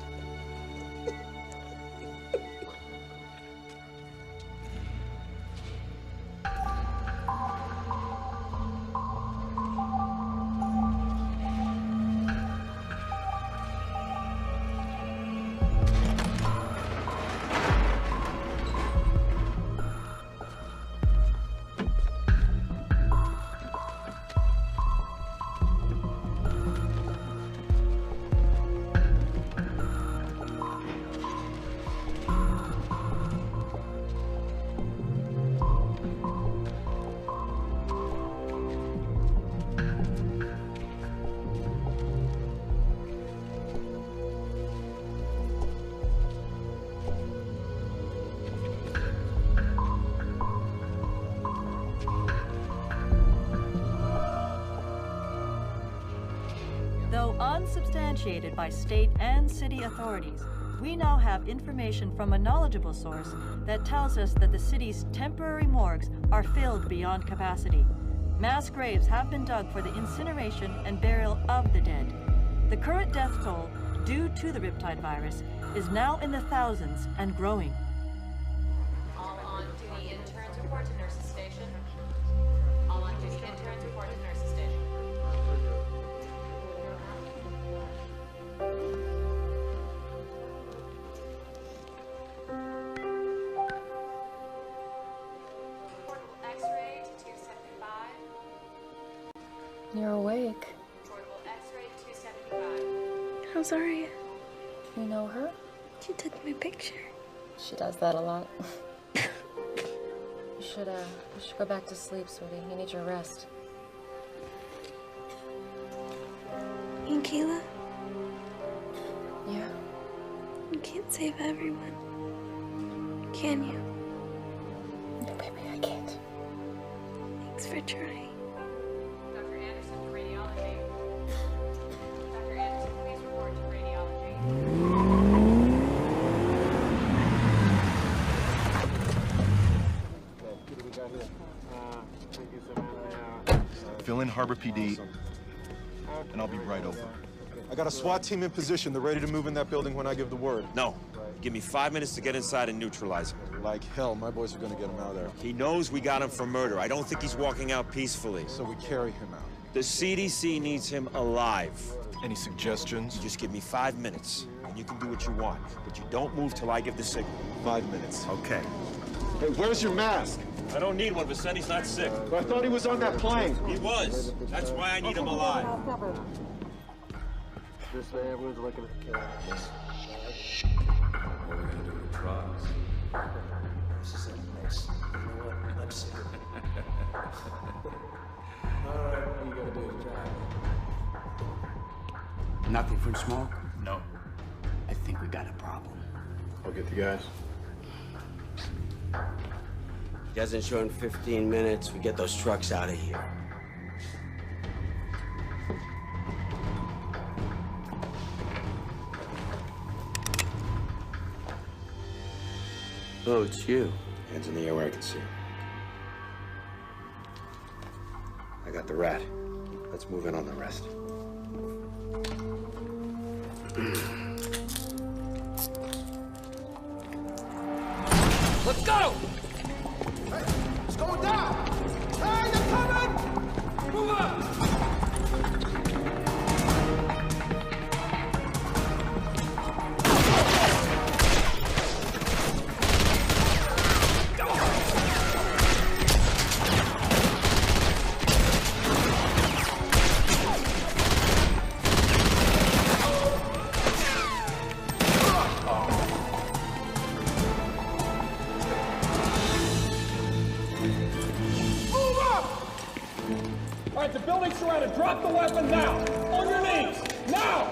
substantiated by state and city authorities, we now have information from a knowledgeable source that tells us that the city's temporary morgues are filled beyond capacity. Mass graves have been dug for the incineration and burial of the dead. The current death toll, due to the Riptide virus, is now in the thousands and growing. All on-duty interns report to nurses station. All on-duty interns report to nurses station. Portable X-ray to 275. You're awake. Portable X-ray 275. How's Aria? Do you know her? She took my picture. She does that a lot. You should go back to sleep, sweetie. You need your rest. And Kayla, Yeah. you can't save everyone. Can you? No, baby, I can't. Thanks for trying. Dr. Anderson to radiology. Dr. Anderson, please report to radiology. Fill in Harbor PD, and I'll be right over. I got a SWAT team in position. They're ready to move in that building when I give the word. No. Give me 5 minutes to get inside and neutralize him. Like hell, my boys are gonna get him out of there. He knows we got him for murder. I don't think he's walking out peacefully. So we carry him out. The CDC needs him alive. Any suggestions? Just give me 5 minutes, and you can do what you want. But you don't move till I give the signal. 5 minutes. Okay. Hey, where's your mask? I don't need one. Vicenti's not sick. I thought he was on that plane. He was. That's why I need him alive. This way, everyone's looking at the camera. What are we gonna do with the drugs? This is a mess. You know what? Let's see. All right, what are you gonna do? Drive. Nothing from smoke? No. I think we got a problem. I'll get the guys. Doesn't show in 15 minutes. We get those trucks out of here. Oh, it's you. Hands in the air where I can see. I got the rat. Let's move in on the rest. Let's go! It's going down! Hey, they're coming! Move up! All right, the building's surrounded. Drop the weapon now. On your knees. Now!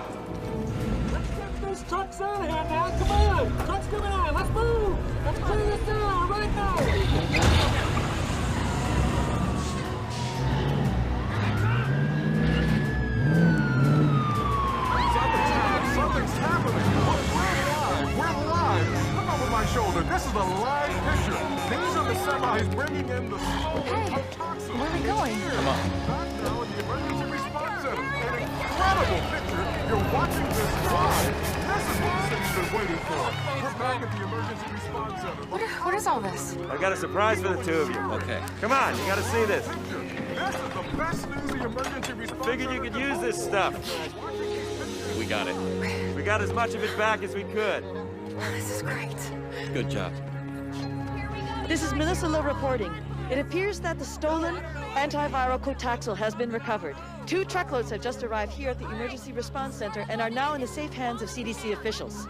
Let's get these trucks out of here now. Come on. Trucks coming out. Let's move. Let's clear this down right now. Something's happening. We're live. Look over my shoulder. This is a live picture. These are the semis bringing in the smoke. Hey, where are we going? Come on. Back now in the emergency response center. An incredible picture. You're watching this live. This is what the city's been waiting for. We're back at the emergency response center. What is all this? I got a surprise for the two of you. Okay. Come on, you gotta see this. This is the best news the emergency response Figured you could use this stuff. We got it. We got as much of it back as we could. This is great. Good job. This is Melissa Lowe reporting. It appears that the stolen antiviral Cotaxil has been recovered. 2 truckloads have just arrived here at the Emergency Response Center and are now in the safe hands of CDC officials.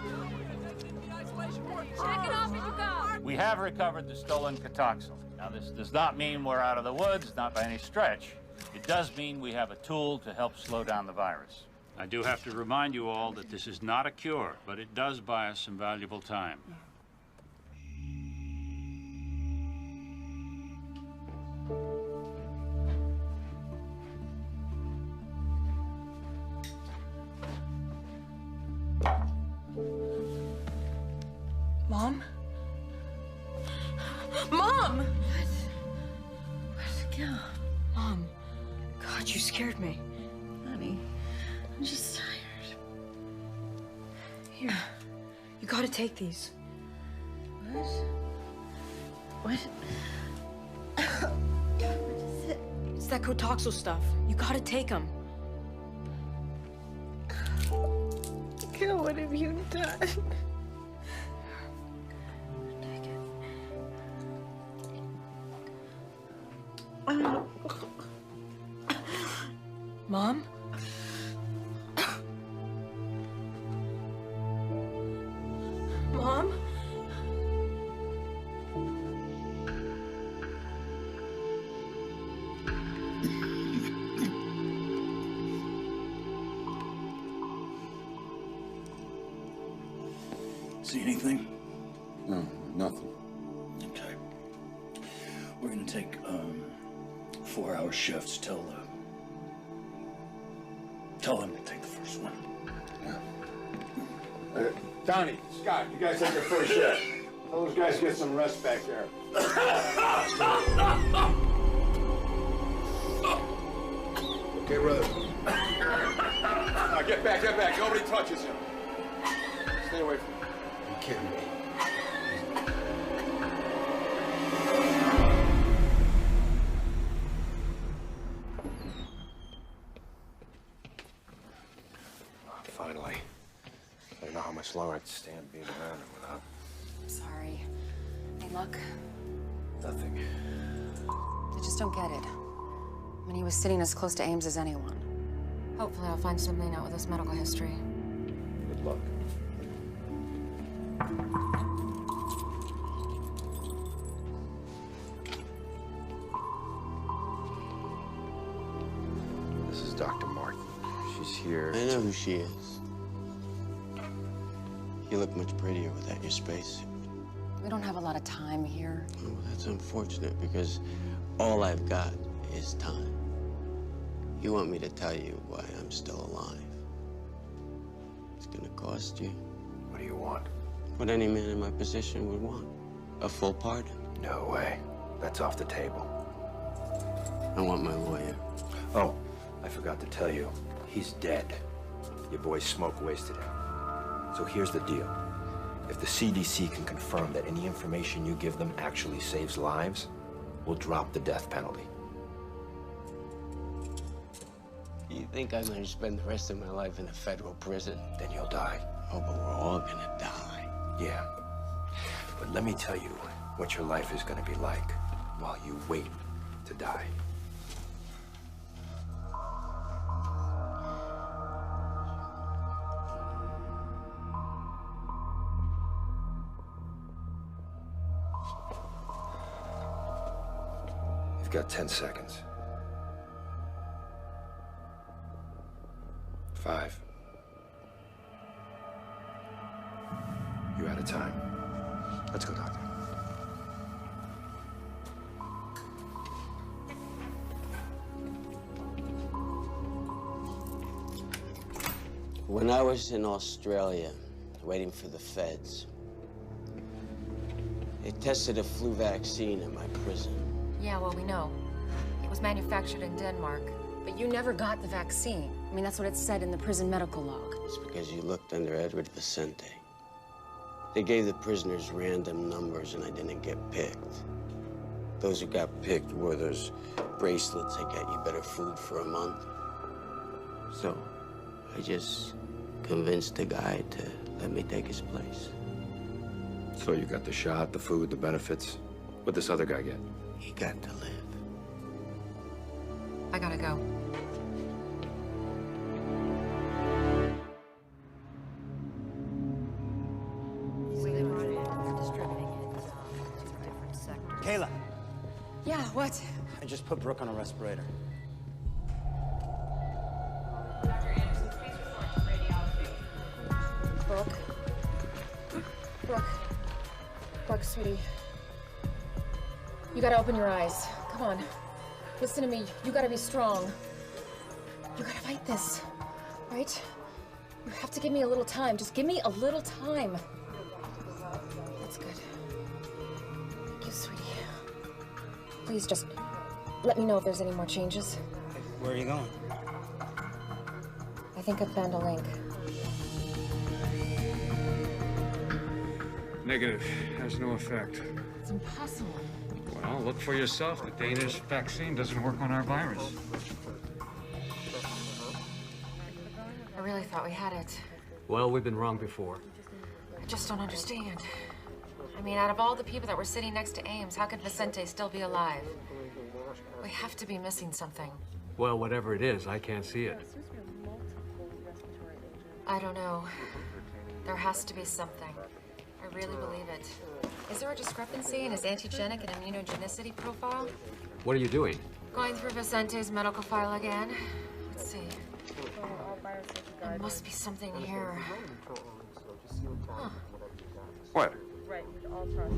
We have recovered the stolen Cotaxil. Now, this does not mean we're out of the woods, not by any stretch. It does mean we have a tool to help slow down the virus. I do have to remind you all that this is not a cure, but it does buy us some valuable time. Mom! What? Yeah. Mom. God, you scared me. Honey, I'm just tired. Here. You gotta take these. What? What? What is it? It's that Cotoxal stuff. You gotta take them. Gil, what have you done? Take it. Mom? Mom? See anything? No, nothing. Okay. We're gonna take 4-hour shifts. Tell them to take the first one. Donnie, Scott, you guys take your first shift. Tell those guys to get some rest back there. Okay, brother. Now get back, get back. Nobody touches him. Stay away from him. You kidding me? Finally. I don't know how much longer I'd stand being around him without. Sorry. Any luck? Nothing. I just don't get it. I mean, he was sitting as close to Ames as anyone. Hopefully I'll find something out with his medical history. Good luck. This is Dr. Martin. She's here. I know who she is. You look much prettier without your spacesuit. We don't have a lot of time here. Oh, that's unfortunate because all I've got is time. You want me to tell you why I'm still alive. It's gonna cost you. What do you want? What any man in my position would want. A full pardon. No way. That's off the table. I want my lawyer. Oh, I forgot to tell you. He's dead. Your boy's smoke wasted him. So here's the deal. If the CDC can confirm that any information you give them actually saves lives, we'll drop the death penalty. You think I'm gonna spend the rest of my life in a federal prison? Then you'll die. Oh, but we're all gonna die. Yeah. But let me tell you what your life is gonna be like while you wait to die. You've got 10 seconds. 5. You're out of time. Let's go, Doctor. When I was in Australia, waiting for the feds, they tested a flu vaccine in my prison. Yeah, well, we know. It was manufactured in Denmark. But you never got the vaccine. I mean, that's what it said in the prison medical log. It's because you looked under Edward Vicente. They gave the prisoners random numbers and I didn't get picked. Those who got picked wore those bracelets that get you better food for a month. So, I just convinced the guy to let me take his place. So you got the shot, the food, the benefits. What'd this other guy get? He got to live. I gotta go. Kayla, Yeah, what? I just put Brooke on a respirator. Brooke. Brooke, sweetie. You gotta open your eyes. Come on. Listen to me. You gotta be strong. You gotta fight this, right? You have to give me a little time. Just give me a little time. That's good. Thank you, sweetie. Please just let me know if there's any more changes. Where are you going? I think I found a link. Negative. Has no effect. It's impossible. Well, look for yourself. The Danish vaccine doesn't work on our virus. I really thought we had it. Well, we've been wrong before. I just don't understand. I mean, out of all the people that were sitting next to Ames, how could Vicente still be alive? We have to be missing something. Well, whatever it is, I can't see it. I don't know. There has to be something. I really believe it. Is there a discrepancy in his antigenic and immunogenicity profile? What are you doing? Going through Vicente's medical file again. Let's see. There must be something here. Huh. What? Right, all processed.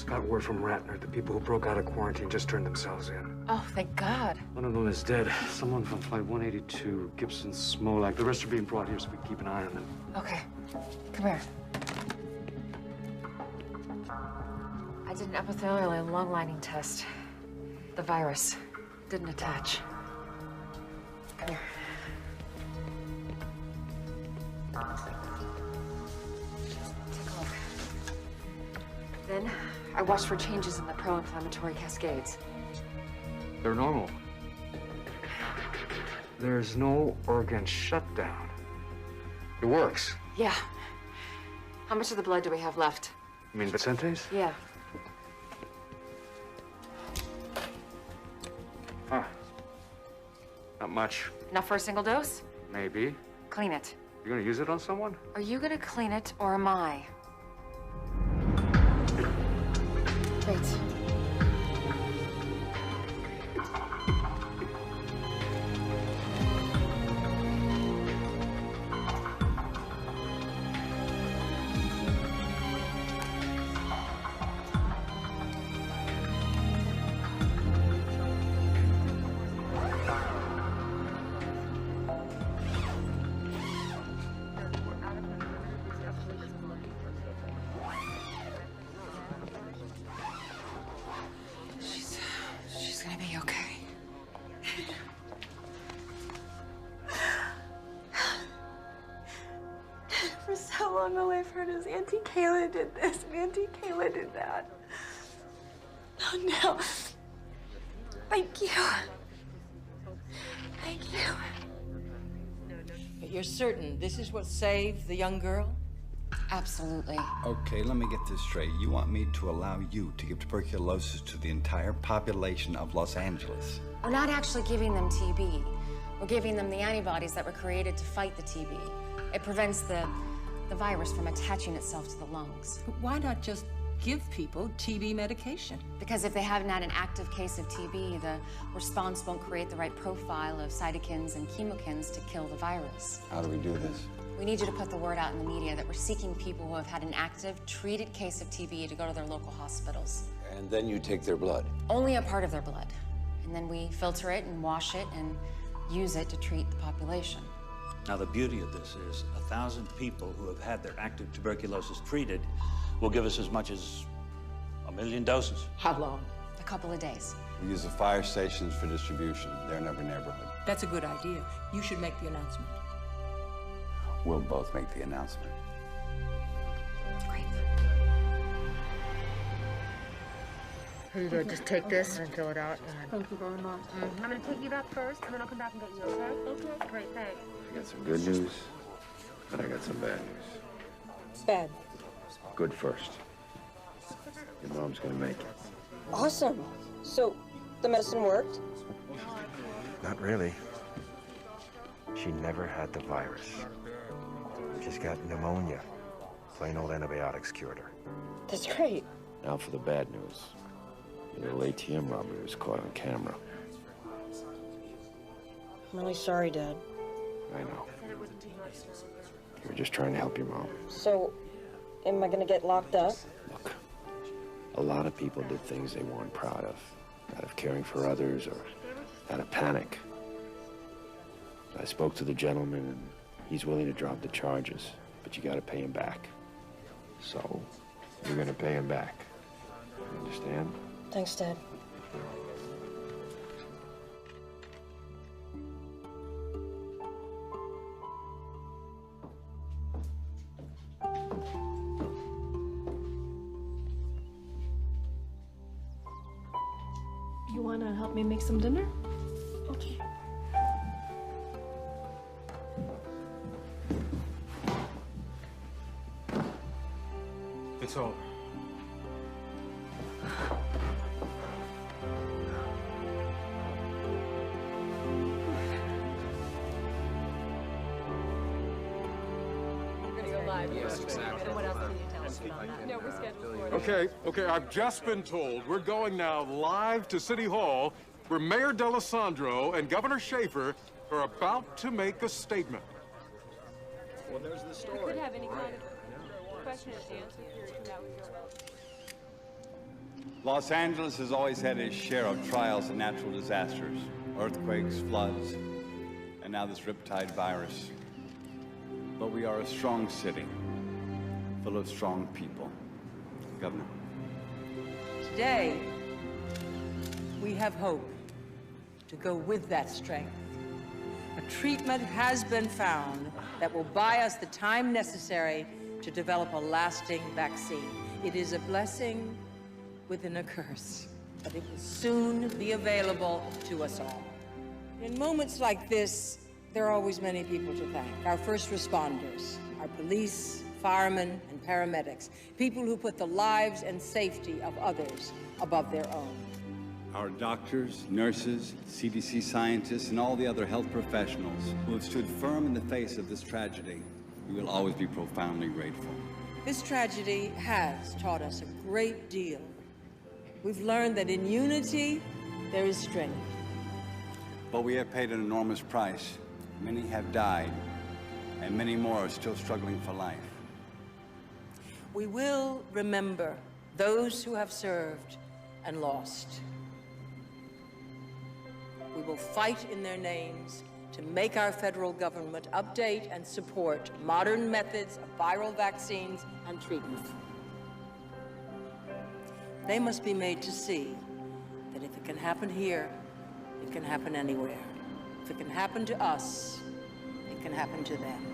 Got word from Ratner. The people who broke out of quarantine just turned themselves in. Oh, thank God. One of them is dead. Someone from Flight 182, Gibson, Smolak. The rest are being brought here so we can keep an eye on them. Okay. Come here. I did an epithelial and lung lining test. The virus didn't attach. Come here. Take a look. Then I watched for changes in the pro-inflammatory cascades. They're normal. There's no organ shutdown. It works. Yeah. How much of the blood do we have left? You mean Vicente's? Yeah. Huh. Not much. Enough for a single dose? Maybe. Clean it. You're gonna use it on someone? Are you gonna clean it, or am I? Wait. She's gonna be okay. For so long, all I've heard is Auntie Kayla did this and Auntie Kayla did that. Oh, no. Thank you. Thank you. But you're certain this is what saved the young girl? Absolutely. Okay, let me get this straight. You want me to allow you to give tuberculosis to the entire population of Los Angeles? We're not actually giving them TB. We're giving them the antibodies that were created to fight the TB. It prevents the virus from attaching itself to the lungs. But why not just give people TB medication? Because if they haven't had an active case of TB, the response won't create the right profile of cytokines and chemokines to kill the virus. How do we do this? We need you to put the word out in the media that we're seeking people who have had an active, treated case of TB to go to their local hospitals. And then you take their blood. Only a part of their blood. And then we filter it and wash it and use it to treat the population. Now, the beauty of this is 1,000 people who have had their active tuberculosis treated will give us as much as 1 million doses. How long? A couple of days. We use the fire stations for distribution. They're in every neighborhood. That's a good idea. You should make the announcement. We'll both make the announcement. Great. Here you go. Just take this and fill it out. Thank you very much. I'm going to take you back first, and then I'll come back and get you, okay? Okay. Great, thanks. I got some good news, and I got some bad news. Bad. Good first. Your mom's gonna make it. Awesome. So, the medicine worked? Not really. She never had the virus. She's got pneumonia. Plain old antibiotics cured her. That's great. Now for the bad news. Your little ATM robbery was caught on camera. I'm really sorry, Dad. I know. You were just trying to help your mom. So, am I gonna get locked up? Look, a lot of people did things they weren't proud of. Out of caring for others or out of panic. I spoke to the gentleman and he's willing to drop the charges, but you gotta pay him back. So, you're gonna pay him back. You understand? Thanks, Dad. You wanna help me make some dinner? Okay. It's over. We're gonna go live. Yes, exactly. And what else can you tell us about that? No, we're scheduled for it. Okay, I've just been told we're going now live to City Hall where Mayor D'Alessandro and Governor Schaefer are about to make a statement. Well, there's the We story. could have any kind of question and answer period. That would go well. Los Angeles has always had its share of trials and natural disasters, earthquakes, floods, and now this riptide virus. But we are a strong city, full of strong people. Governor. Today, we have hope to go with that strength. A treatment has been found that will buy us the time necessary to develop a lasting vaccine. It is a blessing within a curse, but it will soon be available to us all. In moments like this, there are always many people to thank. Our first responders, our police, firemen, and paramedics, people who put the lives and safety of others above their own. Our doctors, nurses, CDC scientists, and all the other health professionals who have stood firm in the face of this tragedy, we will always be profoundly grateful. This tragedy has taught us a great deal. We've learned that in unity, there is strength. But we have paid an enormous price. Many have died, and many more are still struggling for life. We will remember those who have served and lost. We will fight in their names to make our federal government update and support modern methods of viral vaccines and treatment. They must be made to see that if it can happen here, it can happen anywhere. If it can happen to us, it can happen to them.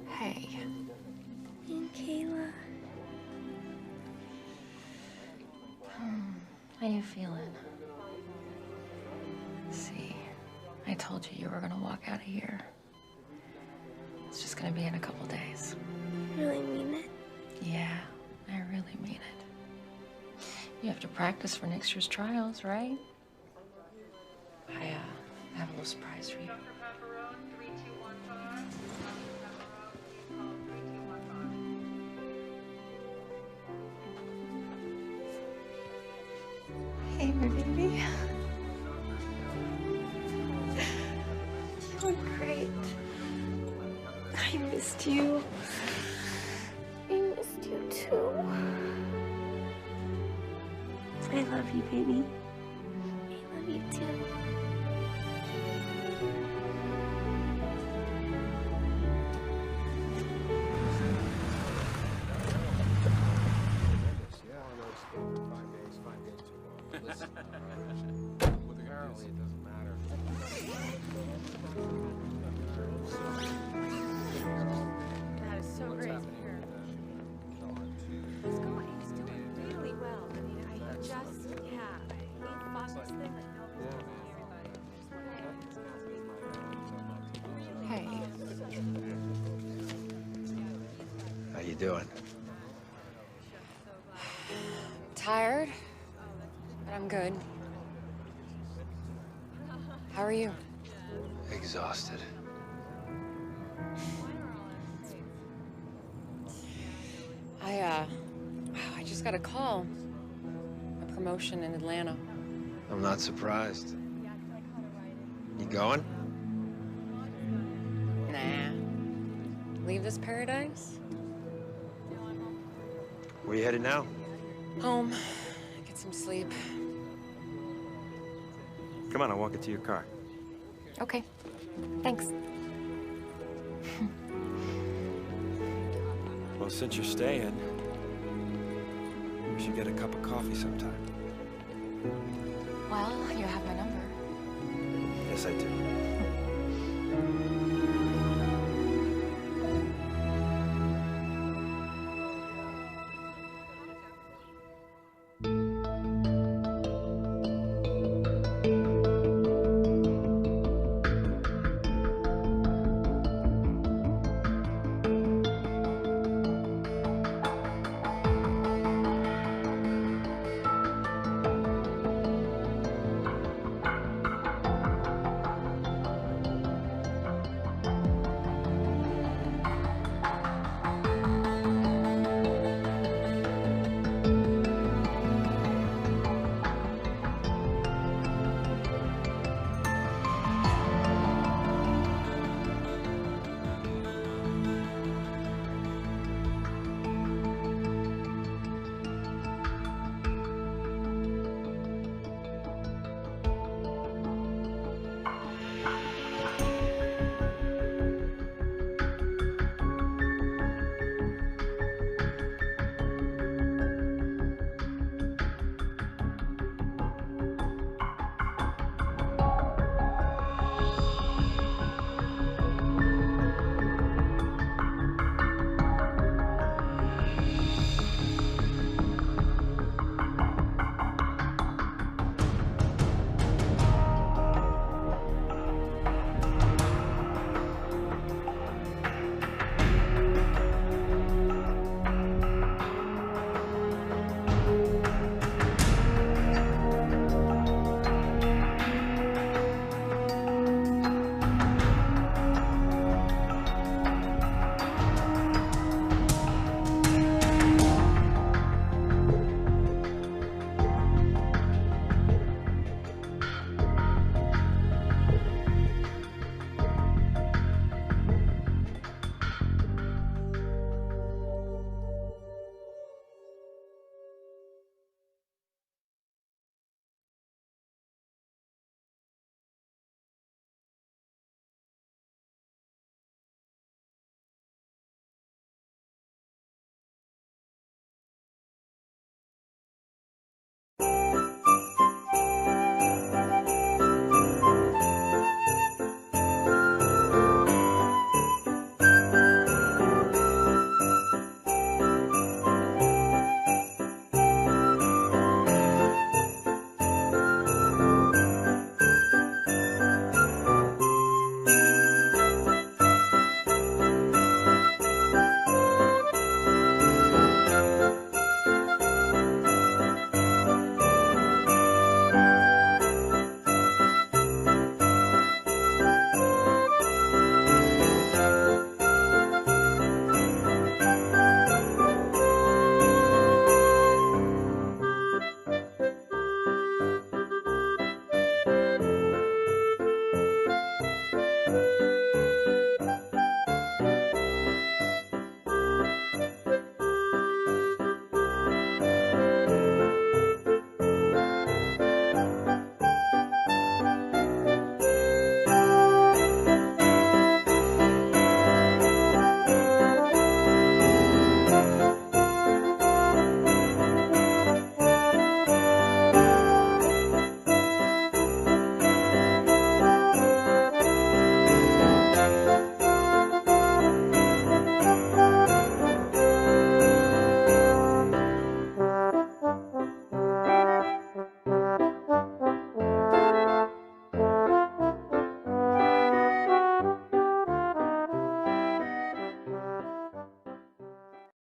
Hey. And Kayla. How you feeling? See, I told you were gonna walk out of here. It's just gonna be in a couple days. You really mean it? Yeah, I really mean it. You have to practice for next year's trials, right? I have a little surprise for you. Hey, my baby. You look great. I missed you. I missed you too. I love you, baby. I love you too. Apparently, it doesn't matter. That is so great to hear. He's going. He's doing really well. I mean, I just, yeah, he fought this thing like no. doing? Tired, but I'm good. How are you? Exhausted. I just got a call. A promotion in Atlanta. I'm not surprised. You going? Nah. Leave this paradise? Where you headed now? Home. Get some sleep. Come on, I'll walk it to your car. Okay. Thanks. Well, since you're staying, we should get a cup of coffee sometime. Well, you have my number. Yes, I do.